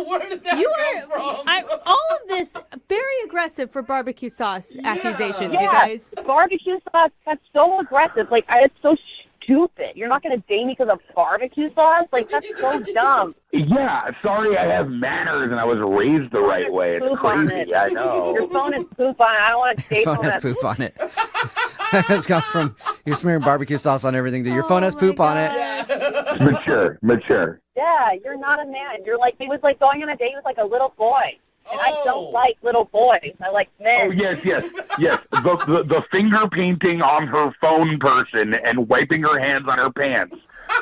Where did that come from? All of this very aggressive for barbecue sauce accusations, you guys. Barbecue sauce, that's so aggressive. Like, it's so stupid. You're not going to date me because of barbecue sauce? Like, that's so dumb. Yeah, sorry I have manners and I was raised the right way. It's Poop on crazy, it. I know. Your phone has poop on it. I don't want to date Phone someone has that's poop on it. It's gone from you're smearing barbecue sauce on everything to your phone has poop on it. Mature. Yeah, you're not a man. You're like, he was like going on a date with like a little boy. And I don't like little boys. I like men. Oh, yes. The finger painting on her phone person and wiping her hands on her pants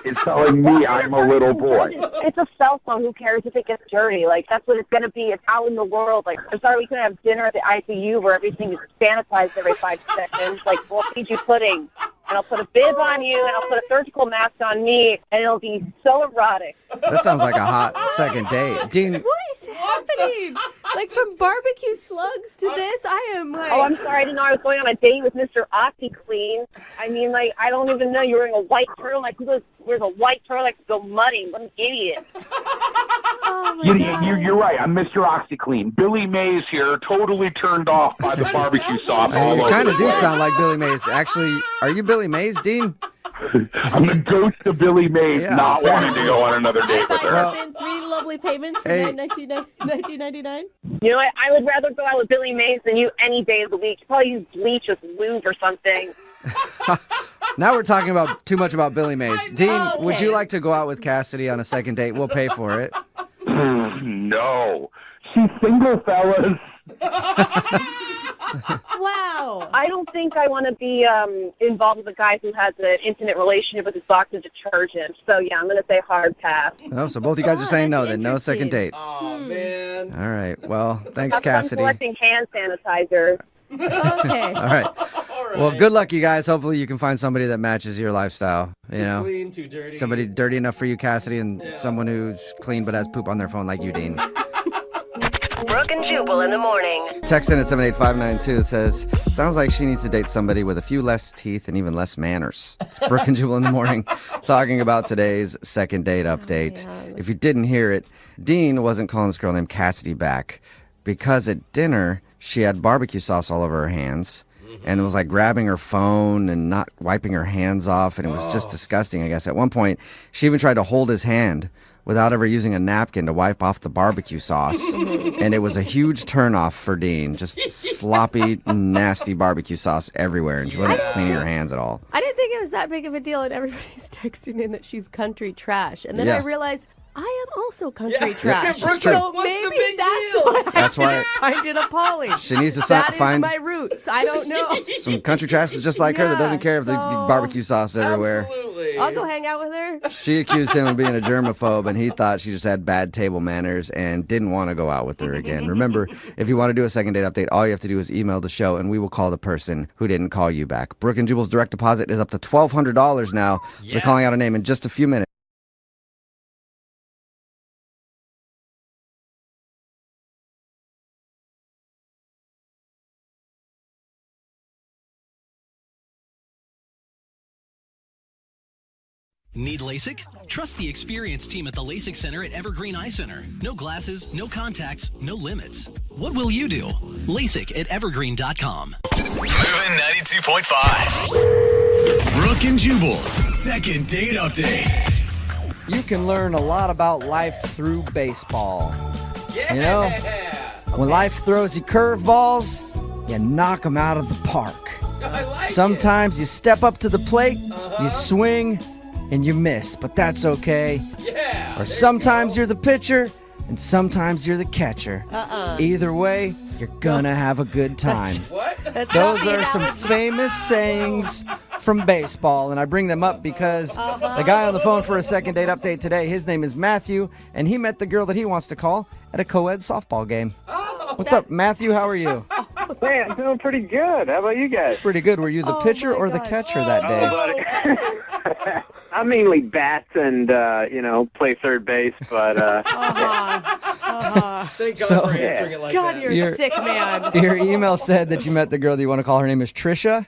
is telling me I'm a little boy. It's a cell phone. Who cares if it gets dirty? Like, that's what it's going to be. It's out in the world. Like, I'm sorry we couldn't have dinner at the ICU where everything is sanitized every 5 seconds. Like, we'll feed you pudding. And I'll put a bib on you, and I'll put a surgical mask on me, and it'll be so erotic. That sounds like a hot second date. Dean, What is happening? Like, from barbecue slugs to this, I am like... Oh, I'm sorry. I didn't know I was going on a date with Mr. OxyClean. I mean, like, I don't even know you're wearing a white turtleneck. Who wears a white turtleneck to go muddy? What an idiot. You're right. I'm Mr. OxyClean. Billy Mays here, totally turned off by the barbecue sauce all you over. kind of do sound like Billy Mays. Actually, are you Billy Mays, Dean? I'm the ghost of Billy Mays, not wanting to go on another date with her. Been 3 lovely payments for $19.99. You know what? I would rather go out with Billy Mays than you any day of the week. You probably use bleach with lube or something. Now we're talking about too much about Billy Mays. Dean, would you like to go out with Cassidy on a second date? We'll pay for it. No. She's single, fellas. Wow. I don't think I want to be involved with a guy who has an intimate relationship with his box of detergent. So, yeah, I'm going to say hard pass. Oh, so both you guys are saying no, then no second date. Oh, man. All right. Well, thanks, I'm Cassidy. collecting hand sanitizer. Okay. All right. Well, good luck, you guys. Hopefully you can find somebody that matches your lifestyle. You know, Too clean, too dirty. somebody dirty enough for you, Cassidy, and someone who's clean but has poop on their phone like you, Dean. Brooke and Jubal in the morning. Text in at 78592 that says, sounds like she needs to date somebody with a few less teeth and even less manners. It's Brooke and Jubal in the morning talking about today's second date update. If you didn't hear it, Dean wasn't calling this girl named Cassidy back because at dinner she had barbecue sauce all over her hands. And it was like grabbing her phone and not wiping her hands off. And it was just disgusting, I guess. At one point, she even tried to hold his hand without ever using a napkin to wipe off the barbecue sauce. And it was a huge turnoff for Dean. Just sloppy, nasty barbecue sauce everywhere. And she wasn't cleaning her hands at all. I didn't think it was that big of a deal, and everybody's texting in that she's country trash. And then I realized I am also country trash. Brooke, So what's the maybe that's why That's why I find it appalling. she needs to That is find my roots. I don't know. some country trash is just like her that doesn't care if there's barbecue sauce everywhere. I'll go hang out with her. She accused him of being a germaphobe, and he thought she just had bad table manners and didn't want to go out with her again. Remember, if you want to do a second date update, all you have to do is email the show, and we will call the person who didn't call you back. Brooke and Jubal's direct deposit is up to $1,200 now. So they're calling out a name in just a few minutes. Need LASIK? Trust the experienced team at the LASIK Center at Evergreen Eye Center. No glasses, no contacts, no limits. What will you do? LASIK at evergreen.com. Moving 92.5. Brooke and Jubal's second date update. You can learn a lot about life through baseball. You know, when life throws you curveballs, you knock them out of the park. Sometimes you step up to the plate, you swing, and you miss, but that's okay. Or sometimes you're the pitcher, and sometimes you're the catcher. Either way, you're gonna have a good time. Those are some famous sayings from baseball, and I bring them up because the guy on the phone for a second date update today, his name is Matthew, and he met the girl that he wants to call at a co-ed softball game. What's up, Matthew? How are you? Hey, I'm doing pretty good. How about you guys? Pretty good. Were you the pitcher or the catcher that day? I mainly bat and, play third base, but Thank God So- for answering it like God, that. you're a sick man. Your email said that you met the girl that you want to call her name is Trisha.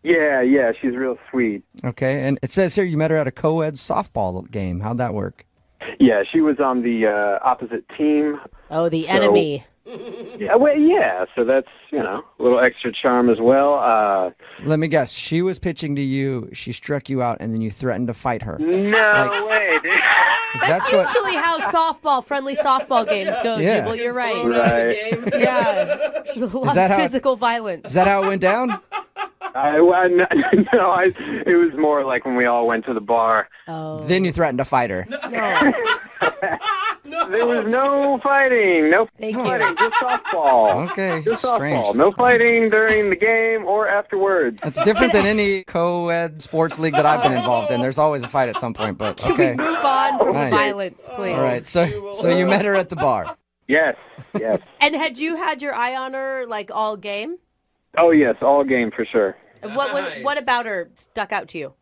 Yeah, she's real sweet. Okay, and it says here you met her at a co-ed softball game. How'd that work? Yeah, she was on the opposite team. Oh, the enemy. Yeah, so that's, a little extra charm as well. Let me guess. She was pitching to you. She struck you out, and then you threatened to fight her. No way, dude. That's usually how friendly softball games go, Yeah. Jubal. You're right. Right. Yeah. There's a lot that of how- physical violence. Is that how it went down? It was more like when we all went to the bar. Oh. Then you threatened to fight her. There was no fighting. No Thank fighting. you. Just softball. Okay, Just softball. strange. No fighting during the game or afterwards. That's different than any co-ed sports league that I've been involved in. There's always a fight at some point, but okay. Move on from Nice. the violence, please. All right, so you met her at the bar. Yes. And had you had your eye on her like all game? Oh, yes, all game for sure. What about her stuck out to you?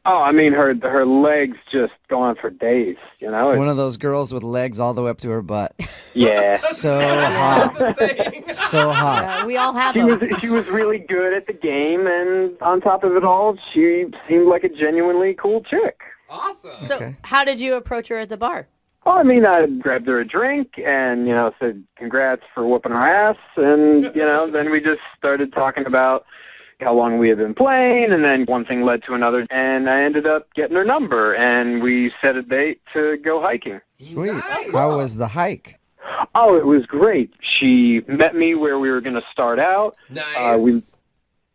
Oh, I mean, her legs just go on for days, One of those girls with legs all the way up to her butt. Yeah. So hot. So hot. Yeah, we all have She them. was really good at the game, and on top of it all, she seemed like a genuinely cool chick. Awesome. So how did you approach her at the bar? Oh, I mean, I grabbed her a drink and, said congrats for whooping her ass, and, then we just started talking about how long we had been playing, and then one thing led to another, and I ended up getting her number, and we set a date to go hiking. Sweet. How was the hike? Oh, it was great. She met me where we were going to start out. Nice.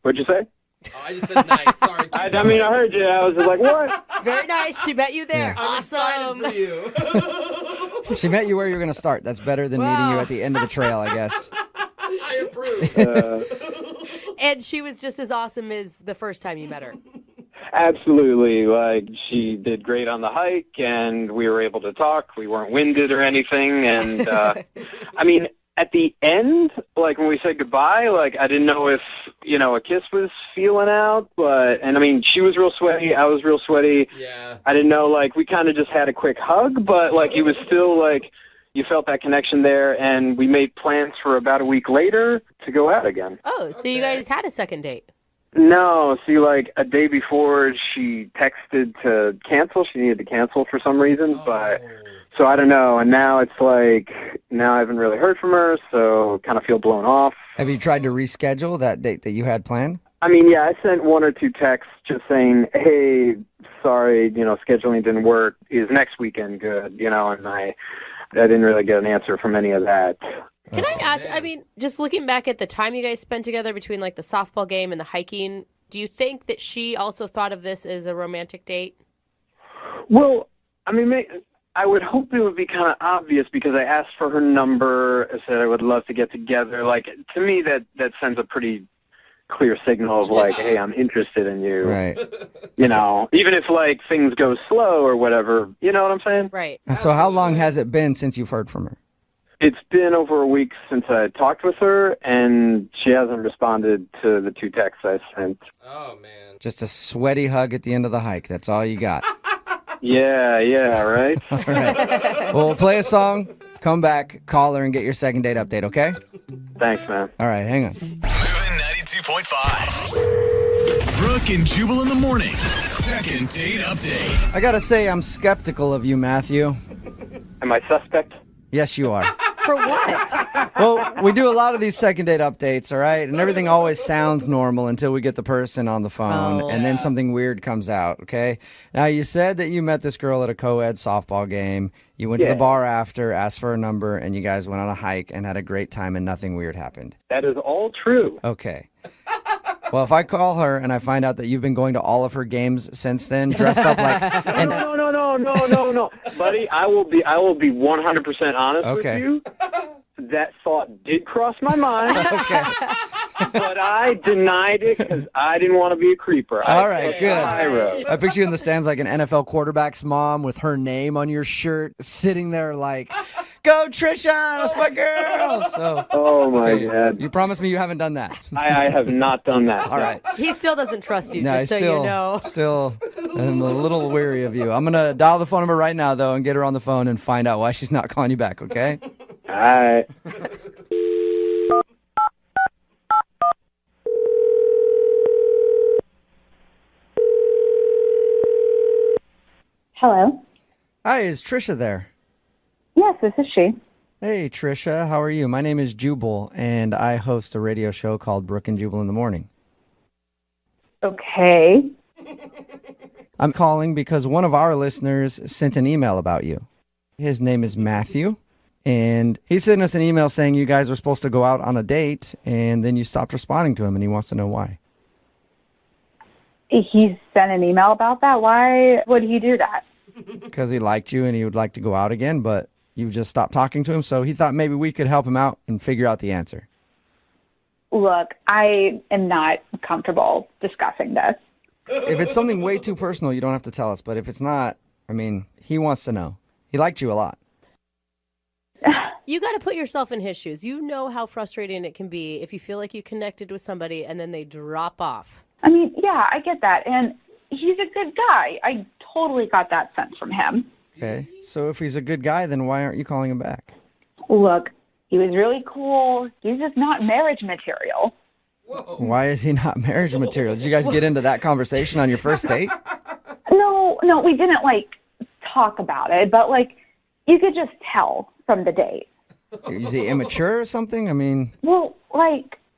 What'd you say? Oh, I just said nice. Sorry. I heard you. I was just like, what? It's very nice. She met you there. I'm excited for you. She met you where you're going to start. That's better than meeting you at the end of the trail, I guess. I approve. And she was just as awesome as the first time you met her. Absolutely. Like, she did great on the hike, and we were able to talk. We weren't winded or anything. And, I mean, at the end, like, when we said goodbye, like, I didn't know if, a kiss was feeling out. And, I mean, she was real sweaty. I was real sweaty. Yeah. I didn't know, like, we kind of just had a quick hug, but, like, it was still, like, you felt that connection there, and we made plans for about a week later to go out again. Oh, so you guys had a second date. No, see, like, a day before, she texted to cancel. She needed to cancel for some reason, but, so I don't know. And now it's like, now I haven't really heard from her, so kind of feel blown off. Have you tried to reschedule that date that you had planned? I mean, yeah, I sent one or two texts just saying, hey, sorry, scheduling didn't work. Is next weekend good? And I didn't really get an answer from any of that. Can I ask, I mean, just looking back at the time you guys spent together between like the softball game and the hiking, do you think that she also thought of this as a romantic date? Well, I mean, I would hope it would be kind of obvious because I asked for her number. I said I would love to get together. Like, to me, that sends a pretty clear signal of like, hey, I'm interested in you. Right. Even if like things go slow or whatever, you know what I'm saying? Right. So how long has it been since you've heard from her? It's been over a week since I talked with her, and she hasn't responded to the two texts I sent. Oh, man. Just a sweaty hug at the end of the hike. That's all you got. Yeah, right? All right. Well, we'll play a song, come back, call her, and get your second date update, okay? Thanks, man. All right, hang on. Moving 92.5. Brooke and Jubal in the mornings. Second date update. I gotta say, I'm skeptical of you, Matthew. Am I suspect? Yes, you are. For what? Well, we do a lot of these second date updates, all right? And everything always sounds normal until we get the person on the phone, and then something weird comes out, okay? Now, you said that you met this girl at a co-ed softball game. You went to the bar after, asked for a number, and you guys went on a hike and had a great time, and nothing weird happened. That is all true. Okay. Well, if I call her and I find out that you've been going to all of her games since then, dressed up like... No, buddy. I will be 100% honest with Okay. you. That thought did cross my mind. Okay. But I denied it because I didn't want to be a creeper. All right, good. I I picture you in the stands like an NFL quarterback's mom with her name on your shirt, sitting there like, "Go Trisha, that's my girl." So, oh my God! You promise me you haven't done that? I have not done that. All right. He still doesn't trust you, No, just so still, you know. Still, I'm a little weary of you. I'm gonna dial the phone number right now though and get her on the phone and find out why she's not calling you back. Okay? right. Hello. Hi, is Trisha there? Yes, this is she. Hey, Trisha, how are you? My name is Jubal, and I host a radio show called Brooke and Jubal in the Morning. Okay. I'm calling because one of our listeners sent an email about you. His name is Matthew, and he sent us an email saying you guys were supposed to go out on a date, and then you stopped responding to him, and he wants to know why. He sent an email about that? Why would he do that? Because he liked you and he would like to go out again, but you just stopped talking to him, so he thought maybe we could help him out and figure out the answer. Look, I am not comfortable discussing this. If it's something way too personal, you don't have to tell us, but if it's not, I mean, he wants to know. He liked you a lot. You got to put yourself in his shoes. You know how frustrating it can be if you feel like you connected with somebody and then they drop off. I mean, yeah, I get that. And he's a good guy. I totally got that sense from him. Okay, so if he's a good guy, then why aren't you calling him back? Look, he was really cool. He's just not marriage material. Why is he not marriage material? Did you guys get into that conversation on your first date? No, we didn't, talk about it. But, you could just tell from the date. Is he immature or something? I mean... Well,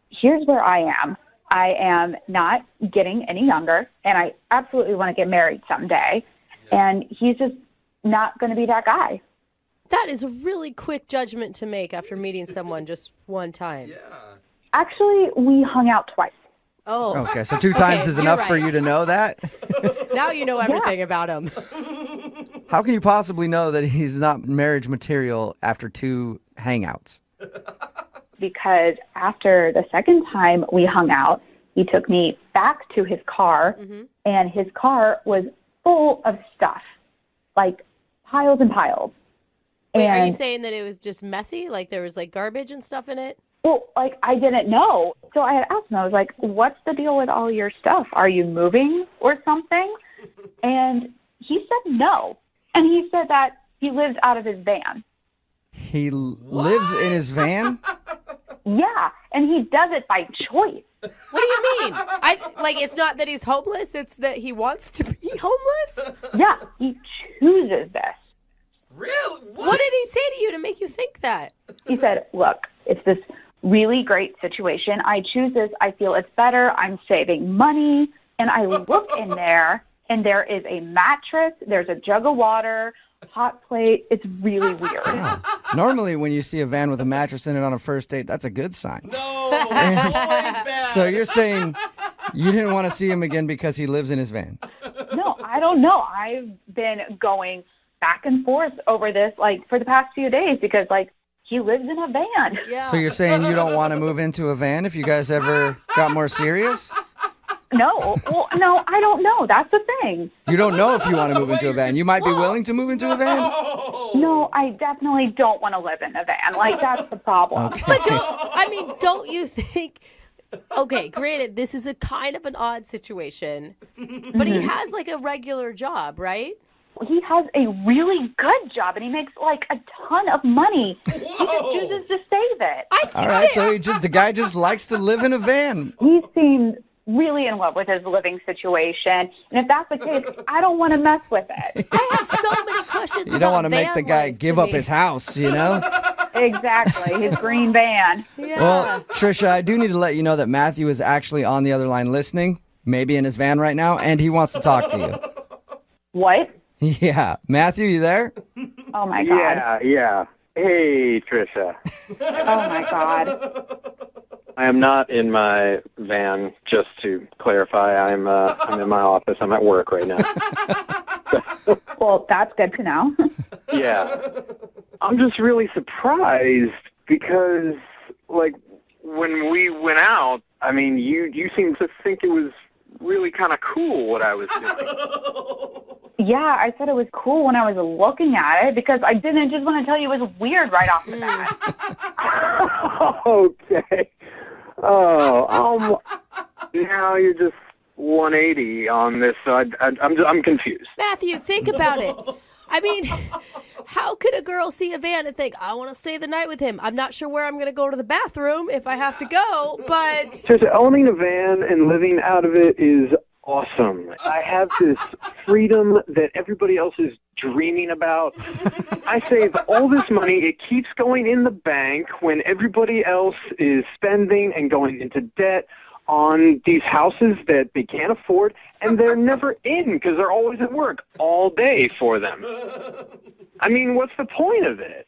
here's where I am. I am not getting any younger, and I absolutely want to get married someday. And he's just not going to be that guy. That is a really quick judgment to make after meeting someone just one time. Yeah. Actually, we hung out twice. Oh. Okay, so 2 times is enough for you to know that? Now you know everything about him. How can you possibly know that he's not marriage material after 2 hangouts? Because after the second time we hung out, he took me back to his car, and his car was full of stuff, piles and piles. Wait, and are you saying that it was just messy? Like there was garbage and stuff in it? Well, I didn't know. So I had asked him, I was like, what's the deal with all your stuff? Are you moving or something? And he said no. And he said that he lives out of his van. He lives in his van? Yeah, and he does it by choice. What do you mean? It's not that he's homeless, it's that he wants to be homeless? Yeah, he chooses this. Really? What did he say to you to make you think that? He said, look, it's this really great situation. I choose this. I feel it's better. I'm saving money. And I look in there, and there is a mattress. There's a jug of water, hot plate. It's really weird. Oh. Normally, when you see a van with a mattress in it on a first date, that's a good sign. No, always bad. So you're saying you didn't want to see him again because he lives in his van? No, I don't know. I've been going back and forth over this, for the past few days because, he lives in a van. Yeah. So you're saying you don't want to move into a van if you guys ever got more serious? No. Well, no, I don't know. That's the thing. You don't know if you want to move into a van. You might be willing to move into a van? No, I definitely don't want to live in a van. That's the problem. Okay. But don't you think... Okay, granted, this is a kind of an odd situation, but he has, a regular job, right? He has a really good job, and he makes, a ton of money. Whoa. He just chooses to save it. All right, so the guy just likes to live in a van. He seems really in love with his living situation, and if that's the case, I don't want to mess with it. I have so many questions. You don't want to make the guy give up his house, you know? Exactly, his green van. Yeah. Well, Trisha, I do need to let you know that Matthew is actually on the other line listening, maybe in his van right now, and he wants to talk to you. What? Yeah. Matthew, you there? Oh, my God. Yeah. Hey, Trisha. Oh, my God. I am not in my van, just to clarify. I'm in my office. I'm at work right now. Well, that's good to know. Yeah. I'm just really surprised because, when we went out, I mean, you seemed to think it was really kind of cool what I was doing. Yeah, I said it was cool when I was looking at it because I didn't just want to tell you it was weird right off the bat. Okay. Oh, now you're just 180 on this. So I'm confused. Matthew, think about it. I mean, How could a girl see a van and think, I want to stay the night with him? I'm not sure where I'm going to go to the bathroom if I have to go, but... Just owning a van and living out of it is awesome. I have this freedom that everybody else is dreaming about. I save all this money. It keeps going in the bank when everybody else is spending and going into debt on these houses that they can't afford, and they're never in because they're always at work all day for them. I mean, what's the point of it?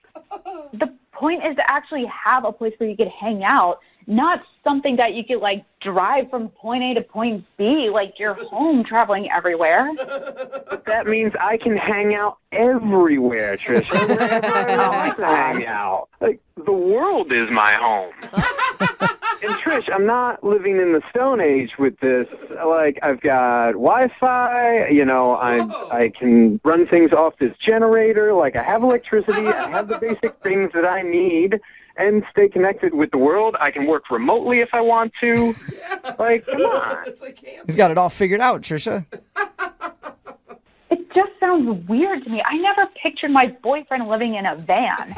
The point is to actually have a place where you could hang out, not something that you could, like, drive from point A to point B, like you're home traveling everywhere. But that means I can hang out everywhere, Trisha, wherever I want to hang out. Like, the world is my home. And Trish, I'm not living in the Stone Age with this. Like, I've got Wi-Fi, you know, I can run things off this generator. Like, I have electricity, I have the basic things that I need, and stay connected with the world. I can work remotely if I want to. Like, come on. He's got it all figured out, Trisha. It just sounds weird to me. I never pictured my boyfriend living in a van.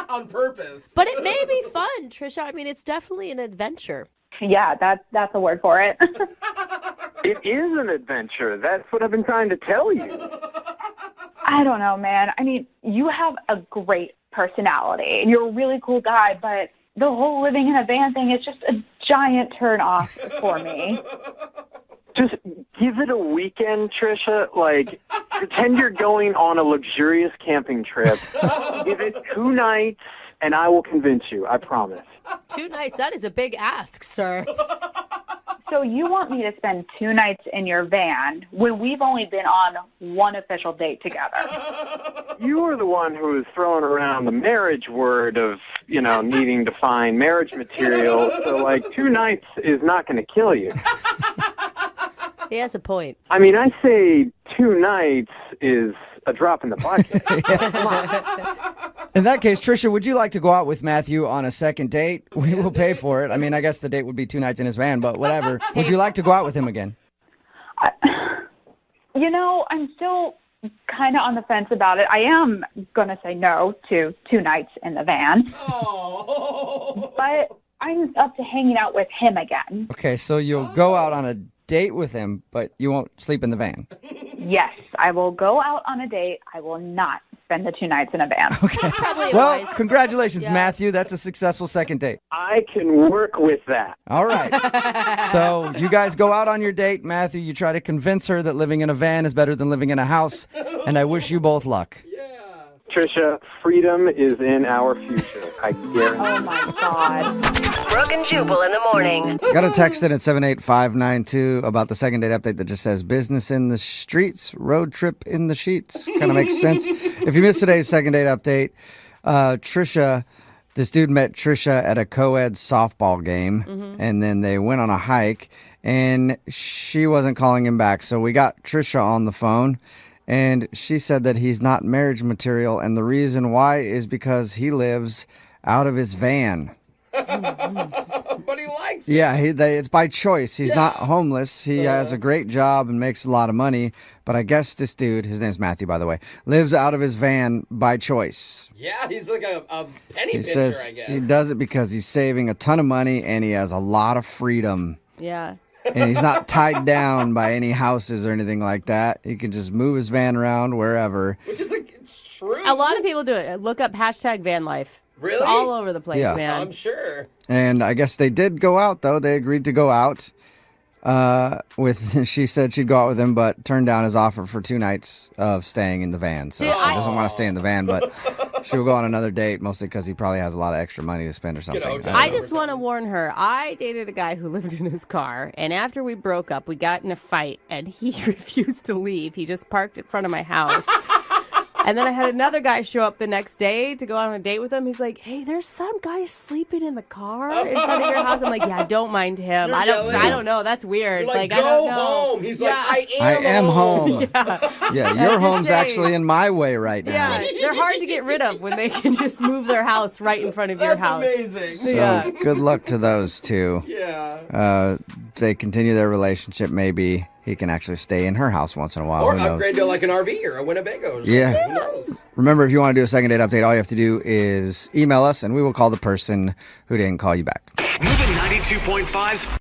On purpose. But it may be fun, Trisha. I mean, it's definitely an adventure. Yeah, that's a word for it. It is an adventure. That's what I've been trying to tell you. I don't know, man. I mean, you have a great personality, and you're a really cool guy, but the whole living in a van thing is just a giant turn off for me. Just give it a weekend, Trisha. Like, pretend you're going on a luxurious camping trip. Give it 2 nights, and I will convince you. I promise. 2 nights, that is a big ask, sir. So you want me to spend 2 nights in your van when we've only been on 1 official date together? You were the one who was throwing around the marriage word of, you know, needing to find marriage material. So, like, 2 nights is not going to kill you. He has a point. I mean, I say 2 nights is a drop in the bucket. Come on. In that case, Trisha, would you like to go out with Matthew on a second date? We will pay for it. I mean, I guess the date would be 2 nights in his van, but whatever. Would you like to go out with him again? You know, I'm still kind of on the fence about it. I am going to say no to 2 nights in the van. Oh. But I'm up to hanging out with him again. Okay, so you'll go out on a date with him, but you won't sleep in the van. Yes, I will go out on a date. I will not spend the 2 nights in a van. Okay. Well, congratulations, Matthew. That's a successful second date. I can work with that. All right. So you guys go out on your date. Matthew, you try to convince her that living in a van is better than living in a house, and I wish you both luck. Trisha, freedom is in our future. I guarantee. Oh, my God. Brooke and Jubal in the morning. Got a text in at 78592 about the second date update that just says business in the streets, road trip in the sheets. Kind of makes sense. If you missed today's second date update, this dude met Trisha at a co-ed softball game, and then they went on a hike, and she wasn't calling him back. So we got Trisha on the phone, and she said that he's not marriage material, and the reason why is because he lives out of his van. But he likes it. Yeah, it's by choice. He's not homeless. He has a great job and makes a lot of money. But I guess this dude, his name's Matthew, by the way, lives out of his van by choice. Yeah, he's like a penny He pincher, says I guess. he does it because he's saving a ton of money and he has a lot of freedom. Yeah. And he's not tied down by any houses or anything like that. He can just move his van around wherever. Which is it's true. A lot of people do it. Look up #van life. Really? It's all over the place, Yeah. man. I'm sure. And I guess they did go out, though. They agreed to go out. She said she'd go out with him, but turned down his offer for 2 nights of staying in the van. So See, she doesn't want to stay in the van, but she'll go on another date, mostly because he probably has a lot of extra money to spend or something. I just want to warn her. I dated a guy who lived in his car, and after we broke up, we got in a fight, and he refused to leave. He just parked in front of my house. And then I had another guy show up the next day to go on a date with him. He's like, "Hey, there's some guy sleeping in the car in front of your house." I'm like, "Yeah, don't mind him. I don't know. That's weird. You're like, I don't go know." home. He's like, I am home. Yeah, your home's actually in my way right now. Yeah, they're hard to get rid of when they can just move their house right in front of your house. Amazing. So good luck to those two. Yeah. They continue their relationship, maybe he can actually stay in her house once in a while. Or Who knows? upgrade to like an RV or a Winnebago. Or Yeah. something. Who knows? Remember, if you want to do a second date update, all you have to do is email us, and we will call the person who didn't call you back. Moving 92.5's